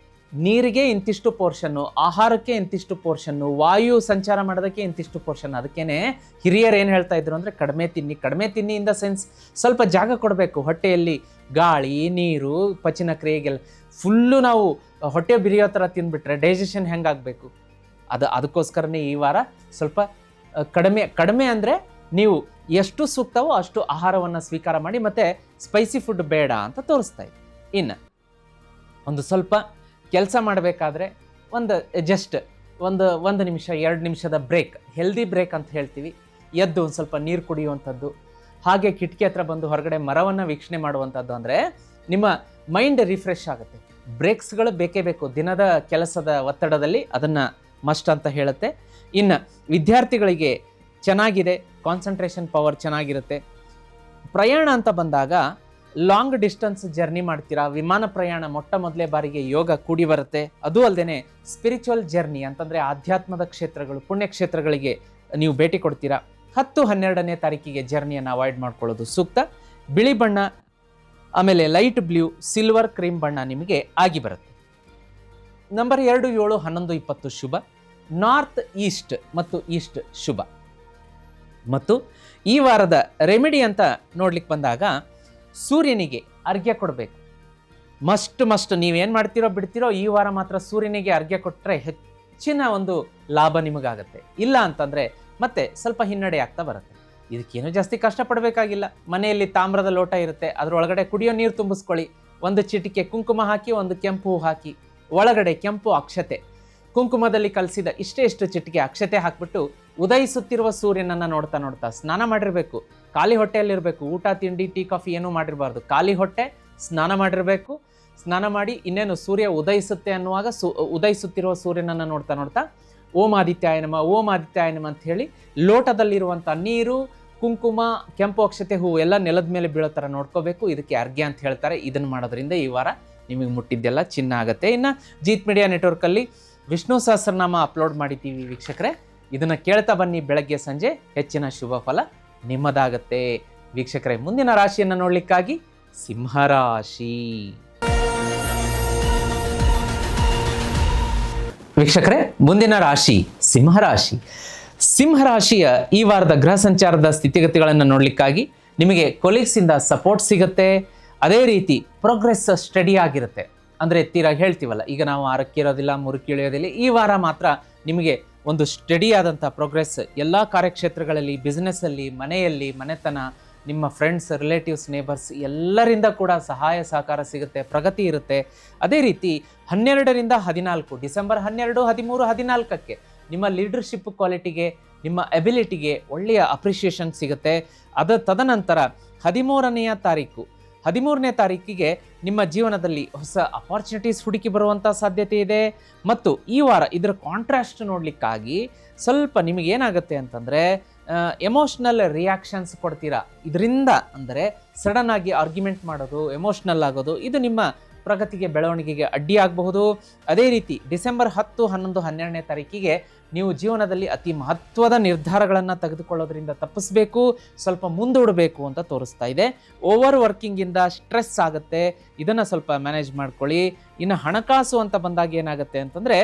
ನೀರಿಗೆ ಇಂತಿಷ್ಟು ಪೋರ್ಷನ್ನು, ಆಹಾರಕ್ಕೆ ಇಂತಿಷ್ಟು ಪೋರ್ಷನ್ನು, ವಾಯು ಸಂಚಾರ ಮಾಡೋದಕ್ಕೆ ಇಂತಿಷ್ಟು ಪೋರ್ಷನ್. ಅದಕ್ಕೇ ಹಿರಿಯರು ಏನು ಹೇಳ್ತಾ ಇದ್ರು ಅಂದರೆ ಕಡಿಮೆ ತಿನ್ನಿ. ಕಡಿಮೆ ತಿನ್ನಿ ಇನ್ ದ ಸೆನ್ಸ್ ಸ್ವಲ್ಪ ಜಾಗ ಕೊಡಬೇಕು ಹೊಟ್ಟೆಯಲ್ಲಿ. ಗಾಳಿ, ನೀರು, ಪಚನ ಕ್ರಿಯೆಗೆಲ್ಲ ಫುಲ್ಲು ನಾವು ಹೊಟ್ಟೆ ಬಿರಿಯೋ ಥರ ತಿಂದುಬಿಟ್ರೆ ಡೈಜೆಷನ್ ಹೆಂಗಾಗಬೇಕು? ಅದಕ್ಕೋಸ್ಕರನೇ ಈ ವಾರ ಸ್ವಲ್ಪ ಕಡಿಮೆ ಅಂದರೆ ನೀವು ಎಷ್ಟು ಸೂಕ್ತವೋ ಅಷ್ಟು ಆಹಾರವನ್ನು ಸ್ವೀಕಾರ ಮಾಡಿ, ಮತ್ತು ಸ್ಪೈಸಿ ಫುಡ್ ಬೇಡ ಅಂತ ತೋರಿಸ್ತಾ ಇದೆ. ಇನ್ನು ಒಂದು ಸ್ವಲ್ಪ ಕೆಲಸ ಮಾಡಬೇಕಾದ್ರೆ ಜಸ್ಟ್ ಒಂದು ನಿಮಿಷ 2 ನಿಮಿಷದ ಬ್ರೇಕ್, ಹೆಲ್ದಿ ಬ್ರೇಕ್ ಅಂತ ಹೇಳ್ತೀವಿ, ಎದ್ದು ಒಂದು ಸ್ವಲ್ಪ ನೀರು ಕುಡಿಯುವಂಥದ್ದು, ಹಾಗೆ ಕಿಟಕಿ ಹತ್ರ ಬಂದು ಹೊರಗಡೆ ಮರವನ್ನು ವೀಕ್ಷಣೆ ಮಾಡುವಂಥದ್ದು, ಅಂದರೆ ನಿಮ್ಮ ಮೈಂಡ್ ರಿಫ್ರೆಶ್ ಆಗುತ್ತೆ. ಬ್ರೇಕ್ಸ್ಗಳು ಬೇಕೇ ಬೇಕು ದಿನದ ಕೆಲಸದ ಒತ್ತಡದಲ್ಲಿ, ಅದನ್ನು ಮಸ್ಟ್ ಅಂತ ಹೇಳುತ್ತೆ. ಇನ್ನು ವಿದ್ಯಾರ್ಥಿಗಳಿಗೆ ಚೆನ್ನಾಗಿದೆ, ಕಾನ್ಸಂಟ್ರೇಷನ್ ಪವರ್ ಚೆನ್ನಾಗಿರುತ್ತೆ. ಪ್ರಯಾಣ ಅಂತ ಬಂದಾಗ ಲಾಂಗ್ ಡಿಸ್ಟೆನ್ಸ್ ಜರ್ನಿ ಮಾಡ್ತೀರಾ, ವಿಮಾನ ಪ್ರಯಾಣ ಮೊಟ್ಟ ಮೊದಲೇ ಬಾರಿಗೆ ಯೋಗ ಕೂಡಿ ಬರುತ್ತೆ. ಅದು ಅಲ್ಲದೆ ಸ್ಪಿರಿಚುವಲ್ ಜರ್ನಿ ಅಂತಂದರೆ ಆಧ್ಯಾತ್ಮದ ಕ್ಷೇತ್ರಗಳು, ಪುಣ್ಯಕ್ಷೇತ್ರಗಳಿಗೆ ನೀವು ಭೇಟಿ ಕೊಡ್ತೀರಾ. 10-12ನೇ ತಾರೀಕಿಗೆ ಜರ್ನಿಯನ್ನು ಅವಾಯ್ಡ್ ಮಾಡ್ಕೊಳ್ಳೋದು ಸೂಕ್ತ. ಬಿಳಿ ಬಣ್ಣ, ಆಮೇಲೆ ಲೈಟ್ ಬ್ಲೂ, ಸಿಲ್ವರ್ ಕ್ರೀಮ್ ಬಣ್ಣ ನಿಮಗೆ ಆಗಿ ಬರುತ್ತೆ. ನಂಬರ್ 2, 7, 11, 20 ಶುಭ. ನಾರ್ತ್ ಈಸ್ಟ್ ಮತ್ತು ಈಸ್ಟ್ ಶುಭ. ಮತ್ತು ಈ ವಾರದ ರೆಮಿಡಿ ಅಂತ ನೋಡ್ಲಿಕ್ಕೆ ಬಂದಾಗ ಸೂರ್ಯನಿಗೆ ಅರ್ಘ್ಯ ಕೊಡಬೇಕು. ಮಸ್ಟ್ ನೀವೇನು ಮಾಡ್ತೀರೋ ಬಿಡ್ತೀರೋ, ಈ ವಾರ ಮಾತ್ರ ಸೂರ್ಯನಿಗೆ ಅರ್ಘ್ಯ ಕೊಟ್ಟರೆ ಹೆಚ್ಚಿನ ಒಂದು ಲಾಭ ನಿಮಗಾಗುತ್ತೆ. ಇಲ್ಲ ಅಂತಂದರೆ ಮತ್ತೆ ಸ್ವಲ್ಪ ಹಿನ್ನಡೆ ಆಗ್ತಾ ಬರುತ್ತೆ. ಇದಕ್ಕೇನು ಜಾಸ್ತಿ ಕಷ್ಟಪಡಬೇಕಾಗಿಲ್ಲ. ಮನೆಯಲ್ಲಿ ತಾಮ್ರದ ಲೋಟ ಇರುತ್ತೆ, ಅದರೊಳಗಡೆ ಕುಡಿಯೋ ನೀರು ತುಂಬಿಸ್ಕೊಳ್ಳಿ, 1 ಚಿಟಿಕೆ ಕುಂಕುಮ ಹಾಕಿ, 1 ಕೆಂಪು ಹೂ ಹಾಕಿ, ಒಳಗಡೆ ಕೆಂಪು ಅಕ್ಷತೆ, ಕುಂಕುಮದಲ್ಲಿ ಕಲಸಿದ ಇಷ್ಟು ಚಿಟಿಕೆ ಅಕ್ಷತೆ ಹಾಕ್ಬಿಟ್ಟು ಉದಯಿಸುತ್ತಿರುವ ಸೂರ್ಯನನ್ನು ನೋಡ್ತಾ ಸ್ನಾನ ಮಾಡಿರಬೇಕು. ಖಾಲಿ ಹೊಟ್ಟೆಯಲ್ಲಿರಬೇಕು. ಊಟ ತಿಂಡಿ ಟೀ ಕಾಫಿ ಏನೂ ಮಾಡಿರಬಾರ್ದು. ಖಾಲಿ ಹೊಟ್ಟೆ ಸ್ನಾನ ಮಾಡಿರಬೇಕು. ಸ್ನಾನ ಮಾಡಿ ಇನ್ನೇನು ಸೂರ್ಯ ಉದಯಿಸುತ್ತೆ ಅನ್ನುವಾಗ ಉದಯಿಸುತ್ತಿರುವ ಸೂರ್ಯನನ್ನು ನೋಡ್ತಾ ಓಂ ಆದಿತ್ಯಾಯ ನಮ ಅಂತ ಹೇಳಿ ಲೋಟದಲ್ಲಿರುವಂಥ ನೀರು, ಕುಂಕುಮ, ಕೆಂಪು ಅಕ್ಷತೆ, ಹೂವು ಎಲ್ಲ ನೆಲದ ಮೇಲೆ ಬೀಳೋ ಥರ ನೋಡ್ಕೋಬೇಕು. ಇದಕ್ಕೆ ಅರ್ಘ್ಯ ಅಂತ ಹೇಳ್ತಾರೆ. ಇದನ್ನು ಮಾಡೋದ್ರಿಂದ ಈ ವಾರ ನಿಮಗೆ ಮುಟ್ಟಿದ್ದೆಲ್ಲ ಚಿನ್ನ ಆಗುತ್ತೆ. ಇನ್ನು ಜೀತ್ ಮೀಡಿಯಾ ನೆಟ್ವರ್ಕಲ್ಲಿ ವಿಷ್ಣು ಸಹಸ್ರನಾಮ ಅಪ್ಲೋಡ್ ಮಾಡಿದ್ದೀವಿ ವೀಕ್ಷಕರೇ, ಇದನ್ನು ಕೇಳ್ತಾ ಬನ್ನಿ. ಬೆಳಗ್ಗೆ ಸಂಜೆ ಹೆಚ್ಚಿನ ಶುಭ ಫಲ ನಿಮ್ಮದಾಗತ್ತೆ ವೀಕ್ಷಕರೇ. ಮುಂದಿನ ರಾಶಿಯನ್ನು ನೋಡ್ಲಿಕ್ಕಾಗಿ ಸಿಂಹರಾಶಿ. ವೀಕ್ಷಕರೇ, ಮುಂದಿನ ರಾಶಿ ಸಿಂಹರಾಶಿ. ಸಿಂಹರಾಶಿಯ ಈ ವಾರದ ಗ್ರಹ ಸಂಚಾರದ ಸ್ಥಿತಿಗತಿಗಳನ್ನು ನೋಡ್ಲಿಕ್ಕಾಗಿ ನಿಮಗೆ ಕೊಲೀಗ್ಸಿಂದ ಸಪೋರ್ಟ್ ಸಿಗುತ್ತೆ. ಅದೇ ರೀತಿ ಪ್ರೋಗ್ರೆಸ್ ಸ್ಟಡಿ ಆಗಿರುತ್ತೆ. ಅಂದರೆ ತೀರಾ ಹೇಳ್ತೀವಲ್ಲ, ಈಗ ನಾವು 6ಕ್ಕೆ ಇರೋದಿಲ್ಲ, 3ಕ್ಕೆ ಇಳಿಯೋದಿಲ್ಲ. ಈ ವಾರ ಮಾತ್ರ ನಿಮಗೆ ಒಂದು ಸ್ಟಡಿ ಆದಂಥ ಪ್ರೋಗ್ರೆಸ್ ಎಲ್ಲ ಕಾರ್ಯಕ್ಷೇತ್ರಗಳಲ್ಲಿ, ಬಿಸ್ನೆಸ್ಸಲ್ಲಿ, ಮನೆಯಲ್ಲಿ, ಮನೆತನ, ನಿಮ್ಮ ಫ್ರೆಂಡ್ಸ್, ರಿಲೇಟಿವ್ಸ್, ನೇಬರ್ಸ್ ಎಲ್ಲರಿಂದ ಕೂಡ ಸಹಾಯ ಸಹಕಾರ ಸಿಗುತ್ತೆ, ಪ್ರಗತಿ ಇರುತ್ತೆ. ಅದೇ ರೀತಿ 12ರಿಂದ 14, ಡಿಸೆಂಬರ್ 12, 13, 14ಕ್ಕೆ ನಿಮ್ಮ ಲೀಡರ್ಶಿಪ್ ಕ್ವಾಲಿಟಿಗೆ, ನಿಮ್ಮ ಎಬಿಲಿಟಿಗೆ ಒಳ್ಳೆಯ ಅಪ್ರಿಷಿಯೇಷನ್ ಸಿಗುತ್ತೆ. ತದನಂತರ 13ನೇ ತಾರೀಕಿಗೆ ನಿಮ್ಮ ಜೀವನದಲ್ಲಿ ಹೊಸ ಅಪಾರ್ಚುನಿಟೀಸ್ ಹುಡುಕಿ ಬರುವಂಥ ಸಾಧ್ಯತೆ ಇದೆ. ಮತ್ತು ಈ ವಾರ ಇದರ ಕಾಂಟ್ರಾಸ್ಟ್ ನೋಡಲಿಕ್ಕಾಗಿ ಸ್ವಲ್ಪ ನಿಮಗೇನಾಗುತ್ತೆ ಅಂತಂದರೆ ಎಮೋಷ್ನಲ್ ರಿಯಾಕ್ಷನ್ಸ್ ಕೊಡ್ತೀರಾ. ಇದರಿಂದ ಅಂದರೆ ಸಡನ್ ಆಗಿ ಆರ್ಗ್ಯುಮೆಂಟ್ ಮಾಡೋದು, ಎಮೋಷ್ನಲ್ ಆಗೋದು, ಇದು ನಿಮ್ಮ ಪ್ರಗತಿಗೆ, ಬೆಳವಣಿಗೆಗೆ ಅಡ್ಡಿ ಆಗಬಹುದು. ಅದೇ ರೀತಿ ಡಿಸೆಂಬರ್ 10, 11, 12ನೇ ತಾರೀಕಿಗೆ ನೀವು ಜೀವನದಲ್ಲಿ ಅತಿ ಮಹತ್ವದ ನಿರ್ಧಾರಗಳನ್ನು ತೆಗೆದುಕೊಳ್ಳೋದ್ರಿಂದ ತಪ್ಪಿಸಬೇಕು, ಸ್ವಲ್ಪ ಮುಂದೂಡಬೇಕು ಅಂತ ತೋರಿಸ್ತಾ ಇದೆ. ಓವರ್ ವರ್ಕಿಂಗಿಂದ ಸ್ಟ್ರೆಸ್ ಆಗುತ್ತೆ, ಇದನ್ನು ಸ್ವಲ್ಪ ಮ್ಯಾನೇಜ್ ಮಾಡ್ಕೊಳ್ಳಿ. ಇನ್ನು ಹಣಕಾಸು ಅಂತ ಬಂದಾಗ ಏನಾಗುತ್ತೆ ಅಂತಂದರೆ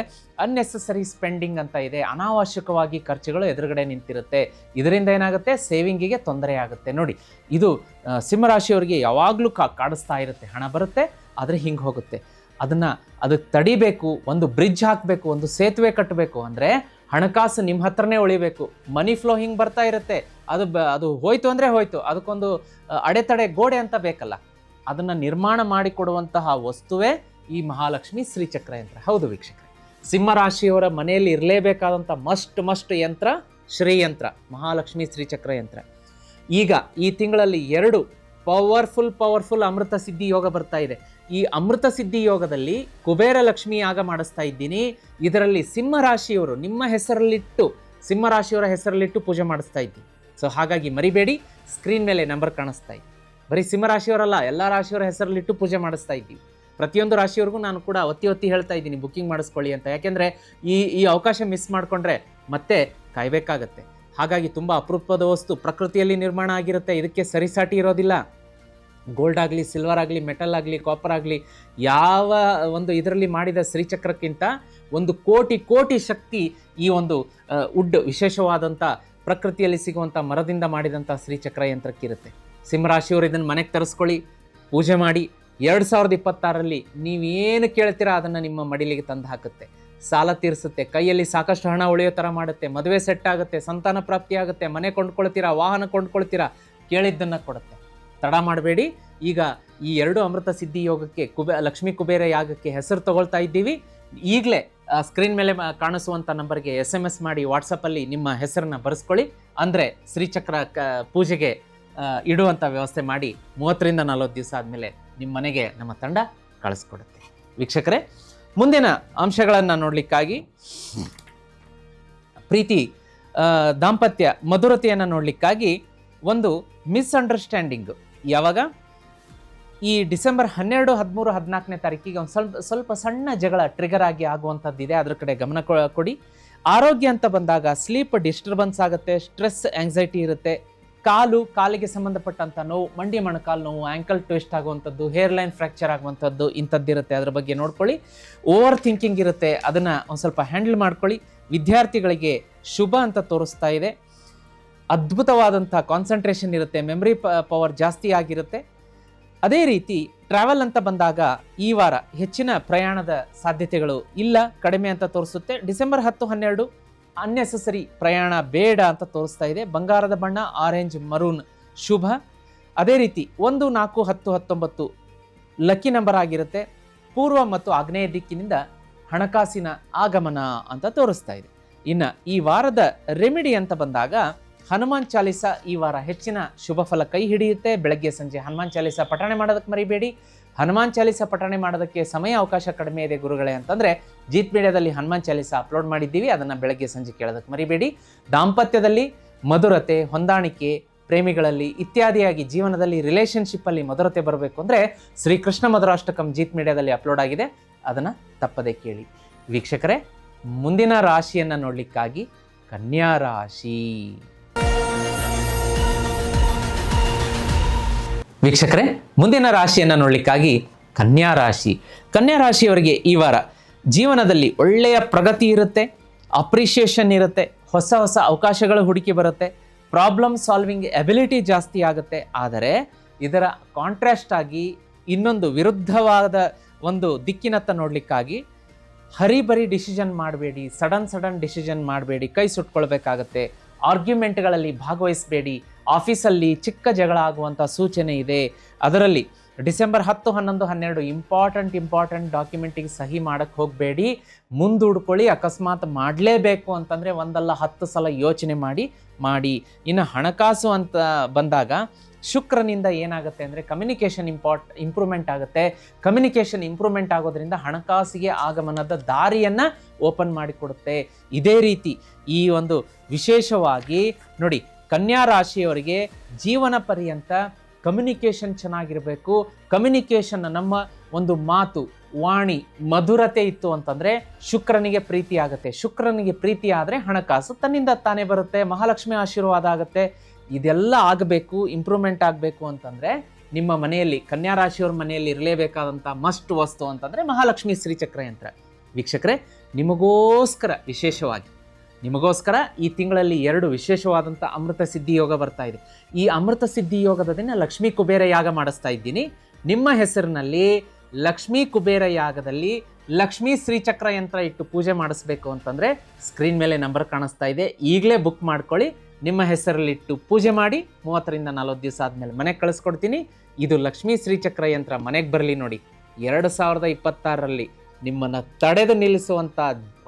ಅನ್ನೆಸೆಸರಿ ಸ್ಪೆಂಡಿಂಗ್ ಅಂತ ಇದೆ. ಅನಾವಶ್ಯಕವಾಗಿ ಖರ್ಚುಗಳು ಎದುರುಗಡೆ ನಿಂತಿರುತ್ತೆ. ಇದರಿಂದ ಏನಾಗುತ್ತೆ, ಸೇವಿಂಗಿಗೆ ತೊಂದರೆ ಆಗುತ್ತೆ. ನೋಡಿ, ಇದು ಸಿಂಹರಾಶಿಯವರಿಗೆ ಯಾವಾಗಲೂ ಕಾಡಿಸ್ತಾ ಇರುತ್ತೆ. ಹಣ ಬರುತ್ತೆ, ಆದರೆ ಹಿಂಗೆ ಹೋಗುತ್ತೆ. ಅದಕ್ಕೆ ತಡಿಬೇಕು, ಒಂದು ಬ್ರಿಡ್ಜ್ ಹಾಕಬೇಕು, ಒಂದು ಸೇತುವೆ ಕಟ್ಟಬೇಕು. ಅಂದರೆ ಹಣಕಾಸು ನಿಮ್ಮ ಹತ್ರನೇ ಉಳಿಬೇಕು. ಮನಿ ಫ್ಲೋ ಹಿಂಗೆ ಬರ್ತಾ ಇರುತ್ತೆ. ಅದು ಹೋಯ್ತು ಅಂದರೆ ಹೋಯ್ತು, ಅದಕ್ಕೊಂದು ಅಡೆತಡೆ ಗೋಡೆ ಅಂತ ಬೇಕಲ್ಲ, ಅದನ್ನು ನಿರ್ಮಾಣ ಮಾಡಿಕೊಡುವಂತಹ ವಸ್ತುವೇ ಈ ಮಹಾಲಕ್ಷ್ಮಿ ಶ್ರೀಚಕ್ರ ಯಂತ್ರ. ಹೌದು ವೀಕ್ಷಕರೇ, ಸಿಂಹರಾಶಿಯವರ ಮನೆಯಲ್ಲಿ ಇರಲೇಬೇಕಾದಂಥ ಮಸ್ಟ್ ಯಂತ್ರ ಶ್ರೀಯಂತ್ರ, ಮಹಾಲಕ್ಷ್ಮಿ ಶ್ರೀಚಕ್ರ ಯಂತ್ರ. ಈಗ ಈ ತಿಂಗಳಲ್ಲಿ 2 ಪವರ್ಫುಲ್ ಅಮೃತ ಸಿದ್ಧಿ ಯೋಗ ಬರ್ತಾ ಇದೆ. ಈ ಅಮೃತ ಸಿದ್ಧಿ ಯೋಗದಲ್ಲಿ ಕುಬೇರ ಲಕ್ಷ್ಮಿ ಯಾಗ ಮಾಡಿಸ್ತಾ ಇದ್ದೀನಿ. ಇದರಲ್ಲಿ ಸಿಂಹರಾಶಿಯವರ ಹೆಸರಲ್ಲಿಟ್ಟು ಪೂಜೆ ಮಾಡಿಸ್ತಾ ಇದ್ದೀನಿ. ಸೊ ಹಾಗಾಗಿ ಮರಿಬೇಡಿ, ಸ್ಕ್ರೀನ್ ಮೇಲೆ ನಂಬರ್ ಕಾಣಿಸ್ತಾ ಇದೆ. ಬರೀ ಸಿಂಹರಾಶಿಯವರಲ್ಲ, ಎಲ್ಲ ರಾಶಿಯವರ ಹೆಸರಲ್ಲಿಟ್ಟು ಪೂಜೆ ಮಾಡಿಸ್ತಾ ಇದ್ದೀವಿ. ಪ್ರತಿಯೊಂದು ರಾಶಿಯವರೆಗೂ ನಾನು ಕೂಡ ಒತ್ತಿ ಹೇಳ್ತಾ ಇದ್ದೀನಿ, ಬುಕ್ಕಿಂಗ್ ಮಾಡಿಸ್ಕೊಳ್ಳಿ ಅಂತ. ಯಾಕೆಂದರೆ ಈ ಅವಕಾಶ ಮಿಸ್ ಮಾಡಿಕೊಂಡ್ರೆ ಮತ್ತೆ ಕಾಯಬೇಕಾಗತ್ತೆ. ಹಾಗಾಗಿ ತುಂಬ ಅಪರೂಪದ ವಸ್ತು ಪ್ರಕೃತಿಯಲ್ಲಿ ನಿರ್ಮಾಣ ಆಗಿರುತ್ತೆ. ಇದಕ್ಕೆ ಸರಿಸಾಟಿ ಇರೋದಿಲ್ಲ. ಗೋಲ್ಡ್ ಆಗಲಿ, ಸಿಲ್ವರ್ ಆಗಲಿ, ಮೆಟಲ್ ಆಗಲಿ, ಕಾಪರ್ ಆಗಲಿ, ಯಾವ ಒಂದು ಇದರಲ್ಲಿ ಮಾಡಿದ ಶ್ರೀಚಕ್ರಕ್ಕಿಂತ 1 ಕೋಟಿ ಶಕ್ತಿ ಈ ಒಂದು ವುಡ್, ವಿಶೇಷವಾದಂಥ ಪ್ರಕೃತಿಯಲ್ಲಿ ಸಿಗುವಂಥ ಮರದಿಂದ ಮಾಡಿದಂಥ ಶ್ರೀಚಕ್ರ ಯಂತ್ರಕ್ಕಿರುತ್ತೆ. ಸಿಂಹರಾಶಿಯವರು ಇದನ್ನು ಮನೆಗೆ ತರಿಸ್ಕೊಳ್ಳಿ, ಪೂಜೆ ಮಾಡಿ. 2026ರಲ್ಲಿ ನೀವೇನು ಕೇಳ್ತೀರಾ ಅದನ್ನು ನಿಮ್ಮ ಮಡಿಲಿಗೆ ತಂದು ಹಾಕುತ್ತೆ. ಸಾಲ ತೀರಿಸುತ್ತೆ, ಕೈಯಲ್ಲಿ ಸಾಕಷ್ಟು ಹಣ ಉಳಿಯೋ ಥರ ಮಾಡುತ್ತೆ, ಮದುವೆ ಸೆಟ್ ಆಗುತ್ತೆ, ಸಂತಾನ ಪ್ರಾಪ್ತಿ ಆಗುತ್ತೆ, ಮನೆ ಕೊಂಡ್ಕೊಳ್ತೀರಾ, ವಾಹನ ಕೊಂಡ್ಕೊಳ್ತೀರಾ, ಕೇಳಿದ್ದನ್ನು ಕೊಡುತ್ತೆ. ತಡ ಮಾಡಬೇಡಿ. ಈಗ ಈ ಎರಡು ಅಮೃತ ಸಿದ್ಧಿ ಯೋಗಕ್ಕೆ ಲಕ್ಷ್ಮೀ ಕುಬೇರ ಯಾಗಕ್ಕೆ ಹೆಸರು ತಗೊಳ್ತಾ ಇದ್ದೀವಿ. ಈಗಲೇ ಸ್ಕ್ರೀನ್ ಮೇಲೆ ಕಾಣಿಸುವಂಥ ನಂಬರ್ಗೆ SMS ಮಾಡಿ ವಾಟ್ಸಪ್ಪಲ್ಲಿ ನಿಮ್ಮ ಹೆಸರನ್ನ ಬರೆಸ್ಕೊಳ್ಳಿ. ಅಂದರೆ ಶ್ರೀಚಕ್ರ ಪೂಜೆಗೆ ಇಡುವಂಥ ವ್ಯವಸ್ಥೆ ಮಾಡಿ 30ರಿಂದ 40 ದಿವಸ ಆದಮೇಲೆ ನಿಮ್ಮ ಮನೆಗೆ ನಮ್ಮ ತಂಡ ಕಳಿಸ್ಕೊಡುತ್ತೆ. ವೀಕ್ಷಕರೇ, ಮುಂದಿನ ಅಂಶಗಳನ್ನು ನೋಡಲಿಕ್ಕಾಗಿ ಪ್ರೀತಿ, ದಾಂಪತ್ಯ, ಮಧುರತೆಯನ್ನು ನೋಡಲಿಕ್ಕಾಗಿ ಒಂದು ಮಿಸ್ಅಂಡರ್ಸ್ಟ್ಯಾಂಡಿಂಗ್ ಯಾವಾಗ ಈ ಡಿಸೆಂಬರ್ 12, 13, 14ನೇ ತಾರೀಕಿಗೆ ಒಂದು ಸ್ವಲ್ಪ ಸಣ್ಣ ಜಗಳ ಟ್ರಿಗರ್ ಆಗಿ ಆಗುವಂಥದ್ದಿದೆ. ಅದ್ರ ಕಡೆ ಗಮನ ಕೊಡಿ. ಆರೋಗ್ಯ ಅಂತ ಬಂದಾಗ ಸ್ಲೀಪ್ ಡಿಸ್ಟರ್ಬೆನ್ಸ್ ಆಗುತ್ತೆ, ಸ್ಟ್ರೆಸ್, ಆಂಗ್ಸೈಟಿ ಇರುತ್ತೆ, ಕಾಲಿಗೆ ಸಂಬಂಧಪಟ್ಟಂಥ ನೋವು, ಮಂಡಿ ಮೊಣಕಾಲು ನೋವು, ಆ್ಯಂಕಲ್ ಟ್ವಿಸ್ಟ್ ಆಗುವಂಥದ್ದು, ಹೇರ್ ಲೈನ್ ಫ್ರ್ಯಾಕ್ಚರ್ ಆಗುವಂಥದ್ದು ಇಂಥದ್ದಿರುತ್ತೆ. ಅದ್ರ ಬಗ್ಗೆ ನೋಡ್ಕೊಳ್ಳಿ. ಓವರ್ ಥಿಂಕಿಂಗ್ ಇರುತ್ತೆ, ಅದನ್ನು ಒಂದು ಸ್ವಲ್ಪ ಹ್ಯಾಂಡಲ್ ಮಾಡ್ಕೊಳ್ಳಿ. ವಿದ್ಯಾರ್ಥಿಗಳಿಗೆ ಶುಭ ಅಂತ ತೋರಿಸ್ತಾ ಇದೆ. ಅದ್ಭುತವಾದಂಥ ಕಾನ್ಸಂಟ್ರೇಷನ್ ಇರುತ್ತೆ, ಮೆಮರಿ ಪವರ್ ಜಾಸ್ತಿ ಆಗಿರುತ್ತೆ. ಅದೇ ರೀತಿ ಟ್ರಾವೆಲ್ ಅಂತ ಬಂದಾಗ ಈ ವಾರ ಹೆಚ್ಚಿನ ಪ್ರಯಾಣದ ಸಾಧ್ಯತೆಗಳು ಇಲ್ಲ, ಕಡಿಮೆ ಅಂತ ತೋರಿಸುತ್ತೆ. ಡಿಸೆಂಬರ್ 10, 12 ಅನ್ನೆಸೆಸರಿ ಪ್ರಯಾಣ ಬೇಡ ಅಂತ ತೋರಿಸ್ತಾ ಇದೆ. ಬಂಗಾರದ ಬಣ್ಣ, ಆರೆಂಜ್, ಮರೂನ್ ಶುಭ. ಅದೇ ರೀತಿ 1, 4, 10, 19 ಲಕ್ಕಿ ನಂಬರ್ ಆಗಿರುತ್ತೆ. ಪೂರ್ವ ಮತ್ತು ಆಗ್ನೇಯ ದಿಕ್ಕಿನಿಂದ ಹಣಕಾಸಿನ ಆಗಮನ ಅಂತ ತೋರಿಸ್ತಾ ಇದೆ. ಇನ್ನು ಈ ವಾರದ ರೆಮಿಡಿ ಅಂತ ಬಂದಾಗ ಹನುಮಾನ್ ಚಾಲಿಸ ಈ ವಾರ ಹೆಚ್ಚಿನ ಶುಭ ಫಲ ಕೈ ಹಿಡಿಯುತ್ತೆ. ಬೆಳಗ್ಗೆ ಸಂಜೆ ಹನುಮಾನ್ ಚಾಲಿಸ ಪಠಣೆ ಮಾಡೋದಕ್ಕೆ ಮರಿಬೇಡಿ. ಹನುಮಾನ್ ಚಾಲಿಸ ಪಠಣೆ ಮಾಡೋದಕ್ಕೆ ಸಮಯ ಅವಕಾಶ ಕಡಿಮೆ ಇದೆ ಗುರುಗಳೇ ಅಂತಂದರೆ ಜೀತ್ ಮೀಡಿಯಾದಲ್ಲಿ ಹನುಮಾನ್ ಚಾಲಿಸ ಅಪ್ಲೋಡ್ ಮಾಡಿದ್ದೀವಿ, ಅದನ್ನು ಬೆಳಗ್ಗೆ ಸಂಜೆ ಕೇಳೋದಕ್ಕೆ ಮರಿಬೇಡಿ. ದಾಂಪತ್ಯದಲ್ಲಿ ಮಧುರತೆ, ಹೊಂದಾಣಿಕೆ, ಪ್ರೇಮಿಗಳಲ್ಲಿ ಇತ್ಯಾದಿಯಾಗಿ ಜೀವನದಲ್ಲಿ ರಿಲೇಷನ್ಶಿಪ್ಪಲ್ಲಿ ಮಧುರತೆ ಬರಬೇಕು ಅಂದರೆ ಶ್ರೀಕೃಷ್ಣ ಮಧುರಾಷ್ಟಕಂ ಜೀತ್ ಮೀಡಿಯಾದಲ್ಲಿ ಅಪ್ಲೋಡ್ ಆಗಿದೆ, ಅದನ್ನು ತಪ್ಪದೇ ಕೇಳಿ. ವೀಕ್ಷಕರೇ, ಮುಂದಿನ ರಾಶಿಯನ್ನು ನೋಡಲಿಕ್ಕಾಗಿ ಕನ್ಯಾ ರಾಶಿ. ವೀಕ್ಷಕರೇ, ಮುಂದಿನ ರಾಶಿಯನ್ನು ನೋಡಲಿಕ್ಕಾಗಿ ಕನ್ಯಾ ರಾಶಿ. ಕನ್ಯಾ ರಾಶಿಯವರಿಗೆ ಈ ವಾರ ಜೀವನದಲ್ಲಿ ಒಳ್ಳೆಯ ಪ್ರಗತಿ ಇರುತ್ತೆ, ಅಪ್ರಿಷಿಯೇಷನ್ ಇರುತ್ತೆ, ಹೊಸ ಅವಕಾಶಗಳು ಹುಡುಕಿ ಬರುತ್ತೆ, ಪ್ರಾಬ್ಲಮ್ ಸಾಲ್ವಿಂಗ್ ಎಬಿಲಿಟಿ ಜಾಸ್ತಿ ಆಗುತ್ತೆ. ಆದರೆ ಇದರ ಕಾಂಟ್ರಾಸ್ಟ್ ಆಗಿ ಇನ್ನೊಂದು ವಿರುದ್ಧವಾದ ಒಂದು ದಿಕ್ಕಿನತ್ತ ನೋಡಲಿಕ್ಕಾಗಿ ಹರಿಬರಿ ಡಿಸಿಷನ್ ಮಾಡಬೇಡಿ, ಸಡನ್ ಡಿಸಿಷನ್ ಮಾಡಬೇಡಿ, ಕೈ ಸುಟ್ಕೊಳ್ಬೇಕಾಗತ್ತೆ. ಆರ್ಗ್ಯುಮೆಂಟ್ಗಳಲ್ಲಿ ಭಾಗವಹಿಸಬೇಡಿ. ಆಫೀಸಲ್ಲಿ ಚಿಕ್ಕ ಜಗಳ ಆಗುವಂಥ ಸೂಚನೆ ಇದೆ. ಅದರಲ್ಲಿ ಡಿಸೆಂಬರ್ 10, 11, 12 ಇಂಪಾರ್ಟೆಂಟ್ ಡಾಕ್ಯುಮೆಂಟಿಗೆ ಸಹಿ ಮಾಡೋಕ್ಕೆ ಹೋಗಬೇಡಿ. ಮುಂದೂಡ್ಕೊಳ್ಳಿ. ಅಕಸ್ಮಾತ್ ಮಾಡಲೇಬೇಕು ಅಂತಂದರೆ 1 ಅಲ್ಲ 10 ಸಲ ಯೋಚನೆ ಮಾಡಿ. ಇನ್ನು ಹಣಕಾಸು ಅಂತ ಬಂದಾಗ ಶುಕ್ರನಿಂದ ಏನಾಗುತ್ತೆ ಅಂದರೆ ಕಮ್ಯುನಿಕೇಷನ್ ಇಂಪ್ರೂವ್ಮೆಂಟ್ ಆಗುತ್ತೆ. ಕಮ್ಯುನಿಕೇಷನ್ ಇಂಪ್ರೂವ್ಮೆಂಟ್ ಆಗೋದ್ರಿಂದ ಹಣಕಾಸಿಗೆ ಆಗಮನದ ದಾರಿಯನ್ನು ಓಪನ್ ಮಾಡಿಕೊಡುತ್ತೆ. ಇದೇ ರೀತಿ ಈ ಒಂದು ವಿಶೇಷವಾಗಿ ನೋಡಿ, ಕನ್ಯಾ ರಾಶಿಯವರಿಗೆ ಜೀವನ ಪರ್ಯಂತ ಕಮ್ಯುನಿಕೇಷನ್ ಚೆನ್ನಾಗಿರಬೇಕು. ಕಮ್ಯುನಿಕೇಷನ್, ನಮ್ಮ ಒಂದು ಮಾತು, ವಾಣಿ, ಮಧುರತೆ ಇತ್ತು ಅಂತಂದರೆ ಶುಕ್ರನಿಗೆ ಪ್ರೀತಿ ಆಗುತ್ತೆ. ಶುಕ್ರನಿಗೆ ಪ್ರೀತಿ ಆದರೆ ಹಣಕಾಸು ತನ್ನಿಂದ ತಾನೇ ಬರುತ್ತೆ, ಮಹಾಲಕ್ಷ್ಮಿ ಆಶೀರ್ವಾದ ಆಗುತ್ತೆ. ಇದೆಲ್ಲ ಆಗಬೇಕು, ಇಂಪ್ರೂವ್ಮೆಂಟ್ ಆಗಬೇಕು ಅಂತಂದರೆ ನಿಮ್ಮ ಮನೆಯಲ್ಲಿ, ಕನ್ಯಾ ರಾಶಿಯವ್ರ ಮನೆಯಲ್ಲಿ ಇರಲೇಬೇಕಾದಂಥ ಮಸ್ಟ್ ವಸ್ತು ಅಂತಂದರೆ ಮಹಾಲಕ್ಷ್ಮಿ ಶ್ರೀಚಕ್ರ ಯಂತ್ರ. ವೀಕ್ಷಕರೇ, ನಿಮಗೋಸ್ಕರ ಈ ತಿಂಗಳಲ್ಲಿ 2 ವಿಶೇಷವಾದಂಥ ಅಮೃತ ಸಿದ್ಧಿ ಯೋಗ ಬರ್ತಾ ಇದೆ. ಈ ಅಮೃತ ಸಿದ್ಧಿ ಯೋಗದ ದಿನ ಲಕ್ಷ್ಮೀ ಕುಬೇರ ಯಾಗ ಮಾಡಿಸ್ತಾ ಇದ್ದೀನಿ. ನಿಮ್ಮ ಹೆಸರಿನಲ್ಲಿ ಲಕ್ಷ್ಮೀ ಕುಬೇರ ಯಾಗದಲ್ಲಿ ಲಕ್ಷ್ಮೀ ಶ್ರೀಚಕ್ರ ಯಂತ್ರ ಇಟ್ಟು ಪೂಜೆ ಮಾಡಿಸ್ಬೇಕು ಅಂತಂದರೆ ಸ್ಕ್ರೀನ್ ಮೇಲೆ ನಂಬರ್ ಕಾಣಿಸ್ತಾ ಇದೆ, ಈಗಲೇ ಬುಕ್ ಮಾಡ್ಕೊಳ್ಳಿ. ನಿಮ್ಮ ಹೆಸರಲ್ಲಿಟ್ಟು ಪೂಜೆ ಮಾಡಿ 30ರಿಂದ 40 ದಿವಸ ಆದಮೇಲೆ ಮನೆಗೆ ಕಳಿಸ್ಕೊಡ್ತೀನಿ. ಇದು ಲಕ್ಷ್ಮೀ ಶ್ರೀಚಕ್ರ ಯಂತ್ರ ಮನೆಗೆ ಬರಲಿ. ನೋಡಿ, 2026ರಲ್ಲಿ ನಿಮ್ಮನ್ನು ತಡೆದು ನಿಲ್ಲಿಸುವಂಥ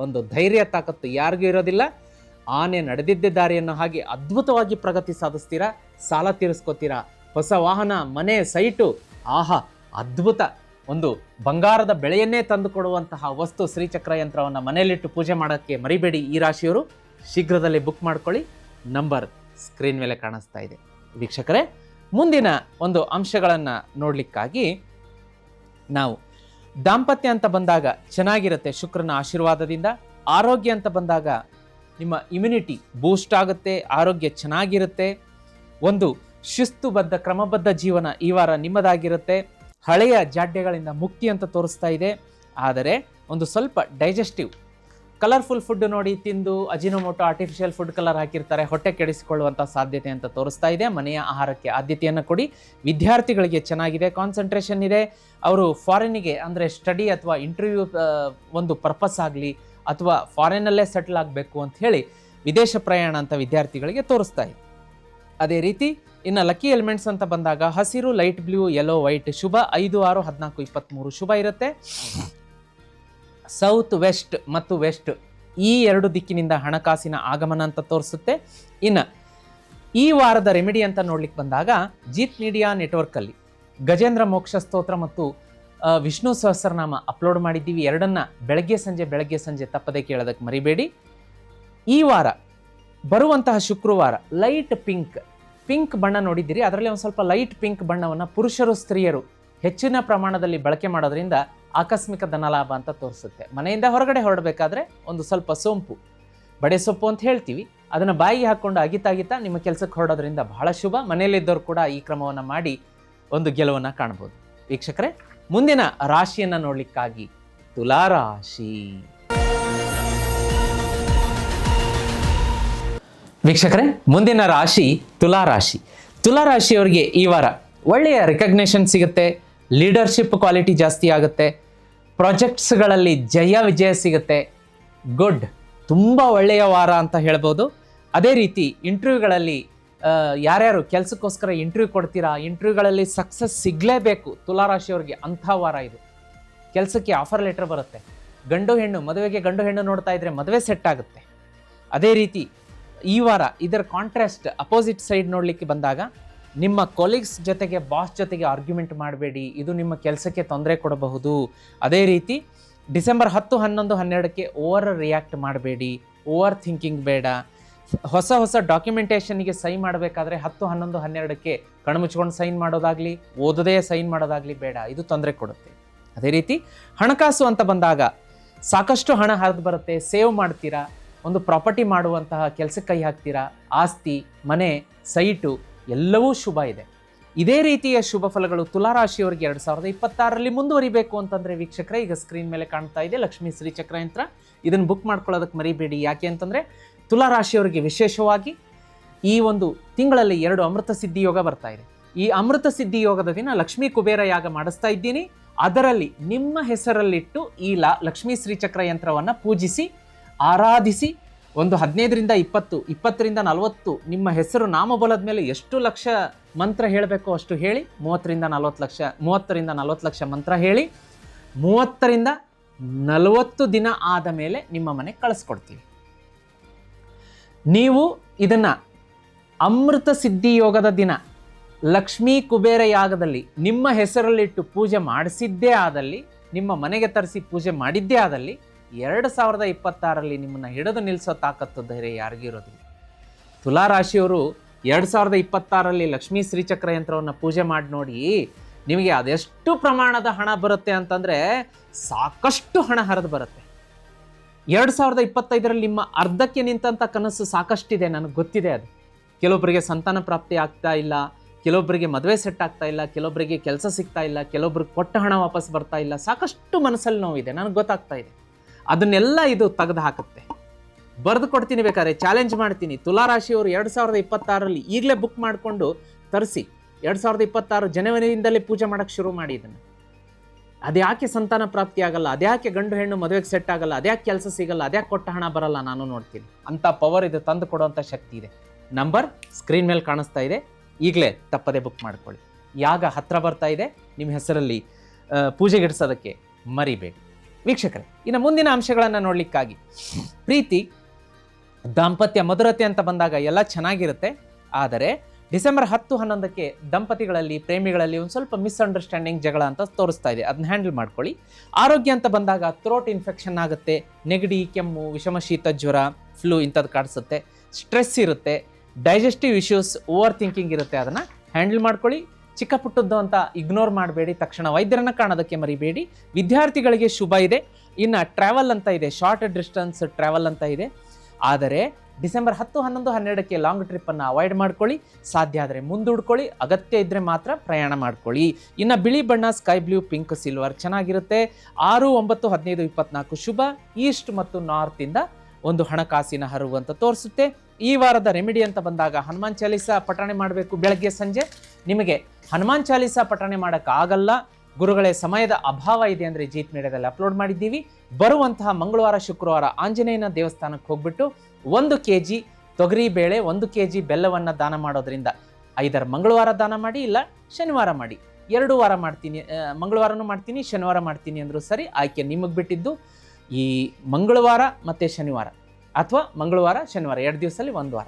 ಒಂದು ಧೈರ್ಯ ತಾಕತ್ತು ಯಾರಿಗೂ ಇರೋದಿಲ್ಲ. ಆನೆ ನಡೆದಿದ್ದ ದಾರಿಯನ್ನು ಹಾಗೆ ಅದ್ಭುತವಾಗಿ ಪ್ರಗತಿ ಸಾಧಿಸ್ತೀರಾ, ಸಾಲ ತೀರಿಸ್ಕೋತೀರಾ, ಹೊಸ ವಾಹನ, ಮನೆ, ಸೈಟು, ಆಹಾ ಅದ್ಭುತ, ಒಂದು ಬಂಗಾರದ ಬೆಳೆಯನ್ನೇ ತಂದು ಕೊಡುವಂತಹ ವಸ್ತು ಶ್ರೀಚಕ್ರ ಯಂತ್ರವನ್ನು ಮನೆಯಲ್ಲಿಟ್ಟು ಪೂಜೆ ಮಾಡೋಕ್ಕೆ ಮರಿಬೇಡಿ. ಈ ರಾಶಿಯವರು ಶೀಘ್ರದಲ್ಲೇ ಬುಕ್ ಮಾಡ್ಕೊಳ್ಳಿ. ನಂಬರ್ ಸ್ಕ್ರೀನ್ ಮೇಲೆ ಕಾಣಿಸ್ತಾ ಇದೆ. ವೀಕ್ಷಕರೇ, ಮುಂದಿನ ಒಂದು ಅಂಶಗಳನ್ನು ನೋಡಲಿಕ್ಕಾಗಿ ನಾವು ದಾಂಪತ್ಯ ಅಂತ ಬಂದಾಗ ಚೆನ್ನಾಗಿರುತ್ತೆ ಶುಕ್ರನ ಆಶೀರ್ವಾದದಿಂದ. ಆರೋಗ್ಯ ಅಂತ ಬಂದಾಗ ನಿಮ್ಮ ಇಮ್ಯುನಿಟಿ ಬೂಸ್ಟ್ ಆಗುತ್ತೆ, ಆರೋಗ್ಯ ಚೆನ್ನಾಗಿರುತ್ತೆ. ಒಂದು ಶಿಸ್ತುಬದ್ಧ ಕ್ರಮಬದ್ಧ ಜೀವನ ಈ ವಾರ ನಿಮ್ಮದಾಗಿರುತ್ತೆ. ಹಳೆಯ ಜಾಡ್ಯಗಳಿಂದ ಮುಕ್ತಿ ಅಂತ ತೋರಿಸ್ತಾ ಇದೆ. ಆದರೆ ಒಂದು ಸ್ವಲ್ಪ ಡೈಜೆಸ್ಟಿವ್ ಕಲರ್ಫುಲ್ ಫುಡ್ ನೋಡಿ ತಿಂದು ಅಜಿನೋಮೋಟೋ, ಆರ್ಟಿಫಿಷಿಯಲ್ ಫುಡ್ ಕಲರ್ ಹಾಕಿರ್ತಾರೆ, ಹೊಟ್ಟೆ ಕೆಡಿಸಿಕೊಳ್ಳುವಂಥ ಸಾಧ್ಯತೆ ಅಂತ ತೋರಿಸ್ತಾ ಇದೆ. ಮನೆಯ ಆಹಾರಕ್ಕೆ ಆದ್ಯತೆಯನ್ನು ಕೊಡಿ. ವಿದ್ಯಾರ್ಥಿಗಳಿಗೆ ಚೆನ್ನಾಗಿದೆ, ಕಾನ್ಸಂಟ್ರೇಷನ್ ಇದೆ. ಅವರು ಫಾರಿನ್ನಿಗೆ ಅಂದರೆ ಸ್ಟಡಿ ಅಥವಾ ಇಂಟರ್ವ್ಯೂ ಒಂದು ಪರ್ಪಸ್ ಆಗಲಿ ಅಥವಾ ಫಾರಿನಲ್ಲೇ ಸೆಟ್ಲ್ ಆಗಬೇಕು ಅಂತ ಹೇಳಿ ವಿದೇಶ ಪ್ರಯಾಣ ಅಂತ ವಿದ್ಯಾರ್ಥಿಗಳಿಗೆ ತೋರಿಸ್ತಾ ಇದೆ. ಅದೇ ರೀತಿ ಇನ್ನು ಲಕ್ಕಿ ಎಲಿಮೆಂಟ್ಸ್ ಅಂತ ಬಂದಾಗ ಹಸಿರು, ಲೈಟ್ ಬ್ಲೂ, ಯೆಲ್ಲೋ, ವೈಟ್ ಶುಭ. 5, 6, 14, 23 ಶುಭ ಇರುತ್ತೆ. ಸೌತ್, ವೆಸ್ಟ್ ಮತ್ತು ವೆಸ್ಟ್ ಈ ಎರಡು ದಿಕ್ಕಿನಿಂದ ಹಣಕಾಸಿನ ಆಗಮನ ಅಂತ ತೋರಿಸುತ್ತೆ. ಇನ್ನು ಈ ವಾರದ ರೆಮಿಡಿ ಅಂತ ನೋಡ್ಲಿಕ್ಕೆ ಬಂದಾಗ ಜೀತ್ ಮೀಡಿಯಾ ನೆಟ್ವರ್ಕಲ್ಲಿ ಗಜೇಂದ್ರ ಮೋಕ್ಷ ಸ್ತೋತ್ರ ಮತ್ತು ವಿಷ್ಣು ಸಹಸ್ರನಾಮ ಅಪ್ಲೋಡ್ ಮಾಡಿದ್ದೀವಿ. ಎರಡನ್ನ ಬೆಳಗ್ಗೆ ಸಂಜೆ ತಪ್ಪದೆ ಕೇಳೋದಕ್ಕೆ ಮರಿಬೇಡಿ. ಈ ವಾರ ಬರುವಂತಹ ಶುಕ್ರವಾರ ಲೈಟ್ ಪಿಂಕ್ ಬಣ್ಣ ನೋಡಿದ್ದೀರಿ, ಅದರಲ್ಲಿ ಒಂದು ಸ್ವಲ್ಪ ಲೈಟ್ ಪಿಂಕ್ ಬಣ್ಣವನ್ನು ಪುರುಷರು ಸ್ತ್ರೀಯರು ಹೆಚ್ಚಿನ ಪ್ರಮಾಣದಲ್ಲಿ ಬಳಕೆ ಮಾಡೋದ್ರಿಂದ ಆಕಸ್ಮಿಕ ಧನಲಾಭ ಅಂತ ತೋರಿಸುತ್ತೆ. ಮನೆಯಿಂದ ಹೊರಗಡೆ ಹೊರಡಬೇಕಾದ್ರೆ ಒಂದು ಸ್ವಲ್ಪ ಸೋಂಪು, ಬಡೆ ಸೊಪ್ಪು ಅಂತ ಹೇಳ್ತೀವಿ, ಅದನ್ನು ಬಾಯಿಗೆ ಹಾಕ್ಕೊಂಡು ಅಗಿತಾ ನಿಮ್ಮ ಕೆಲಸಕ್ಕೆ ಹೊರಡೋದ್ರಿಂದ ಬಹಳ ಶುಭ. ಮನೆಯಲ್ಲಿದ್ದವರು ಕೂಡ ಈ ಕ್ರಮವನ್ನು ಮಾಡಿ ಒಂದು ಗೆಲುವನ್ನು ಕಾಣ್ಬೋದು. ವೀಕ್ಷಕರೇ, ಮುಂದಿನ ರಾಶಿಯನ್ನು ನೋಡ್ಲಿಕ್ಕಾಗಿ ತುಲಾರಾಶಿ. ವೀಕ್ಷಕರೇ, ಮುಂದಿನ ರಾಶಿ ತುಲಾರಾಶಿಯವರಿಗೆ ಈ ವಾರ ಒಳ್ಳೆಯ ರೆಕಗ್ನೇಷನ್ ಸಿಗುತ್ತೆ, ಲೀಡರ್ಶಿಪ್ ಕ್ವಾಲಿಟಿ ಜಾಸ್ತಿ ಆಗುತ್ತೆ, ಪ್ರಾಜೆಕ್ಟ್ಸ್ಗಳಲ್ಲಿ ವಿಜಯ ಸಿಗುತ್ತೆ. ಗುಡ್, ತುಂಬ ಒಳ್ಳೆಯ ವಾರ ಅಂತ ಹೇಳ್ಬೋದು. ಅದೇ ರೀತಿ ಇಂಟರ್ವ್ಯೂಗಳಲ್ಲಿ ಯಾರ್ಯಾರು ಕೆಲಸಕ್ಕೋಸ್ಕರ ಇಂಟರ್ವ್ಯೂ ಕೊಡ್ತೀರಾ, ಇಂಟರ್ವ್ಯೂಗಳಲ್ಲಿ ಸಕ್ಸಸ್ ಸಿಗಲೇಬೇಕು ತುಲಾರಾಶಿಯವರಿಗೆ, ಅಂಥ ವಾರ ಇದು. ಕೆಲಸಕ್ಕೆ ಆಫರ್ ಲೆಟರ್ ಬರುತ್ತೆ. ಮದುವೆಗೆ ಗಂಡು ಹೆಣ್ಣು ನೋಡ್ತಾ ಇದ್ರೆ ಮದುವೆ ಸೆಟ್ ಆಗುತ್ತೆ. ಅದೇ ರೀತಿ ಈ ವಾರ ಇದರ ಕಾಂಟ್ರಾಸ್ಟ್ ಅಪೋಸಿಟ್ ಸೈಡ್ ನೋಡಲಿಕ್ಕೆ ಬಂದಾಗ ನಿಮ್ಮ ಕೊಲೀಗ್ಸ್ ಜೊತೆಗೆ, ಬಾಸ್ ಜೊತೆಗೆ ಆರ್ಗ್ಯುಮೆಂಟ್ ಮಾಡಬೇಡಿ, ಇದು ನಿಮ್ಮ ಕೆಲಸಕ್ಕೆ ತೊಂದರೆ ಕೊಡಬಹುದು. ಅದೇ ರೀತಿ ಡಿಸೆಂಬರ್ 10, 11, 12ಕ್ಕೆ ಓವರ್ ರಿಯಾಕ್ಟ್ ಮಾಡಬೇಡಿ, ಓವರ್ ಥಿಂಕಿಂಗ್ ಬೇಡ. ಹೊಸ ಡಾಕ್ಯುಮೆಂಟೇಷನ್ಗೆ ಸೈನ್ ಮಾಡಬೇಕಾದ್ರೆ 10, 11, 12ಕ್ಕೆ ಕಣ್ಮುಚ್ಕೊಂಡು ಸೈನ್ ಮಾಡೋದಾಗಲಿ, ಓದದೇ ಸೈನ್ ಮಾಡೋದಾಗಲಿ ಬೇಡ, ಇದು ತೊಂದರೆ ಕೊಡುತ್ತೆ. ಅದೇ ರೀತಿ ಹಣಕಾಸು ಅಂತ ಬಂದಾಗ ಸಾಕಷ್ಟು ಹಣ ಹರಿದು ಬರುತ್ತೆ, ಸೇವ್ ಮಾಡ್ತೀರಾ, ಒಂದು ಪ್ರಾಪರ್ಟಿ ಮಾಡುವಂತಹ ಕೆಲಸಕ್ಕೆ ಕೈ ಹಾಕ್ತೀರಾ, ಆಸ್ತಿ, ಮನೆ, ಸೈಟು ಎಲ್ಲವೂ ಶುಭ ಇದೆ. ಇದೇ ರೀತಿಯ ಶುಭ ಫಲಗಳು ತುಲಾರಾಶಿಯವರಿಗೆ 2026ರಲ್ಲಿ ಮುಂದುವರಿಬೇಕು ಅಂತಂದರೆ ವೀಕ್ಷಕರೇ, ಈಗ ಸ್ಕ್ರೀನ್ ಮೇಲೆ ಕಾಣ್ತಾ ಇದೆ ಲಕ್ಷ್ಮೀ ಶ್ರೀ ಚಕ್ರ ಯಂತ್ರ, ಇದನ್ನು ಬುಕ್ ಮಾಡ್ಕೊಳ್ಳೋದಕ್ಕೆ ಮರಿಬೇಡಿ. ಯಾಕೆ ಅಂತಂದರೆ ತುಲಾರಾಶಿಯವರಿಗೆ ವಿಶೇಷವಾಗಿ ಈ ಒಂದು ತಿಂಗಳಲ್ಲಿ 2 ಅಮೃತ ಸಿದ್ಧಿ ಯೋಗ ಬರ್ತಾ ಇದೆ. ಈ ಅಮೃತ ಸಿದ್ಧಿ ಯೋಗದ ದಿನ ಲಕ್ಷ್ಮೀ ಕುಬೇರ ಯಾಗ ಮಾಡಿಸ್ತಾ ಇದ್ದೀನಿ. ಅದರಲ್ಲಿ ನಿಮ್ಮ ಹೆಸರಲ್ಲಿಟ್ಟು ಈ ಲಕ್ಷ್ಮೀ ಶ್ರೀ ಚಕ್ರ ಯಂತ್ರವನ್ನು ಪೂಜಿಸಿ, ಆರಾಧಿಸಿ, ಒಂದು 15ರಿಂದ 20, 20ರಿಂದ 40 ನಿಮ್ಮ ಹೆಸರು ನಾಮಬಲದ ಮೇಲೆ ಎಷ್ಟು ಲಕ್ಷ ಮಂತ್ರ ಹೇಳಬೇಕೋ ಅಷ್ಟು ಹೇಳಿ, 30ರಿಂದ 40 ಲಕ್ಷ ಮಂತ್ರ ಹೇಳಿ, 30ರಿಂದ 40 ದಿನ ಆದ ಮೇಲೆ ನಿಮ್ಮ ಮನೆಗೆ ಕಳಿಸ್ಕೊಡ್ತೀವಿ. ನೀವು ಇದನ್ನು ಅಮೃತ ಸಿದ್ಧಿ ಯೋಗದ ದಿನ ಲಕ್ಷ್ಮೀ ಕುಬೇರ ಯಾಗದಲ್ಲಿ ನಿಮ್ಮ ಹೆಸರಲ್ಲಿಟ್ಟು ಪೂಜೆ ಮಾಡಿಸಿದ್ದೇ ಆದಲ್ಲಿ, ನಿಮ್ಮ ಮನೆಗೆ ತರಿಸಿ ಪೂಜೆ ಮಾಡಿದ್ದೇ ಆದಲ್ಲಿ 2026ರಲ್ಲಿ ನಿಮ್ಮನ್ನು ಹಿಡಿದು ನಿಲ್ಲಿಸೋ ತಾಕತ್ತು ಧೈರ್ಯ ಯಾರಿಗಿರೋದಿಲ್ಲ. ತುಲಾರಾಶಿಯವರು 2026ರಲ್ಲಿ ಲಕ್ಷ್ಮೀ ಶ್ರೀಚಕ್ರ ಯಂತ್ರವನ್ನು ಪೂಜೆ ಮಾಡಿ ನೋಡಿ, ನಿಮಗೆ ಅದೆಷ್ಟು ಪ್ರಮಾಣದ ಹಣ ಬರುತ್ತೆ ಅಂತಂದರೆ ಸಾಕಷ್ಟು ಹಣ ಹರಿದು ಬರುತ್ತೆ. 2025ರಲ್ಲಿ ನಿಮ್ಮ ಅರ್ಧಕ್ಕೆ ನಿಂತಂಥ ಕನಸು ಸಾಕಷ್ಟಿದೆ, ನನಗೆ ಗೊತ್ತಿದೆ. ಅದು ಕೆಲವೊಬ್ಬರಿಗೆ ಸಂತಾನ ಪ್ರಾಪ್ತಿ ಆಗ್ತಾ ಇಲ್ಲ, ಕೆಲವೊಬ್ಬರಿಗೆ ಮದುವೆ ಸೆಟ್ ಆಗ್ತಾ ಇಲ್ಲ, ಕೆಲವೊಬ್ಬರಿಗೆ ಕೆಲಸ ಸಿಗ್ತಾ ಇಲ್ಲ, ಕೆಲವೊಬ್ರಿಗೆ ಕೊಟ್ಟ ಹಣ ವಾಪಸ್ ಬರ್ತಾ ಇಲ್ಲ, ಸಾಕಷ್ಟು ಮನಸ್ಸಲ್ಲಿ ನೋವಿದೆ, ನನಗೆ ಗೊತ್ತಾಗ್ತಾ ಇದೆ. ಅದನ್ನೆಲ್ಲ ಇದು ತೆಗೆದು ಹಾಕುತ್ತೆ. ಬರೆದು ಕೊಡ್ತೀನಿ, ಬೇಕಾದ್ರೆ ಚಾಲೆಂಜ್ ಮಾಡ್ತೀನಿ. ತುಲಾರಾಶಿಯವರು 2026ರಲ್ಲಿ ಈಗಲೇ ಬುಕ್ ಮಾಡಿಕೊಂಡು ತರಿಸಿ, 2026 ಜನವರಿಯಿಂದಲೇ ಪೂಜೆ ಮಾಡೋಕ್ಕೆ ಶುರು ಮಾಡಿ. ಇದನ್ನು ಅದ್ಯಾಕೆ ಸಂತಾನ ಪ್ರಾಪ್ತಿ ಆಗಲ್ಲ, ಅದ್ಯಾಕೆ ಗಂಡು ಹೆಣ್ಣು ಮದುವೆಗೆ ಸೆಟ್ ಆಗಲ್ಲ, ಅದ್ಯಾಕೆ ಕೆಲಸ ಸಿಗಲ್ಲ, ಅದ್ಯಾಕೆ ಕೊಟ್ಟ ಹಣ ಬರಲ್ಲ, ನಾನು ನೋಡ್ತೀನಿ. ಅಂಥ ಪವರ್ ಇದು ತಂದು ಕೊಡುವಂಥ ಶಕ್ತಿ ಇದೆ. ನಂಬರ್ ಸ್ಕ್ರೀನ್ ಮೇಲೆ ಕಾಣಿಸ್ತಾ ಇದೆ, ಈಗಲೇ ತಪ್ಪದೆ ಬುಕ್ ಮಾಡ್ಕೊಳ್ಳಿ. ಯಾಗ ಹತ್ರ ಬರ್ತಾ ಇದೆ, ನಿಮ್ಮ ಹೆಸರಲ್ಲಿ ಪೂಜೆಗಿಡಿಸೋದಕ್ಕೆ ಮರಿಬೇಡಿ. ವೀಕ್ಷಕರೇ, ಇನ್ನು ಮುಂದಿನ ಅಂಶಗಳನ್ನು ನೋಡಲಿಕ್ಕಾಗಿ ಪ್ರೀತಿ, ದಾಂಪತ್ಯ, ಮಧುರತೆ ಅಂತ ಬಂದಾಗ ಎಲ್ಲ ಚೆನ್ನಾಗಿರುತ್ತೆ. ಆದರೆ ಡಿಸೆಂಬರ್ 10, 11ಕ್ಕೆ ದಂಪತಿಗಳಲ್ಲಿ, ಪ್ರೇಮಿಗಳಲ್ಲಿ ಒಂದು ಸ್ವಲ್ಪ ಮಿಸ್ಅಂಡರ್ಸ್ಟ್ಯಾಂಡಿಂಗ್, ಜಗಳ ಅಂತ ತೋರಿಸ್ತಾ ಇದೆ. ಅದನ್ನ ಹ್ಯಾಂಡಲ್ ಮಾಡ್ಕೊಳ್ಳಿ. ಆರೋಗ್ಯ ಅಂತ ಬಂದಾಗ ಥ್ರೋಟ್ ಇನ್ಫೆಕ್ಷನ್ ಆಗುತ್ತೆ, ನೆಗಡಿ, ಕೆಮ್ಮು, ವಿಷಮ ಶೀತ, ಜ್ವರ, ಫ್ಲೂ ಇಂಥದ್ದು ಕಾಡಿಸುತ್ತೆ. ಸ್ಟ್ರೆಸ್ ಇರುತ್ತೆ, ಡೈಜೆಸ್ಟಿವ್ ಇಶ್ಯೂಸ್, ಓವರ್ ಥಿಂಕಿಂಗ್ ಇರುತ್ತೆ. ಅದನ್ನು ಹ್ಯಾಂಡಲ್ ಮಾಡ್ಕೊಳ್ಳಿ. ಚಿಕ್ಕ ಪುಟ್ಟದ್ದು ಅಂತ ಇಗ್ನೋರ್ ಮಾಡಬೇಡಿ, ತಕ್ಷಣ ವೈದ್ಯರನ್ನು ಕಾಣೋದಕ್ಕೆ ಮರಿಬೇಡಿ. ವಿದ್ಯಾರ್ಥಿಗಳಿಗೆ ಶುಭ ಇದೆ. ಇನ್ನು ಟ್ರಾವೆಲ್ ಅಂತ ಇದೆ, ಶಾರ್ಟ್ ಡಿಸ್ಟೆನ್ಸ್ ಟ್ರಾವೆಲ್ ಅಂತ ಇದೆ. ಆದರೆ ಡಿಸೆಂಬರ್ 10, 11, 12ಕ್ಕೆ ಲಾಂಗ್ ಟ್ರಿಪ್ಪನ್ನು ಅವಾಯ್ಡ್ ಮಾಡ್ಕೊಳ್ಳಿ. ಸಾಧ್ಯ ಆದರೆ ಮುಂದೂಡ್ಕೊಳ್ಳಿ, ಅಗತ್ಯ ಇದ್ದರೆ ಮಾತ್ರ ಪ್ರಯಾಣ ಮಾಡ್ಕೊಳ್ಳಿ. ಇನ್ನು ಬಿಳಿ ಬಣ್ಣ, ಸ್ಕೈ ಬ್ಲೂ, ಪಿಂಕ್, ಸಿಲ್ವರ್ ಚೆನ್ನಾಗಿರುತ್ತೆ. 6, 9, 15, 24 ಶುಭ. ಈಸ್ಟ್ ಮತ್ತು ನಾರ್ತಿಂದ ಒಂದು ಹಣಕಾಸಿನ ಹರಿವು ಅಂತ ತೋರಿಸುತ್ತೆ. ಈ ವಾರದ ರೆಮಿಡಿ ಅಂತ ಬಂದಾಗ ಹನುಮಾನ್ ಚಾಲೀಸ ಪಠಣೆ ಮಾಡಬೇಕು ಬೆಳಗ್ಗೆ ಸಂಜೆ. ನಿಮಗೆ ಹನುಮಾನ್ ಚಾಲೀಸ ಪಠಣೆ ಮಾಡೋಕ್ಕಾಗಲ್ಲ, ಗುರುಗಳೇ ಸಮಯದ ಅಭಾವ ಇದೆ ಅಂದರೆ ಜೀತ್ ಮೀಡಿಯಾದಲ್ಲಿ ಅಪ್ಲೋಡ್ ಮಾಡಿದ್ದೀವಿ. ಬರುವಂತಹ ಮಂಗಳವಾರ, ಶುಕ್ರವಾರ ಆಂಜನೇಯನ ದೇವಸ್ಥಾನಕ್ಕೆ ಹೋಗ್ಬಿಟ್ಟು 1 kg ತೊಗರಿ ಬೇಳೆ 1 kg ಬೆಲ್ಲವನ್ನು ದಾನ ಮಾಡೋದ್ರಿಂದ ಐದರ ಮಂಗಳವಾರ ದಾನ ಮಾಡಿ, ಇಲ್ಲ ಶನಿವಾರ ಮಾಡಿ. 2 ವಾರ ಮಾಡ್ತೀನಿ, ಮಂಗಳವಾರನೂ ಮಾಡ್ತೀನಿ, ಶನಿವಾರ ಮಾಡ್ತೀನಿ ಅಂದರೂ ಸರಿ, ಆಯ್ಕೆ ನಿಮಗೆ ಬಿಟ್ಟಿದ್ದು. ಈ ಮಂಗಳವಾರ ಮತ್ತು ಶನಿವಾರ ಅಥವಾ ಮಂಗಳವಾರ ಶನಿವಾರ 2 ದಿವಸದಲ್ಲಿ 1 ವಾರ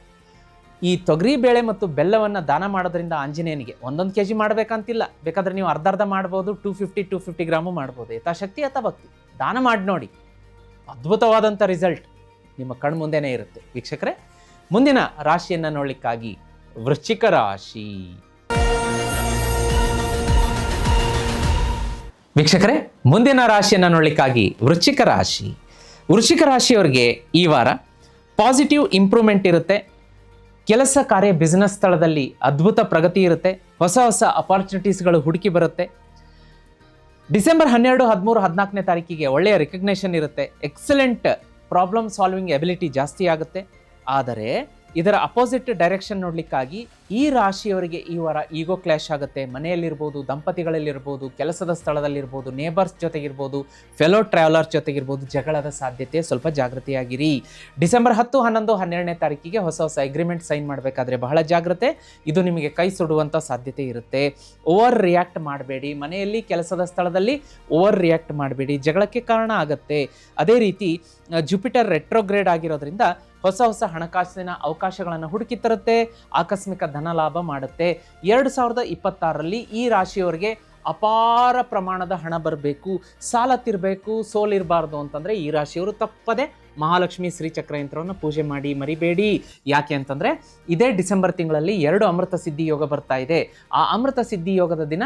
ಈ ತೊಗರಿ ಬೇಳೆ ಮತ್ತು ಬೆಲ್ಲವನ್ನು ದಾನ ಮಾಡೋದ್ರಿಂದ ಆಂಜನೇಯನಿಗೆ 1 kg ಮಾಡಬೇಕಂತಿಲ್ಲ. ಬೇಕಾದರೆ ನೀವು ಅರ್ಧ ಮಾಡ್ಬೋದು, 250 ಗ್ರಾಮು ಮಾಡ್ಬೋದು. ಯಥಾಶಕ್ತಿ ಯಥಾಭಕ್ತಿ ದಾನ ಮಾಡಿ ನೋಡಿ, ಅದ್ಭುತವಾದಂಥ ರಿಸಲ್ಟ್ ನಿಮ್ಮ ಕಣ್ಣು ಮುಂದೆನೇ ಇರುತ್ತೆ. ವೀಕ್ಷಕರೇ, ಮುಂದಿನ ರಾಶಿಯನ್ನು ನೋಡಲಿಕ್ಕಾಗಿ ವೃಶ್ಚಿಕ ರಾಶಿ. ವೀಕ್ಷಕರೇ, ಮುಂದಿನ ರಾಶಿಯನ್ನು ನೋಡಲಿಕ್ಕಾಗಿ ವೃಶ್ಚಿಕ ರಾಶಿ. ವೃಶ್ಚಿಕ ರಾಶಿಯವರಿಗೆ ಈ ವಾರ ಪಾಸಿಟಿವ್ ಇಂಪ್ರೂವ್ಮೆಂಟ್ ಇರುತ್ತೆ. ಕೆಲಸ ಕಾರ್ಯ ಬಿಸ್ನೆಸ್ ಸ್ಥಳದಲ್ಲಿ ಅದ್ಭುತ ಪ್ರಗತಿ ಇರುತ್ತೆ. ಹೊಸ ಹೊಸ ಅಪಾರ್ಚುನಿಟೀಸ್ಗಳು ಹುಡುಕಿ ಬರುತ್ತೆ. ಡಿಸೆಂಬರ್ 12, 13, 14ನೇ ತಾರೀಕಿಗೆ ಒಳ್ಳೆಯ ರಿಕಗ್ನೇಷನ್ ಇರುತ್ತೆ. ಎಕ್ಸಲೆಂಟ್ ಪ್ರಾಬ್ಲಮ್ ಸಾಲ್ವಿಂಗ್ ಎಬಿಲಿಟಿ ಜಾಸ್ತಿ ಆಗುತ್ತೆ. ಆದರೆ ಇದರ ಅಪೋಸಿಟ್ ಡೈರೆಕ್ಷನ್ ನೋಡಲಿಕ್ಕಾಗಿ ಈ ರಾಶಿಯವರಿಗೆ ಈ ವಾರ ಈಗೋ ಕ್ಲಾಶ್ ಆಗುತ್ತೆ. ಮನೆಯಲ್ಲಿರ್ಬೋದು, ದಂಪತಿಗಳಲ್ಲಿರ್ಬೋದು, ಕೆಲಸದ ಸ್ಥಳದಲ್ಲಿರ್ಬೋದು, ನೇಬರ್ಸ್ ಜೊತೆಗಿರ್ಬೋದು, ಫೆಲೋ ಟ್ರಾವೆಲರ್ಸ್ ಜೊತೆಗಿರ್ಬೋದು, ಜಗಳದ ಸಾಧ್ಯತೆ. ಸ್ವಲ್ಪ ಜಾಗೃತಿಯಾಗಿರಿ. ಡಿಸೆಂಬರ್ 10, 11, 12ನೇ ತಾರೀಕಿಗೆ ಹೊಸ ಹೊಸ ಅಗ್ರಿಮೆಂಟ್ ಸೈನ್ ಮಾಡಬೇಕಾದ್ರೆ ಬಹಳ ಜಾಗ್ರತೆ. ಇದು ನಿಮಗೆ ಕೈ ಸುಡುವಂಥ ಸಾಧ್ಯತೆ ಇರುತ್ತೆ. ಓವರ್ ರಿಯಾಕ್ಟ್ ಮಾಡಬೇಡಿ. ಮನೆಯಲ್ಲಿ, ಕೆಲಸದ ಸ್ಥಳದಲ್ಲಿ ಓವರ್ ರಿಯಾಕ್ಟ್ ಮಾಡಬೇಡಿ, ಜಗಳಕ್ಕೆ ಕಾರಣ ಆಗುತ್ತೆ. ಅದೇ ರೀತಿ ಜುಪಿಟರ್ ರೆಟ್ರೋಗ್ರೇಡ್ ಆಗಿರೋದ್ರಿಂದ ಹೊಸ ಹೊಸ ಹಣಕಾಸಿನ ಅವಕಾಶಗಳನ್ನು ಹುಡುಕಿ ತರುತ್ತೆ. ಆಕಸ್ಮಿಕ ಧನ ಲಾಭ ಮಾಡುತ್ತೆ. 2026ರಲ್ಲಿ ಈ ರಾಶಿಯವರಿಗೆ ಅಪಾರ ಪ್ರಮಾಣದ ಹಣ ಬರಬೇಕು, ಸಾಲ ತಿರಬೇಕು, ಸೋಲಿರಬಾರ್ದು ಅಂತಂದರೆ ಈ ರಾಶಿಯವರು ತಪ್ಪದೆ ಮಹಾಲಕ್ಷ್ಮಿ ಶ್ರೀಚಕ್ರ ಯಂತ್ರವನ್ನು ಪೂಜೆ ಮಾಡಿ ಮರಿಬೇಡಿ. ಯಾಕೆ ಅಂತಂದರೆ ಇದೇ ಡಿಸೆಂಬರ್ ತಿಂಗಳಲ್ಲಿ 2 ಅಮೃತ ಸಿದ್ಧಿ ಯೋಗ ಬರ್ತಾ ಇದೆ. ಆ ಅಮೃತ ಸಿದ್ಧಿ ಯೋಗದ ದಿನ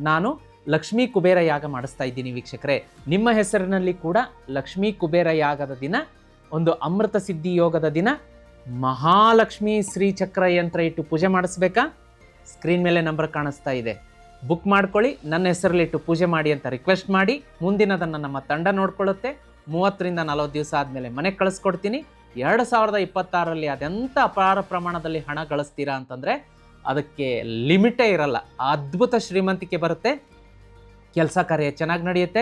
ನಾನು ಲಕ್ಷ್ಮೀ ಕುಬೇರ ಯಾಗ ಮಾಡಿಸ್ತಾ ಇದ್ದೀನಿ. ವೀಕ್ಷಕರೇ, ನಿಮ್ಮ ಹೆಸರಿನಲ್ಲಿ ಕೂಡ ಲಕ್ಷ್ಮೀ ಕುಬೇರ ಯಾಗದ ದಿನ, ಒಂದು ಅಮೃತ ಸಿದ್ಧಿ ಯೋಗದ ದಿನ ಮಹಾಲಕ್ಷ್ಮಿ ಶ್ರೀಚಕ್ರ ಯಂತ್ರ ಇಟ್ಟು ಪೂಜೆ ಮಾಡಿಸ್ಬೇಕಾ? ಸ್ಕ್ರೀನ್ ಮೇಲೆ ನಂಬರ್ ಕಾಣಿಸ್ತಾ ಇದೆ, ಬುಕ್ ಮಾಡ್ಕೊಳ್ಳಿ. ನನ್ನ ಹೆಸರಲ್ಲಿ ಇಟ್ಟು ಪೂಜೆ ಮಾಡಿ ಅಂತ ರಿಕ್ವೆಸ್ಟ್ ಮಾಡಿ. ಮುಂದಿನದನ್ನು ನಮ್ಮ ತಂಡ ನೋಡ್ಕೊಳ್ಳುತ್ತೆ. 30ರಿಂದ 40 ದಿವಸ ಆದಮೇಲೆ ಮನೆಗೆ ಕಳಿಸ್ಕೊಡ್ತೀನಿ. 2026ರಲ್ಲಿ ಅದೆಂಥ ಅಪಾರ ಪ್ರಮಾಣದಲ್ಲಿ ಹಣ ಗಳಿಸ್ತೀರಾ ಅಂತಂದರೆ ಅದಕ್ಕೆ ಲಿಮಿಟೇ ಇರಲ್ಲ. ಅದ್ಭುತ ಶ್ರೀಮಂತಿಕೆ ಬರುತ್ತೆ. ಕೆಲಸ ಕಾರ್ಯ ಚೆನ್ನಾಗಿ ನಡೆಯುತ್ತೆ.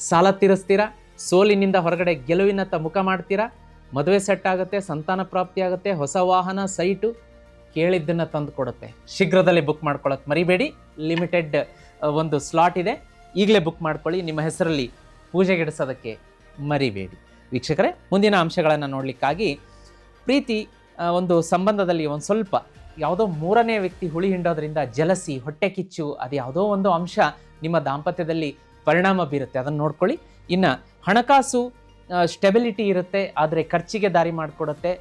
ಸಾಲ ತೀರಿಸ್ತೀರಾ. ಸೋಲಿನಿಂದ ಹೊರಗಡೆ ಗೆಲುವಿನತ್ತ ಮುಖ ಮಾಡ್ತೀರಾ. ಮದುವೆ ಸೆಟ್ ಆಗುತ್ತೆ. ಸಂತಾನ ಪ್ರಾಪ್ತಿ ಆಗುತ್ತೆ. ಹೊಸ ವಾಹನ, ಸೈಟು ಕೇಳಿದ್ದನ್ನು ತಂದು ಕೊಡುತ್ತೆ. ಶೀಘ್ರದಲ್ಲೇ ಬುಕ್ ಮಾಡ್ಕೊಳ್ಳೋಕೆ ಮರಿಬೇಡಿ. ಲಿಮಿಟೆಡ್ ಒಂದು ಸ್ಲಾಟ್ ಇದೆ, ಈಗಲೇ ಬುಕ್ ಮಾಡ್ಕೊಳ್ಳಿ. ನಿಮ್ಮ ಹೆಸರಲ್ಲಿ ಪೂಜೆಗಿಡಿಸೋದಕ್ಕೆ ಮರಿಬೇಡಿ. ವೀಕ್ಷಕರೇ, ಮುಂದಿನ ಅಂಶಗಳನ್ನು ನೋಡಲಿಕ್ಕಾಗಿ ಪ್ರೀತಿ ಒಂದು ಸಂಬಂಧದಲ್ಲಿ ಒಂದು ಸ್ವಲ್ಪ ಯಾವುದೋ 3ನೇ ವ್ಯಕ್ತಿ ಹುಳಿ ಹಿಂಡೋದ್ರಿಂದ ಜಲಸಿ, ಹೊಟ್ಟೆ ಕಿಚ್ಚು, ಅದು ಯಾವುದೋ ಒಂದು ಅಂಶ ನಿಮ್ಮ ದಾಂಪತ್ಯದಲ್ಲಿ ಪರಿಣಾಮ ಬೀರುತ್ತೆ. ಅದನ್ನು ನೋಡ್ಕೊಳ್ಳಿ. ಇನ್ನು ಹಣಕಾಸು ಸ್ಟೆಬಿಲಿಟಿ ಇರುತ್ತೆ, ಆದರೆ ಖರ್ಚಿಗೆ ದಾರಿ ಮಾಡಿಕೊಡುತ್ತೆ.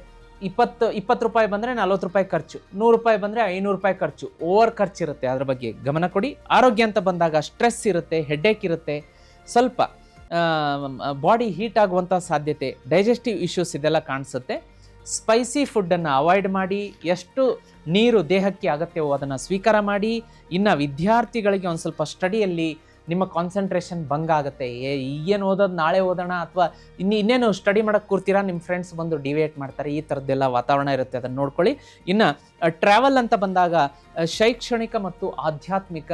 20 ರೂಪಾಯಿ ಬಂದರೆ 40 ರೂಪಾಯಿ ಖರ್ಚು, 100 ರೂಪಾಯಿ ಬಂದರೆ 500 ರೂಪಾಯಿ ಖರ್ಚು, ಓವರ್ ಖರ್ಚಿರುತ್ತೆ. ಅದ್ರ ಬಗ್ಗೆ ಗಮನ ಕೊಡಿ. ಆರೋಗ್ಯ ಅಂತ ಬಂದಾಗ ಸ್ಟ್ರೆಸ್ ಇರುತ್ತೆ, ಹೆಡ್ಡೇಕ್ ಇರುತ್ತೆ, ಸ್ವಲ್ಪ ಬಾಡಿ ಹೀಟ್ ಆಗುವಂಥ ಸಾಧ್ಯತೆ, ಡೈಜೆಸ್ಟಿವ್ ಇಶ್ಯೂಸ್ ಇದೆಲ್ಲ ಕಾಣಿಸುತ್ತೆ. ಸ್ಪೈಸಿ ಫುಡ್ಡನ್ನು ಅವಾಯ್ಡ್ ಮಾಡಿ. ಎಷ್ಟು ನೀರು ದೇಹಕ್ಕೆ ಅಗತ್ಯವೋ ಅದನ್ನು ಸ್ವೀಕಾರ ಮಾಡಿ. ಇನ್ನು ವಿದ್ಯಾರ್ಥಿಗಳಿಗೆ ಒಂದು ಸ್ವಲ್ಪ ಸ್ಟಡಿಯಲ್ಲಿ ನಿಮ್ಮ ಕಾನ್ಸಂಟ್ರೇಷನ್ ಭಂಗ ಆಗುತ್ತೆ. ಈಗೇನು ಓದೋದು, ನಾಳೆ ಓದೋಣ, ಅಥವಾ ಇನ್ನೇನು ಸ್ಟಡಿ ಮಾಡೋಕ್ಕೆ ಕೂರ್ತೀರಾ, ನಿಮ್ಮ ಫ್ರೆಂಡ್ಸ್ ಬಂದು ಡಿವೇಟ್ ಮಾಡ್ತಾರೆ. ಈ ಥರದ್ದೆಲ್ಲ ವಾತಾವರಣ ಇರುತ್ತೆ, ಅದನ್ನು ನೋಡ್ಕೊಳ್ಳಿ. ಇನ್ನು ಟ್ರಾವೆಲ್ ಅಂತ ಬಂದಾಗ ಶೈಕ್ಷಣಿಕ ಮತ್ತು ಆಧ್ಯಾತ್ಮಿಕ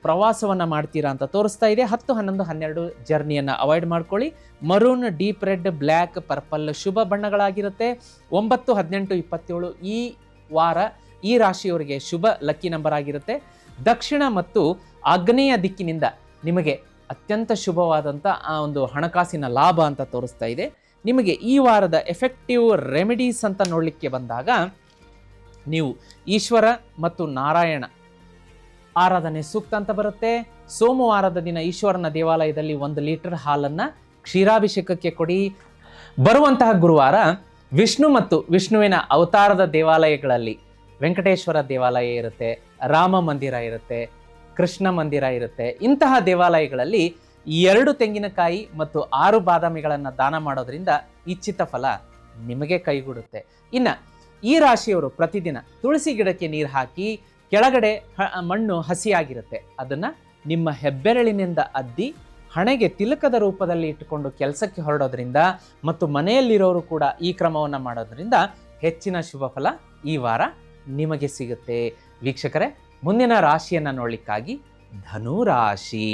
ಪ್ರವಾಸವನ್ನು ಮಾಡ್ತೀರಾ ಅಂತ ತೋರಿಸ್ತಾ ಇದೆ. 10, 11, 12 ಜರ್ನಿಯನ್ನು ಅವಾಯ್ಡ್ ಮಾಡ್ಕೊಳ್ಳಿ. Maroon, deep red, black, purple ಶುಭ ಬಣ್ಣಗಳಾಗಿರುತ್ತೆ. 9, 18, 27 ಈ ವಾರ ಈ ರಾಶಿಯವರಿಗೆ ಶುಭ ಲಕ್ಕಿ ನಂಬರ್ ಆಗಿರುತ್ತೆ. ದಕ್ಷಿಣ ಮತ್ತು ಆಗ್ನೇಯ ದಿಕ್ಕಿನಿಂದ ನಿಮಗೆ ಅತ್ಯಂತ ಶುಭವಾದಂಥ ಒಂದು ಹಣಕಾಸಿನ ಲಾಭ ಅಂತ ತೋರಿಸ್ತಾ ಇದೆ. ನಿಮಗೆ ಈ ವಾರದ ಎಫೆಕ್ಟಿವ್ ರೆಮಿಡೀಸ್ ಅಂತ ನೋಡಲಿಕ್ಕೆ ಬಂದಾಗ ನೀವು ಈಶ್ವರ ಮತ್ತು ನಾರಾಯಣ ಆರಾಧನೆ ಸೂಕ್ತ ಅಂತ ಬರುತ್ತೆ. ಸೋಮವಾರದ ದಿನ ಈಶ್ವರನ ದೇವಾಲಯದಲ್ಲಿ 1 ಲೀಟರ್ ಹಾಲನ್ನು ಕ್ಷೀರಾಭಿಷೇಕಕ್ಕೆ ಕೊಡಿ. ಬರುವಂತಹ ಗುರುವಾರ ವಿಷ್ಣು ಮತ್ತು ವಿಷ್ಣುವಿನ ಅವತಾರದ ದೇವಾಲಯಗಳಲ್ಲಿ ವೆಂಕಟೇಶ್ವರ ದೇವಾಲಯ ಇರುತ್ತೆ, ರಾಮ ಮಂದಿರ ಇರುತ್ತೆ, ಕೃಷ್ಣ ಮಂದಿರ ಇರುತ್ತೆ. ಇಂತಹ ದೇವಾಲಯಗಳಲ್ಲಿ 2 ತೆಂಗಿನಕಾಯಿ ಮತ್ತು 6 ಬಾದಾಮಿಗಳನ್ನು ದಾನ ಮಾಡೋದ್ರಿಂದ ಇಚ್ಛಿತ ಫಲ ನಿಮಗೆ ಕೈಗೂಡುತ್ತೆ. ಇನ್ನು ಈ ರಾಶಿಯವರು ಪ್ರತಿದಿನ ತುಳಸಿ ಗಿಡಕ್ಕೆ ನೀರು ಹಾಕಿ, ಕೆಳಗಡೆ ಮಣ್ಣು ಹಸಿಯಾಗಿರುತ್ತೆ, ಅದನ್ನು ನಿಮ್ಮ ಹೆಬ್ಬೆರಳಿನಿಂದ ಅದ್ದಿ ಹಣೆಗೆ ತಿಲಕದ ರೂಪದಲ್ಲಿ ಇಟ್ಟುಕೊಂಡು ಕೆಲಸಕ್ಕೆ ಹೊರಡೋದ್ರಿಂದ ಮತ್ತು ಮನೆಯಲ್ಲಿರೋರು ಕೂಡ ಈ ಕ್ರಮವನ್ನು ಮಾಡೋದ್ರಿಂದ ಹೆಚ್ಚಿನ ಶುಭ ಫಲ ಈ ವಾರ ನಿಮಗೆ ಸಿಗುತ್ತೆ. ವೀಕ್ಷಕರೇ, ಮುಂದಿನ ರಾಶಿಯನ್ನು ನೋಡಲಿಕ್ಕಾಗಿ ಧನು ರಾಶಿ.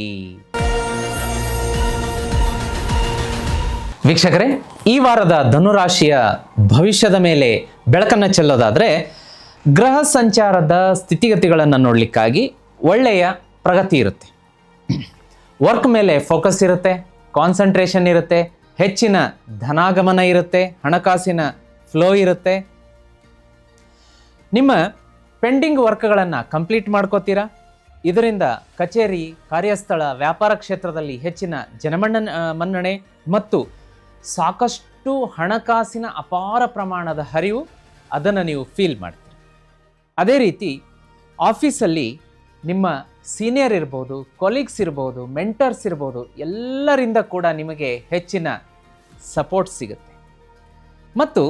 ವೀಕ್ಷಕರೇ, ಈ ವಾರದ ಧನುರಾಶಿಯ ಭವಿಷ್ಯದ ಮೇಲೆ ಬೆಳಕನ್ನು ಚೆಲ್ಲೋದಾದರೆ ಗ್ರಹ ಸಂಚಾರದ ಸ್ಥಿತಿಗತಿಗಳನ್ನು ನೋಡಲಿಕ್ಕಾಗಿ ಒಳ್ಳೆಯ ಪ್ರಗತಿ ಇರುತ್ತೆ. ವರ್ಕ್ ಮೇಲೆ ಫೋಕಸ್ ಇರುತ್ತೆ, ಕಾನ್ಸಂಟ್ರೇಷನ್ ಇರುತ್ತೆ, ಹೆಚ್ಚಿನ ಧನಾಗಮನ ಇರುತ್ತೆ, ಹಣಕಾಸಿನ ಫ್ಲೋ ಇರುತ್ತೆ. ನಿಮ್ಮ ಪೆಂಡಿಂಗ್ ವರ್ಕ್ಗಳನ್ನು ಕಂಪ್ಲೀಟ್ ಮಾಡ್ಕೋತೀರಾ. ಇದರಿಂದ ಕಚೇರಿ, ಕಾರ್ಯಸ್ಥಳ, ವ್ಯಾಪಾರ ಕ್ಷೇತ್ರದಲ್ಲಿ ಹೆಚ್ಚಿನ ಮನ್ನಣೆ ಮತ್ತು ಸಾಕಷ್ಟು ಹಣಕಾಸಿನ ಅಪಾರ ಪ್ರಮಾಣದ ಹರಿವು, ಅದನ್ನು ನೀವು ಫೀಲ್ ಮಾಡ್ತೀರಿ. ಅದೇ ರೀತಿ ಆಫೀಸಲ್ಲಿ ನಿಮ್ಮ ಸೀನಿಯರ್ ಇರ್ಬೋದು, ಕೊಲೀಗ್ಸ್ ಇರ್ಬೋದು, ಮೆಂಟರ್ಸ್ ಇರ್ಬೋದು, ಎಲ್ಲರಿಂದ ಕೂಡ ನಿಮಗೆ ಹೆಚ್ಚಿನ ಸಪೋರ್ಟ್ ಸಿಗುತ್ತೆ. ಮತ್ತು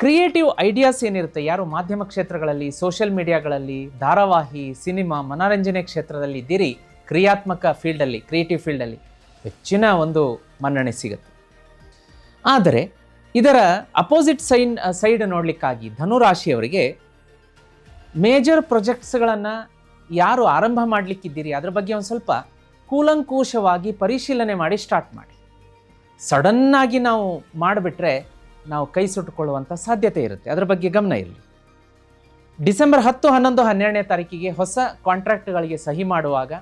ಕ್ರಿಯೇಟಿವ್ ಐಡಿಯಾಸ್ ಏನಿರುತ್ತೆ, ಯಾರು ಮಾಧ್ಯಮ ಕ್ಷೇತ್ರಗಳಲ್ಲಿ, ಸೋಷಿಯಲ್ ಮೀಡಿಯಾಗಳಲ್ಲಿ, ಧಾರಾವಾಹಿ, ಸಿನಿಮಾ, ಮನೋರಂಜನೆ ಕ್ಷೇತ್ರದಲ್ಲಿ ಇದ್ದೀರಿ, ಕ್ರಿಯಾತ್ಮಕ ಫೀಲ್ಡಲ್ಲಿ, ಕ್ರಿಯೇಟಿವ್ ಫೀಲ್ಡಲ್ಲಿ ಹೆಚ್ಚಿನ ಒಂದು ಮನ್ನಣೆ ಸಿಗುತ್ತೆ. ಆದರೆ ಇದರ ಅಪೋಸಿಟ್ ಸೈಡ್ ನೋಡಲಿಕ್ಕಾಗಿ ಧನುರಾಶಿಯವರಿಗೆ ಮೇಜರ್ ಪ್ರೊಜೆಕ್ಟ್ಸ್ಗಳನ್ನು ಯಾರು ಆರಂಭ ಮಾಡಲಿಕ್ಕಿದ್ದೀರಿ ಅದರ ಬಗ್ಗೆ ಒಂದು ಸ್ವಲ್ಪ ಕೂಲಂಕುಷವಾಗಿ ಪರಿಶೀಲನೆ ಮಾಡಿ ಸ್ಟಾರ್ಟ್ ಮಾಡಿ. ಸಡನ್ನಾಗಿ ನಾವು ಮಾಡಿಬಿಟ್ರೆ ನಾವು ಕೈ ಸುಟ್ಟುಕೊಳ್ಳುವಂಥ ಸಾಧ್ಯತೆ ಇರುತ್ತೆ. ಅದರ ಬಗ್ಗೆ ಗಮನ ಇರಲಿ. ಡಿಸೆಂಬರ್ 10, 11, 12ನೇ ತಾರೀಕಿಗೆ ಹೊಸ ಕಾಂಟ್ರಾಕ್ಟ್ಗಳಿಗೆ ಸಹಿ ಮಾಡುವಾಗ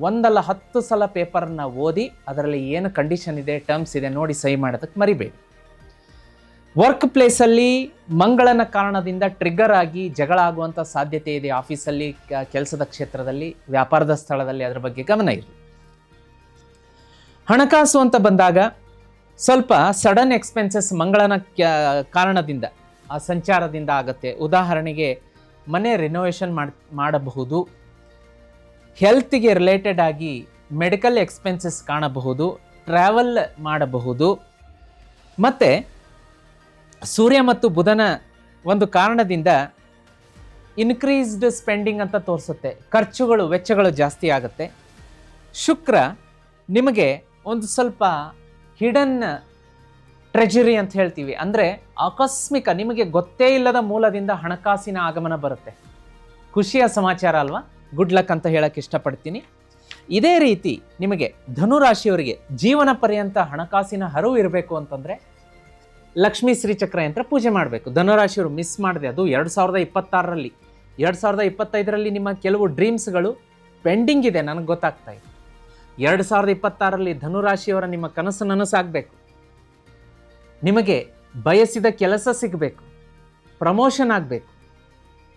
1 ಅಲ್ಲ 10 ಸಲ ಪೇಪರನ್ನು ಓದಿ ಅದರಲ್ಲಿ ಏನು ಕಂಡೀಷನ್ ಇದೆ, ಟರ್ಮ್ಸ್ ಇದೆ ನೋಡಿ ಸಹಿ ಮಾಡೋದಕ್ಕೆ ಮರಿಬೇಡಿ. ವರ್ಕ್ ಪ್ಲೇಸಲ್ಲಿ ಮಂಗಳನ ಕಾರಣದಿಂದ ಟ್ರಿಗ್ಗರ್ ಆಗಿ ಜಗಳ ಆಗುವಂಥ ಸಾಧ್ಯತೆ ಇದೆ. ಆಫೀಸಲ್ಲಿ, ಕೆಲಸದ ಕ್ಷೇತ್ರದಲ್ಲಿ, ವ್ಯಾಪಾರದ ಸ್ಥಳದಲ್ಲಿ ಅದರ ಬಗ್ಗೆ ಗಮನ ಇರಲಿ. ಹಣಕಾಸು ಅಂತ ಬಂದಾಗ ಸ್ವಲ್ಪ ಸಡನ್ ಎಕ್ಸ್ಪೆನ್ಸಸ್ ಮಂಗಳನ ಕಾರಣದಿಂದ, ಆ ಸಂಚಾರದಿಂದ ಆಗುತ್ತೆ. ಉದಾಹರಣೆಗೆ ಮನೆ ರಿನೋವೇಷನ್ ಮಾಡಬಹುದು, ಹೆಲ್ತ್ಗೆ ರಿಲೇಟೆಡ್ ಆಗಿ ಮೆಡಿಕಲ್ ಎಕ್ಸ್ಪೆನ್ಸಸ್ ಕಾಣಬಹುದು, ಟ್ರಾವೆಲ್ ಮಾಡಬಹುದು. ಮತ್ತು ಸೂರ್ಯ ಮತ್ತು ಬುಧನ ಒಂದು ಕಾರಣದಿಂದ ಇನ್ಕ್ರೀಸ್ಡ್ ಸ್ಪೆಂಡಿಂಗ್ ಅಂತ ತೋರಿಸುತ್ತೆ. ಖರ್ಚುಗಳು, ವೆಚ್ಚಗಳು ಜಾಸ್ತಿ ಆಗುತ್ತೆ. ಶುಕ್ರ ನಿಮಗೆ ಒಂದು ಸ್ವಲ್ಪ ಹಿಡನ್ ಟ್ರೆಜರಿ ಅಂತ ಹೇಳ್ತೀವಿ, ಅಂದರೆ ಆಕಸ್ಮಿಕ, ನಿಮಗೆ ಗೊತ್ತೇ ಇಲ್ಲದ ಮೂಲದಿಂದ ಹಣಕಾಸಿನ ಆಗಮನ ಬರುತ್ತೆ. ಖುಷಿಯ ಸಮಾಚಾರ ಅಲ್ವಾ? ಗುಡ್ ಲಕ್ ಅಂತ ಹೇಳಕ್ಕೆ ಇಷ್ಟಪಡ್ತೀನಿ. ಇದೇ ರೀತಿ ನಿಮಗೆ ಧನುರಾಶಿಯವರಿಗೆ ಜೀವನ ಪರ್ಯಂತ ಹಣಕಾಸಿನ ಹರಿವು ಇರಬೇಕು ಅಂತಂದರೆ ಲಕ್ಷ್ಮೀ ಶ್ರೀಚಕ್ರ ಯಂತ್ರ ಪೂಜೆ ಮಾಡಬೇಕು. ಧನುರಾಶಿಯವರು ಮಿಸ್ ಮಾಡಿದೆ, ಅದು 2026ರಲ್ಲಿ. 2025ರಲ್ಲಿ ನಿಮ್ಮ ಕೆಲವು ಡ್ರೀಮ್ಸ್ಗಳು ಪೆಂಡಿಂಗ್ ಇದೆ, ನನಗೆ ಗೊತ್ತಾಗ್ತಾ ಇದೆ. 2026ರಲ್ಲಿ ಧನುರಾಶಿಯವರ ನಿಮ್ಮ ಕನಸು ನನಸಾಗಬೇಕು. ನಿಮಗೆ ಬಯಸಿದ ಕೆಲಸ ಸಿಗಬೇಕು, ಪ್ರಮೋಷನ್ ಆಗಬೇಕು.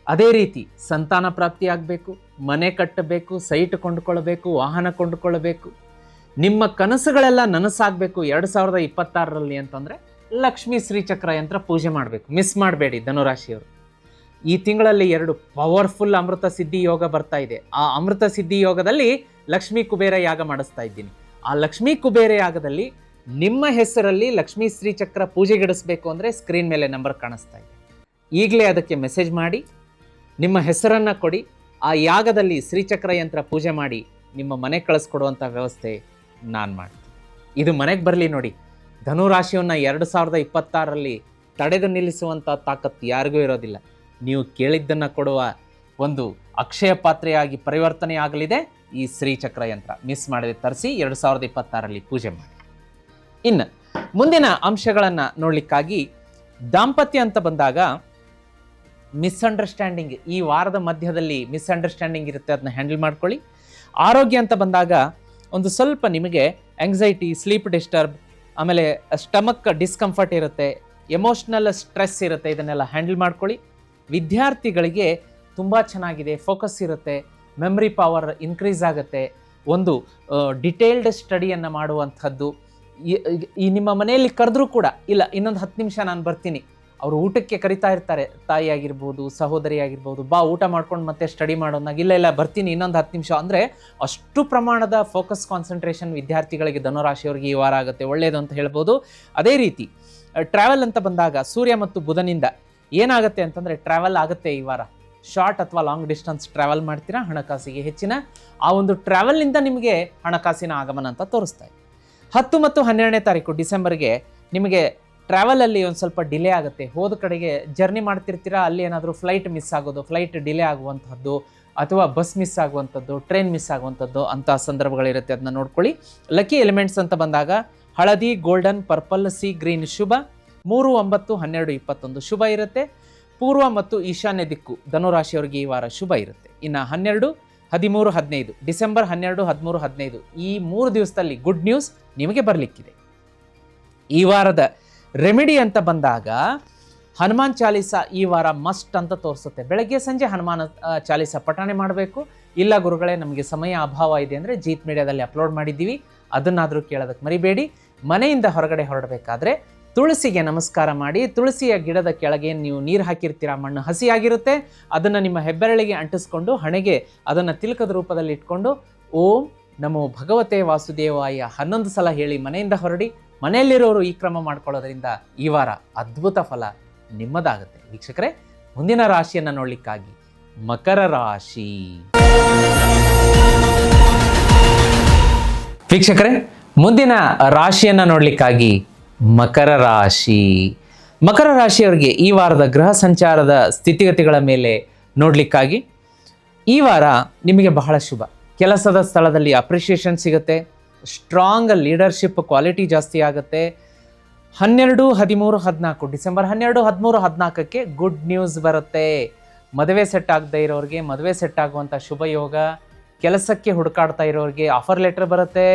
ಅದೇ ರೀತಿ ಸಂತಾನ ಪ್ರಾಪ್ತಿ ಆಗಬೇಕು, ಮನೆ ಕಟ್ಟಬೇಕು, ಸೈಟ್ ಕೊಂಡುಕೊಳ್ಳಬೇಕು, ವಾಹನ ಕೊಂಡುಕೊಳ್ಳಬೇಕು. ನಿಮ್ಮ ಕನಸುಗಳೆಲ್ಲ ನನಸಾಗಬೇಕು 2026ರಲ್ಲಿ ಅಂತಂದರೆ ಲಕ್ಷ್ಮೀ ಶ್ರೀಚಕ್ರ ಯಂತ್ರ ಪೂಜೆ ಮಾಡಬೇಕು. ಮಿಸ್ ಮಾಡಬೇಡಿ ಧನುರಾಶಿಯವರು. ಈ ತಿಂಗಳಲ್ಲಿ 2 ಪವರ್ಫುಲ್ ಅಮೃತ ಸಿದ್ಧಿ ಯೋಗ ಬರ್ತಾ ಇದೆ. ಆ ಅಮೃತ ಸಿದ್ಧಿ ಯೋಗದಲ್ಲಿ ಲಕ್ಷ್ಮೀ ಕುಬೇರ ಯಾಗ ಮಾಡಿಸ್ತಾ ಇದ್ದೀನಿ. ಆ ಲಕ್ಷ್ಮೀ ಕುಬೇರ ಯಾಗದಲ್ಲಿ ನಿಮ್ಮ ಹೆಸರಲ್ಲಿ ಲಕ್ಷ್ಮೀ ಶ್ರೀಚಕ್ರ ಪೂಜೆಗಿಡಿಸ್ಬೇಕು ಅಂದರೆ ಸ್ಕ್ರೀನ್ ಮೇಲೆ ನಂಬರ್ ಕಾಣಿಸ್ತಾ ಇದೆ. ಈಗಲೇ ಅದಕ್ಕೆ ಮೆಸೇಜ್ ಮಾಡಿ ನಿಮ್ಮ ಹೆಸರನ್ನು ಕೊಡಿ. ಆ ಯಾಗದಲ್ಲಿ ಶ್ರೀಚಕ್ರ ಯಂತ್ರ ಪೂಜೆ ಮಾಡಿ ನಿಮ್ಮ ಮನೆಗೆ ಕಳಿಸ್ಕೊಡುವಂಥ ವ್ಯವಸ್ಥೆ ನಾನು ಮಾಡ್ತೀನಿ. ಇದು ಮನೆಗೆ ಬರಲಿ ನೋಡಿ. ಧನುರಾಶಿಯನ್ನು 2026ರಲ್ಲಿ ತಡೆದು ನಿಲ್ಲಿಸುವಂಥ ತಾಕತ್ತು ಯಾರಿಗೂ ಇರೋದಿಲ್ಲ. ನೀವು ಕೇಳಿದ್ದನ್ನು ಕೊಡುವ ಒಂದು ಅಕ್ಷಯ ಪಾತ್ರೆಯಾಗಿ ಪರಿವರ್ತನೆ ಆಗಲಿದೆ ಈ ಶ್ರೀಚಕ್ರ ಯಂತ್ರ. ಮಿಸ್ ಮಾಡದೆ ತರಿಸಿ 2026ರಲ್ಲಿ ಪೂಜೆ ಮಾಡಿ. ಇನ್ನು ಮುಂದಿನ ಅಂಶಗಳನ್ನು ನೋಡಲಿಕ್ಕಾಗಿ ದಾಂಪತ್ಯ ಅಂತ ಬಂದಾಗ ಮಿಸ್ಅಂಡರ್ಸ್ಟ್ಯಾಂಡಿಂಗ್, ಈ ವಾರದ ಮಧ್ಯದಲ್ಲಿ ಮಿಸ್ಅಂಡರ್ಸ್ಟ್ಯಾಂಡಿಂಗ್ ಇರುತ್ತೆ, ಅದನ್ನ ಹ್ಯಾಂಡಲ್ ಮಾಡ್ಕೊಳ್ಳಿ. ಆರೋಗ್ಯ ಅಂತ ಬಂದಾಗ ಒಂದು ಸ್ವಲ್ಪ ನಿಮಗೆ ಆಂಗ್ಸೈಟಿ, ಸ್ಲೀಪ್ ಡಿಸ್ಟರ್ಬ್, ಆಮೇಲೆ ಸ್ಟಮಕ್ ಡಿಸ್ಕಂಫರ್ಟ್ ಇರುತ್ತೆ, ಎಮೋಷ್ನಲ್ ಸ್ಟ್ರೆಸ್ ಇರುತ್ತೆ, ಇದನ್ನೆಲ್ಲ ಹ್ಯಾಂಡಲ್ ಮಾಡ್ಕೊಳ್ಳಿ. ವಿದ್ಯಾರ್ಥಿಗಳಿಗೆ ತುಂಬ ಚೆನ್ನಾಗಿದೆ, ಫೋಕಸ್ ಇರುತ್ತೆ, ಮೆಮ್ರಿ ಪವರ್ ಇನ್ಕ್ರೀಸ್ ಆಗುತ್ತೆ, ಒಂದು ಡಿಟೇಲ್ಡ್ ಸ್ಟಡಿಯನ್ನು ಮಾಡುವಂಥದ್ದು. ಈ ನಿಮ್ಮ ಮನೆಯಲ್ಲಿ ಕರೆದ್ರೂ ಕೂಡ ಇಲ್ಲ ಇನ್ನೊಂದು 10 ನಿಮಿಷ ನಾನು ಬರ್ತೀನಿ, ಅವರು ಊಟಕ್ಕೆ ಕರಿತಾ ಇರ್ತಾರೆ, ತಾಯಿ ಆಗಿರ್ಬೋದು, ಸಹೋದರಿ ಆಗಿರ್ಬೋದು, ಬಾ ಊಟ ಮಾಡ್ಕೊಂಡು ಮತ್ತೆ ಸ್ಟಡಿ ಮಾಡೋನಾಗ ಇಲ್ಲ ಬರ್ತೀನಿ ಇನ್ನೊಂದು 10 ನಿಮಿಷ ಅಂದರೆ ಅಷ್ಟು ಪ್ರಮಾಣದ ಫೋಕಸ್ ಕಾನ್ಸಂಟ್ರೇಷನ್ ವಿದ್ಯಾರ್ಥಿಗಳಿಗೆ ಧನುರಾಶಿಯವರಿಗೆ ಈ ವಾರ ಆಗುತ್ತೆ, ಒಳ್ಳೆಯದು ಅಂತ ಹೇಳ್ಬೋದು. ಅದೇ ರೀತಿ ಟ್ರಾವೆಲ್ ಅಂತ ಬಂದಾಗ ಸೂರ್ಯ ಮತ್ತು ಬುಧನಿಂದ ಏನಾಗುತ್ತೆ ಅಂತಂದರೆ ಟ್ರಾವೆಲ್ ಆಗುತ್ತೆ ಈ ವಾರ. ಶಾರ್ಟ್ ಅಥವಾ ಲಾಂಗ್ ಡಿಸ್ಟೆನ್ಸ್ ಟ್ರಾವೆಲ್ ಮಾಡ್ತೀರಾ, ಹಣಕಾಸಿಗೆ ಹೆಚ್ಚಿನ ಆ ಒಂದು ಟ್ರಾವೆಲ್ನಿಂದ ನಿಮಗೆ ಹಣಕಾಸಿನ ಆಗಮನ ಅಂತ ತೋರಿಸ್ತಾ ಇದೆ. 10 ಮತ್ತು 12ನೇ ತಾರೀಕು ಡಿಸೆಂಬರ್ಗೆ ನಿಮಗೆ ಟ್ರಾವೆಲಲ್ಲಿ ಒಂದು ಸ್ವಲ್ಪ ಡಿಲೇ ಆಗುತ್ತೆ. ಹೋದ ಕಡೆಗೆ ಜರ್ನಿ ಮಾಡ್ತಿರ್ತೀರಾ, ಅಲ್ಲಿ ಏನಾದರೂ ಫ್ಲೈಟ್ ಮಿಸ್ ಆಗೋದು, ಫ್ಲೈಟ್ ಡಿಲೇ ಆಗುವಂಥದ್ದು, ಅಥವಾ ಬಸ್ ಮಿಸ್ ಆಗುವಂಥದ್ದು, ಟ್ರೈನ್ ಮಿಸ್ ಆಗುವಂಥದ್ದು ಅಂಥ ಸಂದರ್ಭಗಳಿರುತ್ತೆ, ಅದನ್ನ ನೋಡ್ಕೊಳ್ಳಿ. ಲಕ್ಕಿ ಎಲಿಮೆಂಟ್ಸ್ ಅಂತ ಬಂದಾಗ ಹಳದಿ, ಗೋಲ್ಡನ್, ಪರ್ಪಲ್, ಸಿ ಗ್ರೀನ್ ಶುಭ. 3, 9, 12, 21 ಶುಭ ಇರುತ್ತೆ. ಪೂರ್ವ ಮತ್ತು ಈಶಾನ್ಯ ದಿಕ್ಕು ಧನುರಾಶಿಯವರಿಗೆ ಈ ವಾರ ಶುಭ ಇರುತ್ತೆ. ಇನ್ನು 12, 13, 15 ಡಿಸೆಂಬರ್ 12, 13, 15 ಈ 3 ದಿವಸದಲ್ಲಿ ಗುಡ್ ನ್ಯೂಸ್ ನಿಮಗೆ ಬರಲಿಕ್ಕಿದೆ. ಈ ವಾರದ ರೆಮಿಡಿ ಅಂತ ಬಂದಾಗ ಹನುಮಾನ್ ಚಾಲೀಸ ಈ ವಾರ ಮಸ್ಟ್ ಅಂತ ತೋರಿಸುತ್ತೆ. ಬೆಳಗ್ಗೆ ಸಂಜೆ ಹನುಮಾನ್ ಚಾಲೀಸ ಪಠಣೆ ಮಾಡಬೇಕು. ಇಲ್ಲ ಗುರುಗಳೇ ನಮಗೆ ಸಮಯ ಅಭಾವ ಇದೆ ಅಂದರೆ ಜೀತ್ ಮೀಡಿಯಾದಲ್ಲಿ ಅಪ್ಲೋಡ್ ಮಾಡಿದ್ದೀವಿ, ಅದನ್ನಾದರೂ ಕೇಳೋದಕ್ಕೆ ಮರಿಬೇಡಿ. ಮನೆಯಿಂದ ಹೊರಗಡೆ ಹೊರಡಬೇಕಾದ್ರೆ ತುಳಸಿಗೆ ನಮಸ್ಕಾರ ಮಾಡಿ. ತುಳಸಿಯ ಗಿಡದ ಕೆಳಗೆ ನೀವು ನೀರು ಹಾಕಿರ್ತೀರ, ಮಣ್ಣು ಹಸಿಯಾಗಿರುತ್ತೆ, ಅದನ್ನು ನಿಮ್ಮ ಹೆಬ್ಬೆರಳಿಗೆ ಅಂಟಿಸ್ಕೊಂಡು ಹಣೆಗೆ ಅದನ್ನು ತಿಲಕದ ರೂಪದಲ್ಲಿ ಇಟ್ಕೊಂಡು ಓಂ ನಮೋ ಭಗವತೆ ವಾಸುದೇವಾಯ 11 ಸಲ ಹೇಳಿ ಮನೆಯಿಂದ ಹೊರಡಿ. ಮನೆಯಲ್ಲಿರೋರು ಈ ಕ್ರಮ ಮಾಡ್ಕೊಳ್ಳೋದ್ರಿಂದ ಈ ವಾರ ಅದ್ಭುತ ಫಲ ನಿಮ್ಮದಾಗುತ್ತೆ. ವೀಕ್ಷಕರೇ, ಮುಂದಿನ ರಾಶಿಯನ್ನು ನೋಡ್ಲಿಕ್ಕಾಗಿ ಮಕರ ರಾಶಿ. ವೀಕ್ಷಕರೇ, ಮುಂದಿನ ರಾಶಿಯನ್ನು ನೋಡ್ಲಿಕ್ಕಾಗಿ ಮಕರ ರಾಶಿ. ಮಕರ ರಾಶಿಯವರಿಗೆ ಈ ವಾರದ ಗ್ರಹ ಸಂಚಾರದ ಸ್ಥಿತಿಗತಿಗಳ ಮೇಲೆ ನೋಡ್ಲಿಕ್ಕಾಗಿ ಈ ವಾರ ನಿಮಗೆ ಬಹಳ ಶುಭ. ಕೆಲಸದ ಸ್ಥಳದಲ್ಲಿ ಅಪ್ರಿಷಿಯೇಷನ್ ಸಿಗುತ್ತೆ, ಸ್ಟ್ರಾಂಗ್ ಲೀಡರ್ಶಿಪ್ ಕ್ವಾಲಿಟಿ ಜಾಸ್ತಿ ಆಗುತ್ತೆ. 12, 13, 14 ಡಿಸೆಂಬರ್ 12, 13, 14ಕ್ಕೆ ಗುಡ್ ನ್ಯೂಸ್ ಬರುತ್ತೆ. ಮದುವೆ ಸೆಟ್ ಆಗದೆ ಇರೋರಿಗೆ ಮದುವೆ ಸೆಟ್ ಆಗುವಂಥ ಶುಭ ಯೋಗ, ಕೆಲಸಕ್ಕೆ ಹುಡುಕಾಡ್ತಾ ಇರೋರಿಗೆ ಆಫರ್ ಲೆಟರ್ ಬರುತ್ತೆ,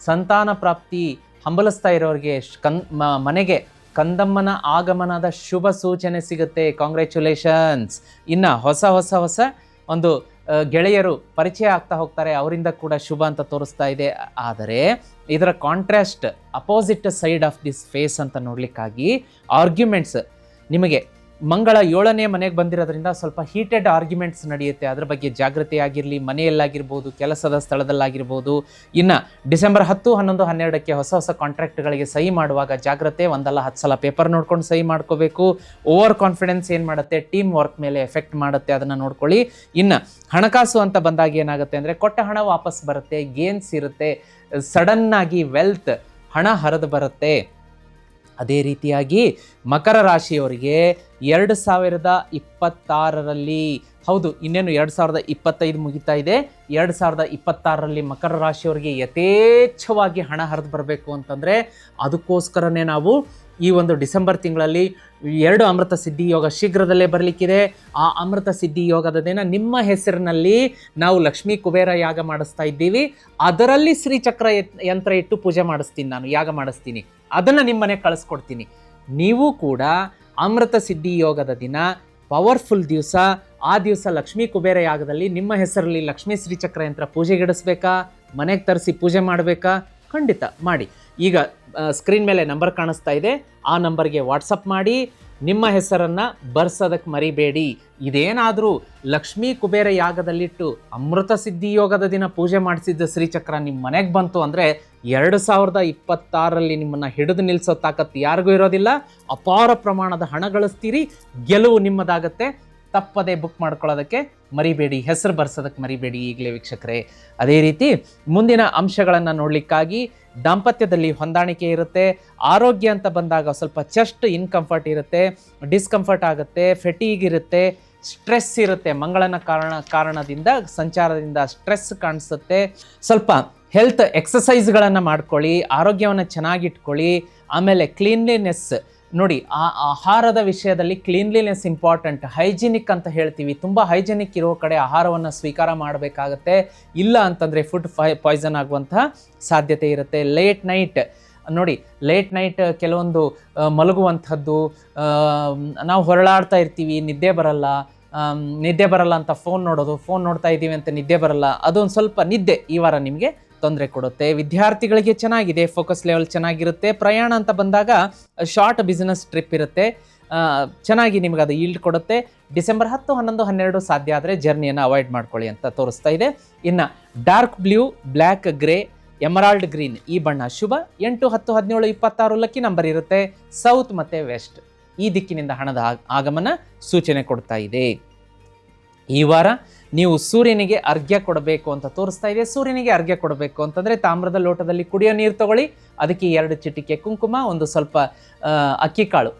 ಸಂತಾನ ಪ್ರಾಪ್ತಿ ಹಂಬಲಿಸ್ತಾ ಇರೋರಿಗೆ ಮನೆಗೆ ಕಂದಮ್ಮನ ಆಗಮನದ ಶುಭ ಸೂಚನೆ ಸಿಗುತ್ತೆ. ಕಾಂಗ್ರ್ಯಾಚುಲೇಷನ್ಸ್. ಇನ್ನು ಹೊಸ ಒಂದು ಗೆಳೆಯರು ಪರಿಚಯ ಆಗ್ತಾ ಹೋಗ್ತಾರೆ, ಅವರಿಂದ ಕೂಡ ಶುಭ ಅಂತ ತೋರಿಸ್ತಾ ಇದೆ. ಆದರೆ ಇದರ contrast opposite side of this face ಅಂತ ನೋಡಲಿಕ್ಕಾಗಿ ಆರ್ಗ್ಯುಮೆಂಟ್ಸ್ ನಿಮಗೆ ಮಂಗಳ 7ನೇ ಮನೆಗೆ ಬಂದಿರೋದ್ರಿಂದ ಸ್ವಲ್ಪ ಹೀಟೆಡ್ ಆರ್ಗ್ಯುಮೆಂಟ್ಸ್ ನಡೆಯುತ್ತೆ. ಅದರ ಬಗ್ಗೆ ಜಾಗೃತಿ ಆಗಿರಲಿ. ಮನೆಯಲ್ಲಾಗಿರ್ಬೋದು, ಕೆಲಸದ ಸ್ಥಳದಲ್ಲಾಗಿರ್ಬೋದು. ಇನ್ನು ಡಿಸೆಂಬರ್ 10, 11, 12ಕ್ಕೆ ಹೊಸ ಕಾಂಟ್ರಾಕ್ಟ್ಗಳಿಗೆ ಸಹಿ ಮಾಡುವಾಗ ಜಾಗ್ರತೆ. 1-10 ಸಲ ಪೇಪರ್ ನೋಡ್ಕೊಂಡು ಸಹಿ ಮಾಡ್ಕೋಬೇಕು. ಓವರ್ ಕಾನ್ಫಿಡೆನ್ಸ್ ಏನು ಮಾಡುತ್ತೆ, ಟೀಮ್ ವರ್ಕ್ ಮೇಲೆ ಎಫೆಕ್ಟ್ ಮಾಡುತ್ತೆ, ಅದನ್ನು ನೋಡ್ಕೊಳ್ಳಿ. ಇನ್ನು ಹಣಕಾಸು ಅಂತ ಬಂದಾಗ ಏನಾಗುತ್ತೆ ಅಂದರೆ ಕೊಟ್ಟ ಹಣ ವಾಪಸ್ ಬರುತ್ತೆ, ಗೇನ್ಸ್ ಇರುತ್ತೆ, ಸಡನ್ನಾಗಿ ವೆಲ್ತ್ ಹಣ ಹರಿದು ಬರುತ್ತೆ. ಅದೇ ರೀತಿಯಾಗಿ ಮಕರ ರಾಶಿಯವರಿಗೆ 2026ರಲ್ಲಿ, ಹೌದು ಇನ್ನೇನು 2025 ಮುಗಿತಾ ಇದೆ, 2026ರಲ್ಲಿ ಮಕರ ರಾಶಿಯವರಿಗೆ ಯಥೇಚ್ಛವಾಗಿ ಹಣ ಹರಿದು ಬರಬೇಕು ಅಂತಂದರೆ ಅದಕ್ಕೋಸ್ಕರನೇ ನಾವು ಈ ಒಂದು ಡಿಸೆಂಬರ್ ತಿಂಗಳಲ್ಲಿ 2 ಅಮೃತ ಸಿದ್ಧಿ ಯೋಗ ಶೀಘ್ರದಲ್ಲೇ ಬರಲಿಕ್ಕಿದೆ. ಆ ಅಮೃತ ಸಿದ್ಧಿ ಯೋಗದ ದಿನ ನಿಮ್ಮ ಹೆಸರಿನಲ್ಲಿ ನಾವು ಲಕ್ಷ್ಮೀ ಕುಬೇರ ಯಾಗ ಮಾಡಿಸ್ತಾ ಇದ್ದೀವಿ. ಅದರಲ್ಲಿ ಶ್ರೀಚಕ್ರ ಯಂತ್ರ ಇಟ್ಟು ಪೂಜೆ ಮಾಡಿಸ್ತೀನಿ, ನಾನು ಯಾಗ ಮಾಡಿಸ್ತೀನಿ, ಅದನ್ನು ನಿಮ್ಮ ಮನೆಗೆ ಕಳಿಸ್ಕೊಡ್ತೀನಿ. ನೀವು ಕೂಡ ಅಮೃತ ಸಿದ್ಧಿ ಯೋಗದ ದಿನ ಪವರ್ಫುಲ್ ದಿವಸ, ಆ ದಿವಸ ಲಕ್ಷ್ಮೀ ಕುಬೇರ ಯಾಗದಲ್ಲಿ ನಿಮ್ಮ ಹೆಸರಲ್ಲಿ ಲಕ್ಷ್ಮೀ ಶ್ರೀಚಕ್ರ ಯಂತ್ರ ಪೂಜೆಗಿಡಿಸ್ಬೇಕಾ, ಮನೆಗೆ ತರಿಸಿ ಪೂಜೆ ಮಾಡಬೇಕಾ? ಖಂಡಿತ ಮಾಡಿ. ಈಗ ಸ್ಕ್ರೀನ್ ಮೇಲೆ ನಂಬರ್ ಕಾಣಿಸ್ತಾ ಇದೆ, ಆ ನಂಬರ್ಗೆ ವಾಟ್ಸಪ್ ಮಾಡಿ ನಿಮ್ಮ ಹೆಸರನ್ನು ಬರ್ಸೋದಕ್ಕೆ ಮರಿಬೇಡಿ. ಇದೇನಾದರೂ ಲಕ್ಷ್ಮೀ ಕುಬೇರ ಯಾಗದಲ್ಲಿಟ್ಟು ಅಮೃತ ಸಿದ್ಧಿ ಯೋಗದ ದಿನ ಪೂಜೆ ಮಾಡಿಸಿದ್ದ ಶ್ರೀಚಕ್ರ ನಿಮ್ಮ ಮನೆಗೆ ಬಂತು ಅಂದರೆ 2026ರಲ್ಲಿ ನಿಮ್ಮನ್ನು ಹಿಡಿದು ನಿಲ್ಲಿಸೋ ತಾಕತ್ತು ಯಾರಿಗೂ ಇರೋದಿಲ್ಲ. ಅಪಾರ ಪ್ರಮಾಣದ ಹಣ ಗಳಿಸ್ತೀರಿ, ಗೆಲುವು ನಿಮ್ಮದಾಗತ್ತೆ. ತಪ್ಪದೆ ಬುಕ್ ಮಾಡ್ಕೊಳ್ಳೋದಕ್ಕೆ ಮರಿಬೇಡಿ, ಹೆಸರು ಬರ್ಸೋದಕ್ಕೆ ಮರಿಬೇಡಿ ಈಗಲೇ ವೀಕ್ಷಕರೇ. ಅದೇ ರೀತಿ ಮುಂದಿನ ಅಂಶಗಳನ್ನು ನೋಡಲಿಕ್ಕಾಗಿ ದಾಂಪತ್ಯದಲ್ಲಿ ಹೊಂದಾಣಿಕೆ ಇರುತ್ತೆ. ಆರೋಗ್ಯ ಅಂತ ಬಂದಾಗ ಸ್ವಲ್ಪ ಚೆಸ್ಟ್ ಇನ್ಕಂಫರ್ಟ್ ಇರುತ್ತೆ, ಡಿಸ್ಕಂಫರ್ಟ್ ಆಗುತ್ತೆ, ಫೆಟೀಗ್ ಇರುತ್ತೆ, ಸ್ಟ್ರೆಸ್ ಇರುತ್ತೆ. ಮಂಗಳನ ಕಾರಣದಿಂದ ಸಂಚಾರದಿಂದ ಸ್ಟ್ರೆಸ್ ಕಾಣಿಸುತ್ತೆ. ಸ್ವಲ್ಪ ಹೆಲ್ತ್ ಎಕ್ಸಸೈಸ್ಗಳನ್ನು ಮಾಡ್ಕೊಳ್ಳಿ, ಆರೋಗ್ಯವನ್ನು ಚೆನ್ನಾಗಿಟ್ಕೊಳ್ಳಿ. ಆಮೇಲೆ ಕ್ಲೀನ್ಲಿನೆಸ್ ನೋಡಿ, ಆ ಆಹಾರದ ವಿಷಯದಲ್ಲಿ ಕ್ಲೀನ್ಲಿನೆಸ್ ಇಂಪಾರ್ಟೆಂಟ್. ಹೈಜಿನಿಕ್ ಅಂತ ಹೇಳ್ತೀವಿ, ತುಂಬ ಹೈಜಿನಿಕ್ ಇರೋ ಕಡೆ ಆಹಾರವನ್ನು ಸ್ವೀಕಾರ ಮಾಡಬೇಕಾಗತ್ತೆ. ಇಲ್ಲ ಅಂತಂದರೆ ಫುಡ್ ಪಾಯ್ಸನ್ ಆಗುವಂತಹ ಸಾಧ್ಯತೆ ಇರುತ್ತೆ. ಲೇಟ್ ನೈಟ್ ಕೆಲವೊಂದು ಮಲಗುವಂಥದ್ದು, ನಾವು ಹೊರಳಾಡ್ತಾ ಇರ್ತೀವಿ, ನಿದ್ದೆ ಬರಲ್ಲ ಅಂತ ಫೋನ್ ನೋಡ್ತಾ ಇದ್ದೀವಿ ಅಂತ ನಿದ್ದೆ ಬರಲ್ಲ, ಅದೊಂದು ಸ್ವಲ್ಪ ನಿದ್ದೆ ಈ ವಾರ ನಿಮಗೆ ತೊಂದರೆ ಕೊಡುತ್ತೆ. ವಿದ್ಯಾರ್ಥಿಗಳಿಗೆ ಚೆನ್ನಾಗಿದೆ, ಫೋಕಸ್ ಲೆವೆಲ್ ಚೆನ್ನಾಗಿರುತ್ತೆ. ಪ್ರಯಾಣ ಅಂತ ಬಂದಾಗ ಶಾರ್ಟ್ ಬಿಸ್ನೆಸ್ ಟ್ರಿಪ್ ಇರುತ್ತೆ, ಚೆನ್ನಾಗಿ ನಿಮಗೆ ಅದು ಈಲ್ಡ್ ಕೊಡುತ್ತೆ. ಡಿಸೆಂಬರ್ 10, 11, 12 ಸಾಧ್ಯ ಆದರೆ ಜರ್ನಿಯನ್ನು ಅವಾಯ್ಡ್ ಮಾಡ್ಕೊಳ್ಳಿ ಅಂತ ತೋರಿಸ್ತಾ ಇದೆ. ಇನ್ನು dark blue, black, grey, emerald green ಈ ಬಣ್ಣ ಶುಭ. 8, 10, 17, 26 ಲಕ್ಕಿ ನಂಬರ್ ಇರುತ್ತೆ. ಸೌತ್ ಮತ್ತು ವೆಸ್ಟ್ ಈ ದಿಕ್ಕಿನಿಂದ ಹಣದ ಆಗಮನ ಸೂಚನೆ ಕೊಡ್ತಾ ಇದೆ. ಈ ವಾರ ನೀವು ಸೂರ್ಯನಿಗೆ ಅರ್ಘ್ಯ ಕೊಡಬೇಕು ಅಂತ ತೋರಿಸ್ತಾ ಇದೆ. ಸೂರ್ಯನಿಗೆ ಅರ್ಘ್ಯ ಕೊಡಬೇಕು ಅಂತಂದರೆ ತಾಮ್ರದ ಲೋಟದಲ್ಲಿ ಕುಡಿಯೋ ನೀರು ತಗೊಳ್ಳಿ, ಅದಕ್ಕೆ 2 ಚಿಟಿಕೆ ಕುಂಕುಮ, ಒಂದು ಸ್ವಲ್ಪ ಅಕ್ಕಿ ಕಾಳು,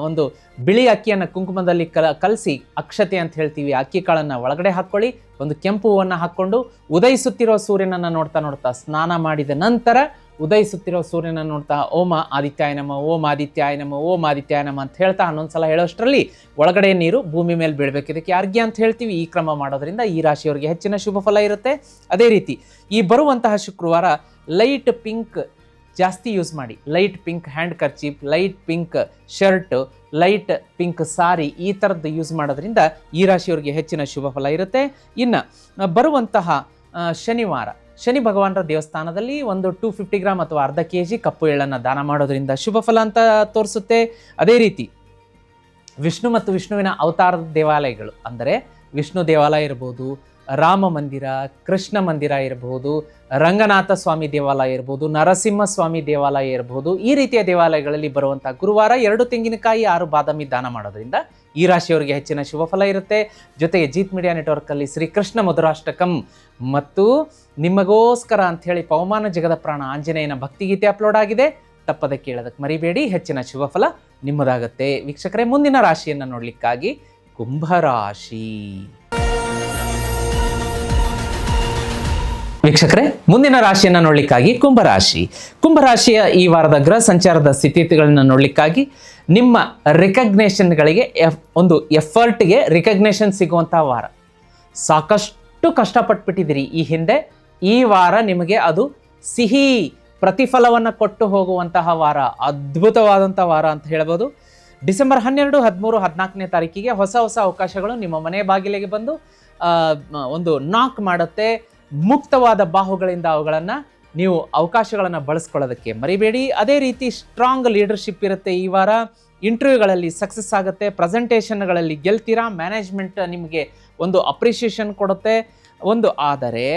ಒಂದು ಬಿಳಿ ಅಕ್ಕಿಯನ್ನು ಕುಂಕುಮದಲ್ಲಿ ಕಲಸಿ ಅಕ್ಷತೆ ಅಂತ ಹೇಳ್ತೀವಿ, ಅಕ್ಕಿ ಕಾಳನ್ನು ಒಳಗಡೆ ಹಾಕ್ಕೊಳ್ಳಿ. ಒಂದು ಕೆಂಪು ಹೂವನ್ನು ಹಾಕ್ಕೊಂಡು ಉದಯಿಸುತ್ತಿರೋ ಸೂರ್ಯನನ್ನು ನೋಡ್ತಾ ಸ್ನಾನ ಮಾಡಿದ ನಂತರ ಉದಯಿಸುತ್ತಿರೋ ಸೂರ್ಯನ ನೋಡ್ತಾ ಓಂ ಆದಿತ್ಯಾಯ ನಮ, ಓಂ ಆದಿತ್ಯಾಯ ನಮ, ಓಂ ಆದಿತ್ಯಾಯ ನಮ ಅಂತ ಹೇಳ್ತಾ 11 ಸಲ ಹೇಳೋಷ್ಟರಲ್ಲಿ ಒಳಗಡೆ ನೀರು ಭೂಮಿ ಮೇಲೆ ಬೀಳಬೇಕು. ಇದಕ್ಕೆ ಅರ್ಘ್ಯ ಅಂತ ಹೇಳ್ತೀವಿ. ಈ ಕ್ರಮ ಮಾಡೋದ್ರಿಂದ ಈ ರಾಶಿಯವರಿಗೆ ಹೆಚ್ಚಿನ ಶುಭ ಫಲ ಇರುತ್ತೆ. ಅದೇ ರೀತಿ ಈ ಬರುವಂತಹ ಶುಕ್ರವಾರ ಲೈಟ್ ಪಿಂಕ್ ಜಾಸ್ತಿ ಯೂಸ್ ಮಾಡಿ. Light pink handkerchief, light pink shirt, light pink sari, ಈ ಥರದ್ದು ಯೂಸ್ ಮಾಡೋದ್ರಿಂದ ಈ ರಾಶಿಯವರಿಗೆ ಹೆಚ್ಚಿನ ಶುಭ ಫಲ ಇರುತ್ತೆ. ಇನ್ನು ಬರುವಂತಹ ಶನಿವಾರ ಶನಿ ಭಗವಾನರ ದೇವಸ್ಥಾನದಲ್ಲಿ ಒಂದು 250 ಗ್ರಾಮ್ ಅಥವಾ ಅರ್ಧ kg ಕಪ್ಪು ಎಳ್ಳನ್ನು ದಾನ ಮಾಡೋದ್ರಿಂದ ಶುಭ ಫಲ ಅಂತ ತೋರಿಸುತ್ತೆ. ಅದೇ ರೀತಿ ವಿಷ್ಣು ಮತ್ತು ವಿಷ್ಣುವಿನ ಅವತಾರದ ದೇವಾಲಯಗಳು ಅಂದರೆ ವಿಷ್ಣು ದೇವಾಲಯ ಇರ್ಬೋದು, ರಾಮ ಮಂದಿರ, ಕೃಷ್ಣ ಮಂದಿರ ಇರಬಹುದು, ರಂಗನಾಥ ಸ್ವಾಮಿ ದೇವಾಲಯ ಇರ್ಬೋದು, ನರಸಿಂಹ ಸ್ವಾಮಿ ದೇವಾಲಯ ಇರಬಹುದು, ಈ ರೀತಿಯ ದೇವಾಲಯಗಳಲ್ಲಿ ಬರುವಂಥ ಗುರುವಾರ 2 ತೆಂಗಿನಕಾಯಿ 6 ಬಾದಾಮಿ ದಾನ ಮಾಡೋದ್ರಿಂದ ಈ ರಾಶಿಯವರಿಗೆ ಹೆಚ್ಚಿನ ಶುಭ ಫಲ ಇರುತ್ತೆ. ಜೊತೆಗೆ ಜೀತ್ ಮೀಡಿಯಾ ನೆಟ್ವರ್ಕಲ್ಲಿ ಶ್ರೀಕೃಷ್ಣ ಮಧುರಾಷ್ಟಕಂ ಮತ್ತು ನಿಮಗೋಸ್ಕರ ಅಂಥೇಳಿ ಪವಮಾನ ಜಗದ ಪ್ರಾಣ ಆಂಜನೇಯನ ಭಕ್ತಿಗೀತೆ ಅಪ್ಲೋಡ್ ಆಗಿದೆ. ತಪ್ಪದೆ ಕೇಳೋದಕ್ಕೆ ಮರಿಬೇಡಿ. ಹೆಚ್ಚಿನ ಶುಭ ಫಲ ನಿಮ್ಮದಾಗುತ್ತೆ. ವೀಕ್ಷಕರೇ, ಮುಂದಿನ ರಾಶಿಯನ್ನು ನೋಡಲಿಕ್ಕಾಗಿ ಕುಂಭರಾಶಿ. ವೀಕ್ಷಕರೇ, ಮುಂದಿನ ರಾಶಿಯನ್ನು ನೋಡಲಿಕ್ಕಾಗಿ ಕುಂಭರಾಶಿಯ ಈ ವಾರದ ಗ್ರಹ ಸಂಚಾರದ ಸ್ಥಿತಿಗತಿಗಳನ್ನು ನೋಡಲಿಕ್ಕಾಗಿ ನಿಮ್ಮ ರಿಕಗ್ನೇಷನ್ಗಳಿಗೆ ಒಂದು ಎಫರ್ಟ್ಗೆ ರಿಕಗ್ನೇಷನ್ ಸಿಗುವಂಥ ವಾರ. ಸಾಕಷ್ಟು ಕಷ್ಟಪಟ್ಬಿಟ್ಟಿದ್ದೀರಿ ಈ ಹಿಂದೆ. ಈ ವಾರ ನಿಮಗೆ ಅದು ಸಿಹಿ ಪ್ರತಿಫಲವನ್ನು ಕೊಟ್ಟು ಹೋಗುವಂತಹ ವಾರ, ಅದ್ಭುತವಾದಂಥ ವಾರ ಅಂತ ಹೇಳ್ಬೋದು. ಡಿಸೆಂಬರ್ 12, 13, 14ನೇ ತಾರೀಕಿಗೆ ಹೊಸ ಅವಕಾಶಗಳು ನಿಮ್ಮ ಮನೆ ಬಾಗಿಲಿಗೆ ಬಂದು ಒಂದು ನಾಕ್ ಮಾಡುತ್ತೆ. ಮುಕ್ತವಾದ ಬಾಹುಗಳಿಂದ ಅವುಗಳನ್ನು ನೀವು ಅವಕಾಶಗಳನ್ನು ಬಳಸ್ಕೊಳ್ಳೋದಕ್ಕೆ ಮರಿಬೇಡಿ. ಅದೇ ರೀತಿ ಸ್ಟ್ರಾಂಗ್ ಲೀಡರ್ಶಿಪ್ ಇರುತ್ತೆ ಈ ವಾರ. ಇಂಟರ್ವ್ಯೂಗಳಲ್ಲಿ ಸಕ್ಸಸ್ ಆಗುತ್ತೆ, ಪ್ರೆಸೆಂಟೇಷನ್ಗಳಲ್ಲಿ ಗೆಲ್ತೀರಾ, ಮ್ಯಾನೇಜ್ಮೆಂಟ್ ನಿಮಗೆ ಒಂದು ಅಪ್ರಿಷಿಯೇಷನ್ ಕೊಡುತ್ತೆ. ಆದರೆ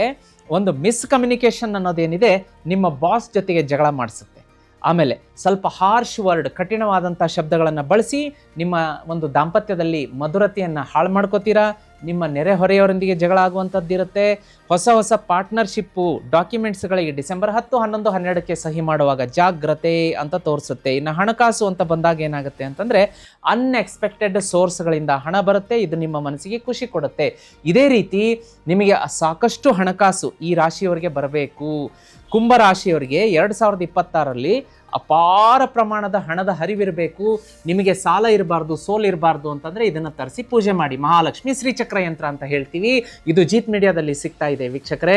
ಒಂದು ಮಿಸ್ಕಮ್ಯುನಿಕೇಷನ್ ಅನ್ನೋದೇನಿದೆ ನಿಮ್ಮ ಬಾಸ್ ಜೊತೆಗೆ ಜಗಳ ಮಾಡಿಸುತ್ತೆ. ಆಮೇಲೆ ಸ್ವಲ್ಪ ಹಾರ್ಶ್ ವರ್ಡ್, ಕಠಿಣವಾದಂಥ ಶಬ್ದಗಳನ್ನು ಬಳಸಿ ನಿಮ್ಮ ಒಂದು ದಾಂಪತ್ಯದಲ್ಲಿ ಮಧುರತೆಯನ್ನು ಹಾಳು ಮಾಡ್ಕೋತೀರಾ. ನಿಮ್ಮ ನೆರೆಹೊರೆಯವರೊಂದಿಗೆ ಜಗಳ ಆಗುವಂಥದ್ದಿರುತ್ತೆ. ಹೊಸ ಪಾರ್ಟ್ನರ್ಶಿಪ್ಪು ಡಾಕ್ಯುಮೆಂಟ್ಸ್ಗಳಿಗೆ ಡಿಸೆಂಬರ್ 10, 11, 12ಕ್ಕೆ ಸಹಿ ಮಾಡುವಾಗ ಜಾಗ್ರತೆ ಅಂತ ತೋರಿಸುತ್ತೆ. ಇನ್ನು ಹಣಕಾಸು ಅಂತ ಬಂದಾಗ ಏನಾಗುತ್ತೆ ಅಂತಂದರೆ ಅನ್ಎಕ್ಸ್ಪೆಕ್ಟೆಡ್ ಸೋರ್ಸ್ಗಳಿಂದ ಹಣ ಬರುತ್ತೆ. ಇದು ನಿಮ್ಮ ಮನಸ್ಸಿಗೆ ಖುಷಿ ಕೊಡುತ್ತೆ. ಇದೇ ರೀತಿ ನಿಮಗೆ ಸಾಕಷ್ಟು ಹಣಕಾಸು ಈ ರಾಶಿಯವರಿಗೆ ಬರಬೇಕು. ಕುಂಭರಾಶಿಯವರಿಗೆ 2026ರಲ್ಲಿ ಅಪಾರ ಪ್ರಮಾಣದ ಹಣದ ಹರಿವಿರಬೇಕು. ನಿಮಗೆ ಸಾಲ ಇರಬಾರ್ದು, ಸೋಲ್ ಇರಬಾರ್ದು ಅಂತಂದರೆ ಇದನ್ನು ತರಿಸಿ ಪೂಜೆ ಮಾಡಿ. ಮಹಾಲಕ್ಷ್ಮಿ ಶ್ರೀಚಕ್ರ ಯಂತ್ರ ಅಂತ ಹೇಳ್ತೀವಿ. ಇದು ಜೀತ್ ಮೀಡಿಯಾದಲ್ಲಿ ಸಿಗ್ತಾ ಇದೆ ವೀಕ್ಷಕರೇ.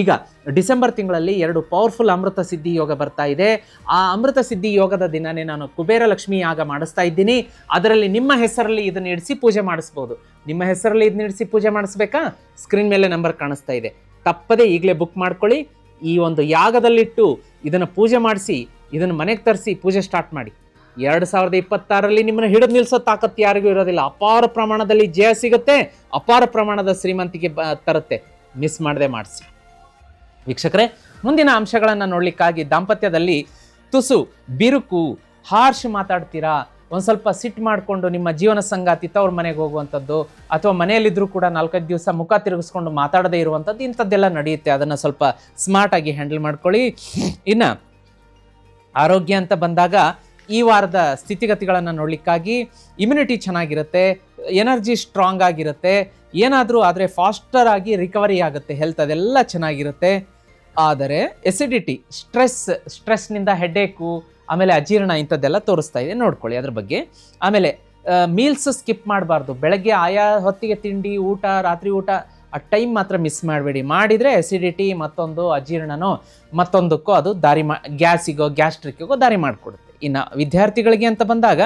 ಈಗ ಡಿಸೆಂಬರ್ ತಿಂಗಳಲ್ಲಿ 2 ಪವರ್ಫುಲ್ ಅಮೃತ ಸಿದ್ಧಿ ಯೋಗ ಬರ್ತಾ ಇದೆ. ಆ ಅಮೃತ ಸಿದ್ಧಿ ಯೋಗದ ದಿನನೇ ನಾನು ಕುಬೇರ ಲಕ್ಷ್ಮಿ ಯಾಗ ಮಾಡಿಸ್ತಾ ಇದ್ದೀನಿ. ಅದರಲ್ಲಿ ನಿಮ್ಮ ಹೆಸರಲ್ಲಿ ಇದನ್ನು ಇಡಿಸಿ ಪೂಜೆ ಮಾಡಿಸ್ಬೋದು. ನಿಮ್ಮ ಹೆಸರಲ್ಲಿ ಇದನ್ನ ಇಡಿಸಿ ಪೂಜೆ ಮಾಡಿಸ್ಬೇಕಾ? ಸ್ಕ್ರೀನ್ ಮೇಲೆ ನಂಬರ್ ಕಾಣಿಸ್ತಾ ಇದೆ. ತಪ್ಪದೆ ಈಗಲೇ ಬುಕ್ ಮಾಡ್ಕೊಳ್ಳಿ. ಈ ಒಂದು ಯಾಗದಲ್ಲಿಟ್ಟು ಇದನ್ನು ಪೂಜೆ ಮಾಡಿಸಿ, ಇದನ್ನು ಮನೆಗೆ ತರಿಸಿ ಪೂಜೆ ಸ್ಟಾರ್ಟ್ ಮಾಡಿ. 2026ರಲ್ಲಿ ನಿಮ್ಮನ್ನು ಹಿಡಿದು ನಿಲ್ಲಿಸೋ ತಾಕತ್ತು ಯಾರಿಗೂ ಇರೋದಿಲ್ಲ. ಅಪಾರ ಪ್ರಮಾಣದಲ್ಲಿ ಜಯ ಸಿಗುತ್ತೆ, ಅಪಾರ ಪ್ರಮಾಣದ ಶ್ರೀಮಂತಿಗೆ ತರುತ್ತೆ. ಮಿಸ್ ಮಾಡದೆ ಮಾಡಿಸಿ. ವೀಕ್ಷಕರೇ, ಮುಂದಿನ ಅಂಶಗಳನ್ನು ನೋಡಲಿಕ್ಕಾಗಿ ದಾಂಪತ್ಯದಲ್ಲಿ ತುಸು ಬಿರುಕು, ಹಾರ್ಶ್ ಮಾತಾಡ್ತೀರಾ, ಒಂದು ಸ್ವಲ್ಪ ಸಿಟ್ಟು ಮಾಡಿಕೊಂಡು ನಿಮ್ಮ ಜೀವನ ಸಂಗಾತಿ ತವ್ರ ಮನೆಗೆ ಹೋಗುವಂಥದ್ದು, ಅಥವಾ ಮನೆಯಲ್ಲಿದ್ದರೂ ಕೂಡ 4-5 ದಿವಸ ಮುಖ ತಿರುಗಿಸ್ಕೊಂಡು ಮಾತಾಡದೇ ಇರುವಂಥದ್ದು, ಇಂಥದ್ದೆಲ್ಲ ನಡೆಯುತ್ತೆ. ಅದನ್ನು ಸ್ವಲ್ಪ ಸ್ಮಾರ್ಟಾಗಿ ಹ್ಯಾಂಡಲ್ ಮಾಡ್ಕೊಳ್ಳಿ. ಇನ್ನು ಆರೋಗ್ಯ ಅಂತ ಬಂದಾಗ ಈ ವಾರದ ಸ್ಥಿತಿಗತಿಗಳನ್ನು ನೋಡಲಿಕ್ಕಾಗಿ ಇಮ್ಯುನಿಟಿ ಚೆನ್ನಾಗಿರುತ್ತೆ, ಎನರ್ಜಿ ಸ್ಟ್ರಾಂಗ್ ಆಗಿರುತ್ತೆ. ಏನಾದರೂ ಆದರೆ ಫಾಸ್ಟರ್ ಆಗಿ ರಿಕವರಿ ಆಗುತ್ತೆ, ಹೆಲ್ತ್ ಅದೆಲ್ಲ ಚೆನ್ನಾಗಿರುತ್ತೆ. ಆದರೆ ಎಸಿಡಿಟಿ, ಸ್ಟ್ರೆಸ್ನಿಂದ ಹೆಡ್ಏಕು, ಆಮೇಲೆ ಅಜೀರ್ಣ ಇಂಥದ್ದೆಲ್ಲ ತೋರಿಸ್ತಾ ಇದೆ, ನೋಡ್ಕೊಳ್ಳಿ ಅದ್ರ ಬಗ್ಗೆ. ಆಮೇಲೆ ಮೀಲ್ಸ್ ಸ್ಕಿಪ್ ಮಾಡಬಾರ್ದು. ಬೆಳಗ್ಗೆ ಆಯಾ ಹೊತ್ತಿಗೆ ತಿಂಡಿ, ಊಟ, ರಾತ್ರಿ ಊಟ ಆ ಟೈಮ್ ಮಾತ್ರ ಮಿಸ್ ಮಾಡಬೇಡಿ. ಮಾಡಿದರೆ ಎಸಿಡಿಟಿ ಮತ್ತೊಂದು ಅಜೀರ್ಣನೋ ಮತ್ತೊಂದಕ್ಕೋ ಅದು ಗ್ಯಾಸಿಗೋ ಗ್ಯಾಸ್ಟ್ರಿಕ್ಕಿಗೋ ದಾರಿ ಮಾಡಿಕೊಡುತ್ತೆ. ಇನ್ನು ವಿದ್ಯಾರ್ಥಿಗಳಿಗೆ ಅಂತ ಬಂದಾಗ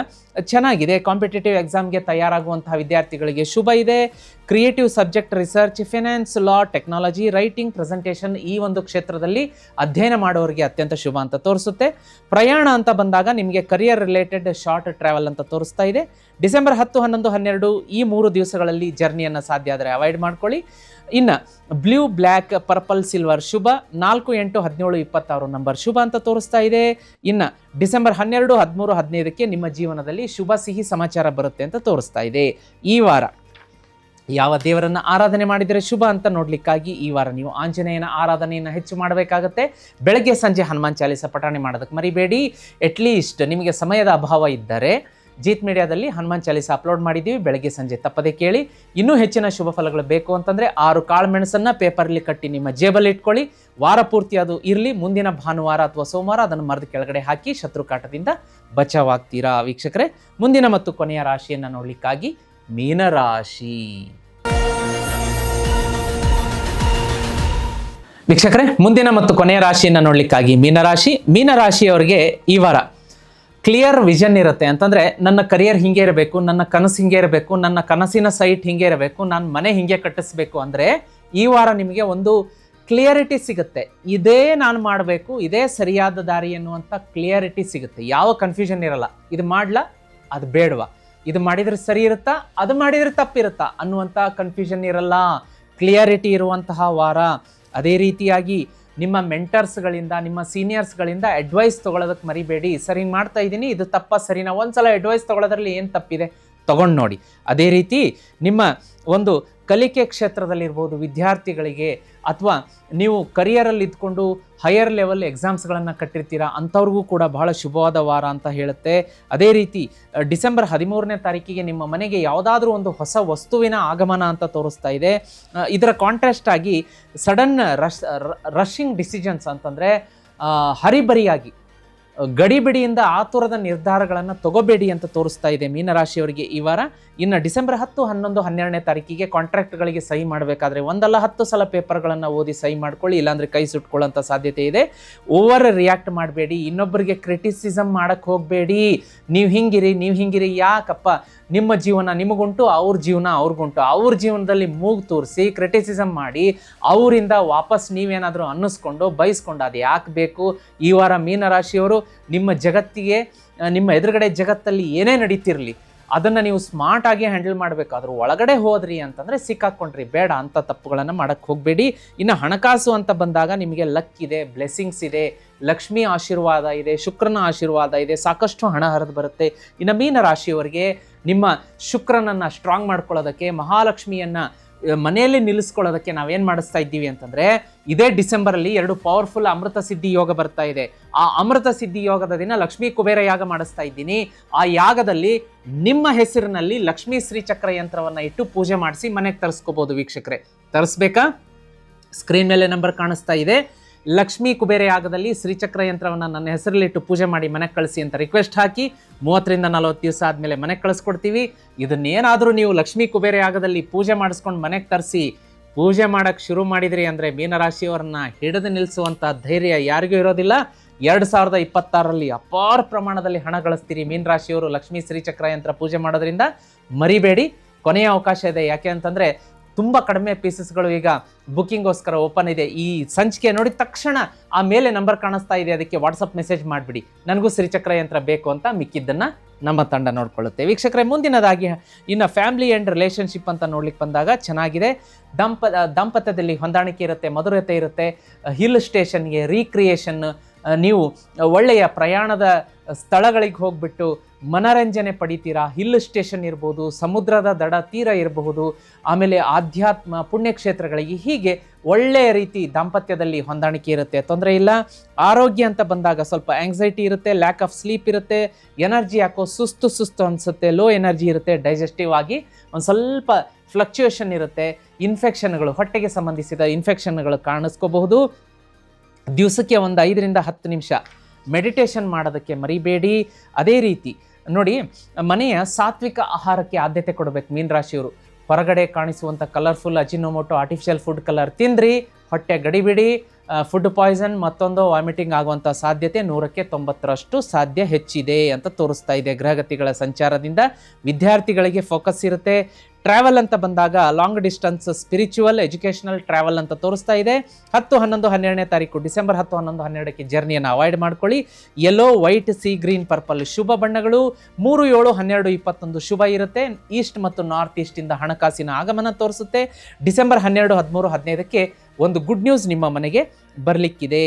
ಚೆನ್ನಾಗಿದೆ. ಕಾಂಪಿಟೇಟಿವ್ ಎಕ್ಸಾಮ್ಗೆ ತಯಾರಾಗುವಂತಹ ವಿದ್ಯಾರ್ಥಿಗಳಿಗೆ ಶುಭ ಇದೆ. ಕ್ರಿಯೇಟಿವ್ ಸಬ್ಜೆಕ್ಟ್, ರಿಸರ್ಚ್, ಫಿನಾನ್ಸ್, ಲಾ, ಟೆಕ್ನಾಲಜಿ, ರೈಟಿಂಗ್, ಪ್ರೆಸೆಂಟೇಷನ್ ಈ ಒಂದು ಕ್ಷೇತ್ರದಲ್ಲಿ ಅಧ್ಯಯನ ಮಾಡೋರಿಗೆ ಅತ್ಯಂತ ಶುಭ ಅಂತ ತೋರಿಸುತ್ತೆ. ಪ್ರಯಾಣ ಅಂತ ಬಂದಾಗ ನಿಮಗೆ ಕರಿಯರ್ ರಿಲೇಟೆಡ್ ಶಾರ್ಟ್ ಟ್ರಾವೆಲ್ ಅಂತ ತೋರಿಸ್ತಾ ಇದೆ. ಡಿಸೆಂಬರ್ 10, 11, 12 ಈ 3 ದಿವಸಗಳಲ್ಲಿ ಜರ್ನಿಯನ್ನು ಸಾಧ್ಯ ಆದರೆ ಅವಾಯ್ಡ್ ಮಾಡ್ಕೊಳ್ಳಿ. ಇನ್ನು ಬ್ಲೂ, ಬ್ಲ್ಯಾಕ್, ಪರ್ಪಲ್, ಸಿಲ್ವರ್ ಶುಭ. 4, 8, 17, 26 ನಂಬರ್ ಶುಭ ಅಂತ ತೋರಿಸ್ತಾ ಇದೆ. ಇನ್ನು ಡಿಸೆಂಬರ್ 12, 13, 15ಕ್ಕೆ ನಿಮ್ಮ ಜೀವನದಲ್ಲಿ ಶುಭ ಸಿಹಿ ಸಮಾಚಾರ ಬರುತ್ತೆ ಅಂತ ತೋರಿಸ್ತಾ ಇದೆ. ಈ ವಾರ ಯಾವ ದೇವರನ್ನು ಆರಾಧನೆ ಮಾಡಿದರೆ ಶುಭ ಅಂತ ನೋಡಲಿಕ್ಕಾಗಿ ಈ ವಾರ ನೀವು ಆಂಜನೇಯನ ಆರಾಧನೆಯನ್ನು ಹೆಚ್ಚು ಮಾಡಬೇಕಾಗತ್ತೆ. ಬೆಳಗ್ಗೆ ಸಂಜೆ ಹನುಮಾನ್ ಚಾಲೀಸ ಪಠಣೆ ಮಾಡೋದಕ್ಕೆ ಮರಿಬೇಡಿ. ಅಟ್ಲೀಸ್ಟ್ ನಿಮಗೆ ಸಮಯದ ಅಭಾವ ಇದ್ದರೆ ಜೀತ್ ಮೀಡಿಯಾದಲ್ಲಿ ಹನುಮಾನ್ ಚಾಲೀಸ ಅಪ್ಲೋಡ್ ಮಾಡಿದ್ದೀವಿ, ಬೆಳಗ್ಗೆ ಸಂಜೆ ತಪ್ಪದೆ ಕೇಳಿ. ಇನ್ನೂ ಹೆಚ್ಚಿನ ಶುಭ ಫಲಗಳು ಬೇಕು ಅಂತಂದರೆ 6 ಕಾಳುಮೆಣಸನ್ನು ಪೇಪರಲ್ಲಿ ಕಟ್ಟಿ ನಿಮ್ಮ ಜೇಬಲ್ಲಿ ಇಟ್ಕೊಳ್ಳಿ. ವಾರ ಪೂರ್ತಿ ಅದು ಇರಲಿ. ಮುಂದಿನ ಭಾನುವಾರ ಅಥವಾ ಸೋಮವಾರ ಅದನ್ನು ಮರದ ಕೆಳಗಡೆ ಹಾಕಿ ಶತ್ರುಕಾಟದಿಂದ ಬಚಾವಾಗ್ತೀರಾ. ವೀಕ್ಷಕರೇ, ಮುಂದಿನ ಮತ್ತು ಕೊನೆಯ ರಾಶಿಯನ್ನು ನೋಡಲಿಕ್ಕಾಗಿ ಮೀನರಾಶಿ. ವೀಕ್ಷಕರೇ, ಮುಂದಿನ ಮತ್ತು ಕೊನೆಯ ರಾಶಿಯನ್ನು ನೋಡಲಿಕ್ಕಾಗಿ ಮೀನರಾಶಿಯವರಿಗೆ ಈ ವಾರ ಕ್ಲಿಯರ್ ವಿಷನ್ ಇರುತ್ತೆ. ಅಂತಂದರೆ ನನ್ನ ಕರಿಯರ್ ಹಿಂಗೆ ಇರಬೇಕು, ನನ್ನ ಕನಸು ಹಿಂಗೆ ಇರಬೇಕು, ನನ್ನ ಕನಸಿನ ಸೈಟ್ ಹಿಂಗೆ ಇರಬೇಕು, ನಾನು ಮನೆ ಹಿಂಗೆ ಕಟ್ಟಿಸ್ಬೇಕು ಅಂದರೆ ಈ ವಾರ ನಿಮಗೆ ಒಂದು ಕ್ಲಿಯರಿಟಿ ಸಿಗುತ್ತೆ. ಇದೇ ನಾನು ಮಾಡಬೇಕು, ಇದೇ ಸರಿಯಾದ ದಾರಿ ಎನ್ನುವಂಥ ಕ್ಲಿಯರಿಟಿ ಸಿಗುತ್ತೆ. ಯಾವ ಕನ್ಫ್ಯೂಷನ್ ಇರಲ್ಲ. ಇದು ಮಾಡ್ಲಾ, ಅದು ಬೇಡವಾ, ಇದು ಮಾಡಿದರೆ ಸರಿ ಇರುತ್ತಾ, ಅದು ಮಾಡಿದರೆ ತಪ್ಪಿರುತ್ತಾ ಅನ್ನುವಂಥ ಕನ್ಫ್ಯೂಷನ್ ಇರಲ್ಲ. ಕ್ಲಿಯರಿಟಿ ಇರುವಂತಹ ವಾರ. ಅದೇ ರೀತಿಯಾಗಿ ನಿಮ್ಮ ಮೆಂಟರ್ಸ್ಗಳಿಂದ, ನಿಮ್ಮ ಸೀನಿಯರ್ಸ್ಗಳಿಂದ ಅಡ್ವೈಸ್ ತೊಗೊಳೋದಕ್ಕೆ ಮರಿಬೇಡಿ. ಸರಿ ಮಾಡ್ತಾ ಇದ್ದೀನಿ, ಇದು ತಪ್ಪ ಸರಿನಾ, ಒಂದ್ಸಲ ಅಡ್ವೈಸ್ ತೊಗೊಳೋದ್ರಲ್ಲಿ ಏನು ತಪ್ಪಿದೆ ತೊಗೊಂಡು ನೋಡಿ. ಅದೇ ರೀತಿ ನಿಮ್ಮ ಒಂದು ಕಲಿಕೆ ಕ್ಷೇತ್ರದಲ್ಲಿರ್ಬೋದು ವಿದ್ಯಾರ್ಥಿಗಳಿಗೆ, ಅಥವಾ ನೀವು ಕರಿಯರಲ್ಲಿ ಇದ್ಕೊಂಡು ಹೈಯರ್ ಲೆವೆಲ್ ಎಕ್ಸಾಮ್ಸ್ಗಳನ್ನು ಕಟ್ಟಿರ್ತೀರಾ ಅಂಥವ್ರಿಗೂ ಕೂಡ ಬಹಳ ಶುಭವಾದ ವಾರ ಅಂತ ಹೇಳುತ್ತೆ. ಅದೇ ರೀತಿ ಡಿಸೆಂಬರ್ 13ನೇ ತಾರೀಕಿಗೆ ನಿಮ್ಮ ಮನೆಗೆ ಯಾವುದಾದ್ರೂ ಒಂದು ಹೊಸ ವಸ್ತುವಿನ ಆಗಮನ ಅಂತ ತೋರಿಸ್ತಾ ಇದೆ. ಇದರ ಕಾಂಟ್ರಾಸ್ಟ್ ಆಗಿ ಸಡನ್ ರಶ್ಶಿಂಗ್ ಡಿಸಿಷನ್ಸ್ ಅಂತಂದರೆ ಹರಿಬರಿಯಾಗಿ ಗಡಿಬಿಡಿಯಿಂದ ಆತುರದ ನಿರ್ಧಾರಗಳನ್ನು ತಗೋಬೇಡಿ ಅಂತ ತೋರಿಸ್ತಾ ಇದೆ ಮೀನರಾಶಿಯವರಿಗೆ ಈ ವಾರ. ಇನ್ನು ಡಿಸೆಂಬರ್ 10, 11, 12ನೇ ತಾರೀಕಿಗೆ ಕಾಂಟ್ರಾಕ್ಟ್ಗಳಿಗೆ ಸಹಿ ಮಾಡಬೇಕಾದ್ರೆ 1-10 ಸಲ ಪೇಪರ್ಗಳನ್ನು ಓದಿ ಸಹಿ ಮಾಡ್ಕೊಳ್ಳಿ, ಇಲ್ಲಾಂದರೆ ಕೈ ಸುಟ್ಕೊಳ್ಳೋಂಥ ಸಾಧ್ಯತೆ ಇದೆ. ಓವರ್ ರಿಯಾಕ್ಟ್ ಮಾಡಬೇಡಿ, ಇನ್ನೊಬ್ಬರಿಗೆ ಕ್ರಿಟಿಸಿಸಮ್ ಮಾಡೋಕ್ಕೆ ಹೋಗಬೇಡಿ. ನೀವು ಹಿಂಗಿರಿ, ಯಾಕಪ್ಪ, ನಿಮ್ಮ ಜೀವನ ನಿಮಗುಂಟು, ಅವ್ರ ಜೀವನ ಅವ್ರಿಗುಂಟು. ಅವ್ರ ಜೀವನದಲ್ಲಿ ಮೂಗು ತೋರಿಸಿ ಕ್ರಿಟಿಸಿಸಮ್ ಮಾಡಿ ಅವರಿಂದ ವಾಪಸ್ ನೀವೇನಾದರೂ ಅನ್ನಿಸ್ಕೊಂಡು ಬಯಸ್ಕೊಂಡು ಅದು ಯಾಕೆ ಬೇಕು? ಈ ವಾರ ಮೀನರಾಶಿಯವರು ನಿಮ್ಮ ಜಗತ್ತಿಗೆ, ನಿಮ್ಮ ಎದುರುಗಡೆ ಜಗತ್ತಲ್ಲಿ ಏನೇ ನಡೀತಿರಲಿ ಅದನ್ನು ನೀವು ಸ್ಮಾರ್ಟಾಗಿ ಹ್ಯಾಂಡಲ್ ಮಾಡಬೇಕು. ಅದ್ರ ಒಳಗಡೆ ಹೋದ್ರಿ ಅಂತಂದರೆ ಸಿಕ್ಕಾಕ್ಕೊಂಡ್ರಿ, ಬೇಡ ಅಂಥ ತಪ್ಪುಗಳನ್ನು ಮಾಡೋಕ್ಕೆ ಹೋಗಬೇಡಿ. ಇನ್ನು ಹಣಕಾಸು ಅಂತ ಬಂದಾಗ ನಿಮಗೆ ಲಕ್ ಇದೆ, ಬ್ಲೆಸ್ಸಿಂಗ್ಸ್ ಇದೆ, ಲಕ್ಷ್ಮಿ ಆಶೀರ್ವಾದ ಇದೆ, ಶುಕ್ರನ ಆಶೀರ್ವಾದ ಇದೆ, ಸಾಕಷ್ಟು ಹಣ ಹರಿದು ಬರುತ್ತೆ. ಇನ್ನು ಮೀನರಾಶಿಯವರಿಗೆ ನಿಮ್ಮ ಶುಕ್ರನನ್ನು ಸ್ಟ್ರಾಂಗ್ ಮಾಡ್ಕೊಳ್ಳೋದಕ್ಕೆ, ಮಹಾಲಕ್ಷ್ಮಿಯನ್ನು ಮನೆಯಲ್ಲಿ ನಿಲ್ಲಿಸ್ಕೊಳ್ಳೋದಕ್ಕೆ ನಾವೇನು ಮಾಡಿಸ್ತಾ ಇದ್ದೀವಿ ಅಂತಂದರೆ, ಇದೇ ಡಿಸೆಂಬರಲ್ಲಿ 2 ಪವರ್ಫುಲ್ ಅಮೃತ ಸಿದ್ಧಿ ಯೋಗ ಬರ್ತಾ ಇದೆ. ಆ ಅಮೃತ ಸಿದ್ಧಿ ಯೋಗದ ದಿನ ಲಕ್ಷ್ಮೀ ಕುಬೇರ ಯಾಗ ಮಾಡಿಸ್ತಾ ಇದ್ದೀನಿ. ಆ ಯಾಗದಲ್ಲಿ ನಿಮ್ಮ ಹೆಸರಿನಲ್ಲಿ ಲಕ್ಷ್ಮೀ ಶ್ರೀಚಕ್ರ ಯಂತ್ರವನ್ನು ಇಟ್ಟು ಪೂಜೆ ಮಾಡಿಸಿ ಮನೆಗೆ ತರಿಸ್ಕೋಬೋದು. ವೀಕ್ಷಕರೇ, ತರಿಸ್ಬೇಕಾ? ಸ್ಕ್ರೀನ್ ಮೇಲೆ ನಂಬರ್ ಕಾಣಿಸ್ತಾ ಇದೆ. ಲಕ್ಷ್ಮೀ ಕುಬೇರ ಯಾಗದಲ್ಲಿ ಶ್ರೀಚಕ್ರ ಯಂತ್ರವನ್ನು ನನ್ನ ಹೆಸರಲ್ಲಿಟ್ಟು ಪೂಜೆ ಮಾಡಿ ಮನೆಗೆ ಕಳಿಸಿ ಅಂತ ರಿಕ್ವೆಸ್ಟ್ ಹಾಕಿ 30ರಿಂದ 40 ದಿವಸ ಆದಮೇಲೆ ಮನೆಗೆ ಕಳಿಸ್ಕೊಡ್ತೀವಿ. ಇದನ್ನೇನಾದರೂ ನೀವು ಲಕ್ಷ್ಮೀ ಕುಬೇರ ಯಾಗದಲ್ಲಿ ಪೂಜೆ ಮಾಡಿಸ್ಕೊಂಡು ಮನೆಗೆ ತರಿಸಿ ಪೂಜೆ ಮಾಡೋಕ್ಕೆ ಶುರು ಮಾಡಿದ್ರಿ ಅಂದರೆ ಮೀನರಾಶಿಯವರನ್ನ ಹಿಡಿದು ನಿಲ್ಲಿಸುವಂಥ ಧೈರ್ಯ ಯಾರಿಗೂ ಇರೋದಿಲ್ಲ. 2026ರಲ್ಲಿ ಅಪಾರ ಪ್ರಮಾಣದಲ್ಲಿ ಹಣ ಗಳಿಸ್ತೀರಿ ಮೀನರಾಶಿಯವರು ಲಕ್ಷ್ಮೀ ಶ್ರೀಚಕ್ರ ಯಂತ್ರ ಪೂಜೆ ಮಾಡೋದ್ರಿಂದ. ಮರಿಬೇಡಿ, ಕೊನೆಯ ಅವಕಾಶ ಇದೆ. ಯಾಕೆ ಅಂತಂದರೆ ತುಂಬ ಕಡಿಮೆ ಪೀಸಸ್ಗಳು ಈಗ ಬುಕ್ಕಿಂಗೋಸ್ಕರ ಓಪನ್ ಇದೆ. ಈ ಸಂಚಿಕೆ ನೋಡಿದ ತಕ್ಷಣ ಆ ಮೇಲೆ ನಂಬರ್ ಕಾಣಿಸ್ತಾ ಇದೆ, ಅದಕ್ಕೆ ವಾಟ್ಸಪ್ ಮೆಸೇಜ್ ಮಾಡಿಬಿಡಿ, ನನಗೂ ಶ್ರೀಚಕ್ರ ಯಂತ್ರ ಬೇಕು ಅಂತ. ಮಿಕ್ಕಿದ್ದನ್ನು ನಮ್ಮ ತಂಡ ನೋಡ್ಕೊಳ್ಳುತ್ತೆ. ವೀಕ್ಷಕರೇ, ಮುಂದಿನದಾಗಿ ಇನ್ನು ಫ್ಯಾಮಿಲಿ ಆ್ಯಂಡ್ ರಿಲೇಷನ್ಶಿಪ್ ಅಂತ ನೋಡ್ಲಿಕ್ಕೆ ಬಂದಾಗ ಚೆನ್ನಾಗಿದೆ. ದಾಂಪತ್ಯದಲ್ಲಿ ಹೊಂದಾಣಿಕೆ ಇರುತ್ತೆ, ಮಧುರತೆ ಇರುತ್ತೆ. ಹಿಲ್ ಸ್ಟೇಷನ್ಗೆ ರೀಕ್ರಿಯೇಷನ್, ನೀವು ಒಳ್ಳೆಯ ಪ್ರಯಾಣದ ಸ್ಥಳಗಳಿಗೆ ಹೋಗ್ಬಿಟ್ಟು ಮನರಂಜನೆ ಪಡಿತೀರಾ. ಹಿಲ್ ಸ್ಟೇಷನ್ ಇರ್ಬೋದು, ಸಮುದ್ರದ ದಡ ತೀರ ಇರಬಹುದು, ಆಮೇಲೆ ಆಧ್ಯಾತ್ಮ ಪುಣ್ಯಕ್ಷೇತ್ರಗಳಿಗೆ, ಹೀಗೆ ಒಳ್ಳೆಯ ರೀತಿ ದಾಂಪತ್ಯದಲ್ಲಿ ಹೊಂದಾಣಿಕೆ ಇರುತ್ತೆ, ತೊಂದರೆ ಇಲ್ಲ. ಆರೋಗ್ಯ ಅಂತ ಬಂದಾಗ ಸ್ವಲ್ಪ ಆಂಗ್ಸೈಟಿ ಇರುತ್ತೆ, ಲ್ಯಾಕ್ ಆಫ್ ಸ್ಲೀಪ್ ಇರುತ್ತೆ, ಎನರ್ಜಿ ಯಾಕೋ ಸುಸ್ತು ಅನಿಸುತ್ತೆ, ಲೋ ಎನರ್ಜಿ ಇರುತ್ತೆ, ಡೈಜೆಸ್ಟಿವ್ ಆಗಿ ಒಂದು ಸ್ವಲ್ಪ ಫ್ಲಕ್ಚುಯೇಷನ್ ಇರುತ್ತೆ. ಇನ್ಫೆಕ್ಷನ್ಗಳು, ಹೊಟ್ಟೆಗೆ ಸಂಬಂಧಿಸಿದ ಇನ್ಫೆಕ್ಷನ್ಗಳು ಕಾಣಿಸ್ಕೋಬಹುದು. ದಿವಸಕ್ಕೆ ಒಂದು 5ರಿಂದ 10 ನಿಮಿಷ ಮೆಡಿಟೇಷನ್ ಮಾಡೋದಕ್ಕೆ ಮರಿಬೇಡಿ. ಅದೇ ರೀತಿ ನೋಡಿ, ಮನೆಯ ಸಾತ್ವಿಕ ಆಹಾರಕ್ಕೆ ಆದ್ಯತೆ ಕೊಡಬೇಕು ಮೀನರಾಶಿಯವರು. ಹೊರಗಡೆ ಕಾಣಿಸುವಂಥ colourful Ajinomoto artificial food colour ತಿಂದ್ರಿ, ಹೊಟ್ಟೆ ಗಡಿಬಿಡಿ, ಫುಡ್ ಪಾಯ್ಸನ್, ಮತ್ತೊಂದು ವಾಮಿಟಿಂಗ್ ಆಗುವಂಥ ಸಾಧ್ಯತೆ 100ಕ್ಕೆ 90ರಷ್ಟು ಸಾಧ್ಯ ಹೆಚ್ಚಿದೆ ಅಂತ ತೋರಿಸ್ತಾ ಇದೆ ಗ್ರಹಗತಿಗಳ ಸಂಚಾರದಿಂದ. ವಿದ್ಯಾರ್ಥಿಗಳಿಗೆ ಫೋಕಸ್ ಇರುತ್ತೆ. ಟ್ರಾವೆಲ್ ಅಂತ ಬಂದಾಗ long distance spiritual educational travel ಅಂತ ತೋರಿಸ್ತಾ ಇದೆ. 10, 11, 12ನೇ ತಾರೀಕು ಡಿಸೆಂಬರ್ 10, 11, 12ಕ್ಕೆ ಜರ್ನಿಯನ್ನು ಅವಾಯ್ಡ್ ಮಾಡ್ಕೊಳ್ಳಿ. Yellow, white, sea green, purple ಶುಭ ಬಣ್ಣಗಳು. 3, 7, 12, 21 ಶುಭ ಇರುತ್ತೆ. ಈಸ್ಟ್ ಮತ್ತು ನಾರ್ತ್ ಈಸ್ಟಿಂದ ಹಣಕಾಸಿನ ಆಗಮನ ತೋರಿಸುತ್ತೆ. ಡಿಸೆಂಬರ್ 12, 13, 15ಕ್ಕೆ ಒಂದು ಗುಡ್ ನ್ಯೂಸ್ ನಿಮ್ಮ ಮನೆಗೆ ಬರಲಿಕ್ಕಿದೆ.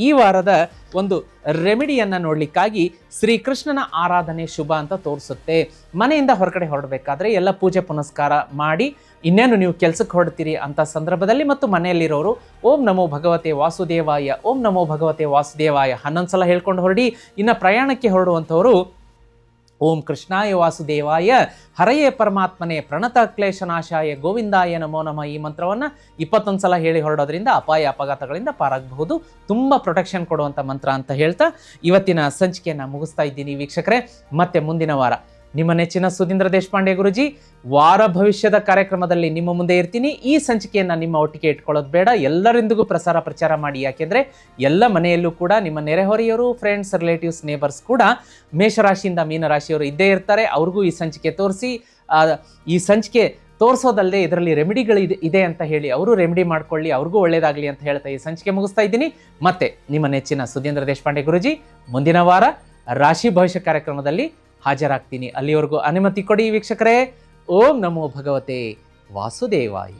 ಈ ವಾರದ ಒಂದು ರೆಮಿಡಿಯನ್ನು ನೋಡಲಿಕ್ಕಾಗಿ ಶ್ರೀಕೃಷ್ಣನ ಆರಾಧನೆ ಶುಭ ಅಂತ ತೋರಿಸುತ್ತೆ. ಮನೆಯಿಂದ ಹೊರಗಡೆ ಹೊರಡಬೇಕಾದ್ರೆ ಎಲ್ಲ ಪೂಜೆ ಪುನಸ್ಕಾರ ಮಾಡಿ ಇನ್ನೇನು ನೀವು ಕೆಲಸಕ್ಕೆ ಹೊರಡ್ತೀರಿ ಅಂತ ಸಂದರ್ಭದಲ್ಲಿ ಮತ್ತು ಮನೆಯಲ್ಲಿರೋರು ಓಂ ನಮೋ ಭಗವತೆ ವಾಸುದೇವಾಯ, ಓಂ ನಮೋ ಭಗವತೆ ವಾಸುದೇವಾಯ 11 ಸಲ ಹೇಳ್ಕೊಂಡು ಹೊರಡಿ. ಇನ್ನು ಪ್ರಯಾಣಕ್ಕೆ ಹೊರಡುವಂಥವರು ಓಂ ಕೃಷ್ಣಾಯ ವಾಸುದೇವಾಯ ಹರಯೇ ಪರಮಾತ್ಮನೇ ಪ್ರಣತ ಕ್ಲೇಶನಾಶಾಯ ಗೋವಿಂದಾಯ ನಮೋ ನಮಃ ಈ ಮಂತ್ರವನ್ನು 21 ಸಲ ಹೇಳಿ ಹೊರಡೋದ್ರಿಂದ ಅಪಾಯ ಅಪಘಾತಗಳಿಂದ ಪಾರಾಗಬಹುದು. ತುಂಬ ಪ್ರೊಟೆಕ್ಷನ್ ಕೊಡುವಂಥ ಮಂತ್ರ ಅಂತ ಹೇಳ್ತಾ ಇವತ್ತಿನ ಸಂಚಿಕೆಯನ್ನು ಮುಗಿಸ್ತಾ ಇದ್ದೀನಿ ವೀಕ್ಷಕರೇ. ಮತ್ತೆ ಮುಂದಿನ ವಾರ ನಿಮ್ಮ ನೆಚ್ಚಿನ ಸುಧೀಂದ್ರ ದೇಶಪಾಂಡೆ ಗುರುಜಿ ವಾರ ಭವಿಷ್ಯದ ಕಾರ್ಯಕ್ರಮದಲ್ಲಿ ನಿಮ್ಮ ಮುಂದೆ ಇರ್ತೀನಿ. ಈ ಸಂಚಿಕೆಯನ್ನು ನಿಮ್ಮ ಒಟ್ಟಿಗೆ ಇಟ್ಕೊಳ್ಳೋದು ಬೇಡ, ಎಲ್ಲರಿಂದಿಗೂ ಪ್ರಚಾರ ಮಾಡಿ. ಯಾಕೆಂದರೆ ಎಲ್ಲ ಮನೆಯಲ್ಲೂ ಕೂಡ ನಿಮ್ಮ ನೆರೆಹೊರೆಯವರು, ಫ್ರೆಂಡ್ಸ್, ರಿಲೇಟಿವ್ಸ್, ನೇಬರ್ಸ್ ಕೂಡ ಮೇಷರಾಶಿಯಿಂದ ಮೀನರಾಶಿಯವರು ಇದ್ದೇ ಇರ್ತಾರೆ. ಅವ್ರಿಗೂ ಈ ಸಂಚಿಕೆ ತೋರಿಸಿ, ಈ ಸಂಚಿಕೆ ತೋರಿಸೋದಲ್ಲದೆ ಇದರಲ್ಲಿ ರೆಮಿಡಿಗಳು ಇದೆ ಅಂತ ಹೇಳಿ ಅವರು ರೆಮಿಡಿ ಮಾಡ್ಕೊಳ್ಳಿ, ಅವ್ರಿಗೂ ಒಳ್ಳೇದಾಗಲಿ ಅಂತ ಹೇಳ್ತಾ ಈ ಸಂಚಿಕೆ ಮುಗಿಸ್ತಾ ಇದ್ದೀನಿ. ಮತ್ತೆ ನಿಮ್ಮ ನೆಚ್ಚಿನ ಸುಧೀಂದ್ರ ದೇಶಪಾಂಡೆ ಗುರುಜಿ ಮುಂದಿನ ವಾರ ರಾಶಿ ಭವಿಷ್ಯ ಕಾರ್ಯಕ್ರಮದಲ್ಲಿ ಹಾಜರಾಗ್ತೀನಿ. ಅಲ್ಲಿವರೆಗೂ ಅನುಮತಿ ಕೊಡಿ ವೀಕ್ಷಕರೇ. ಓಂ ನಮೋ ಭಗವತೆ ವಾಸುದೇವಾಯ.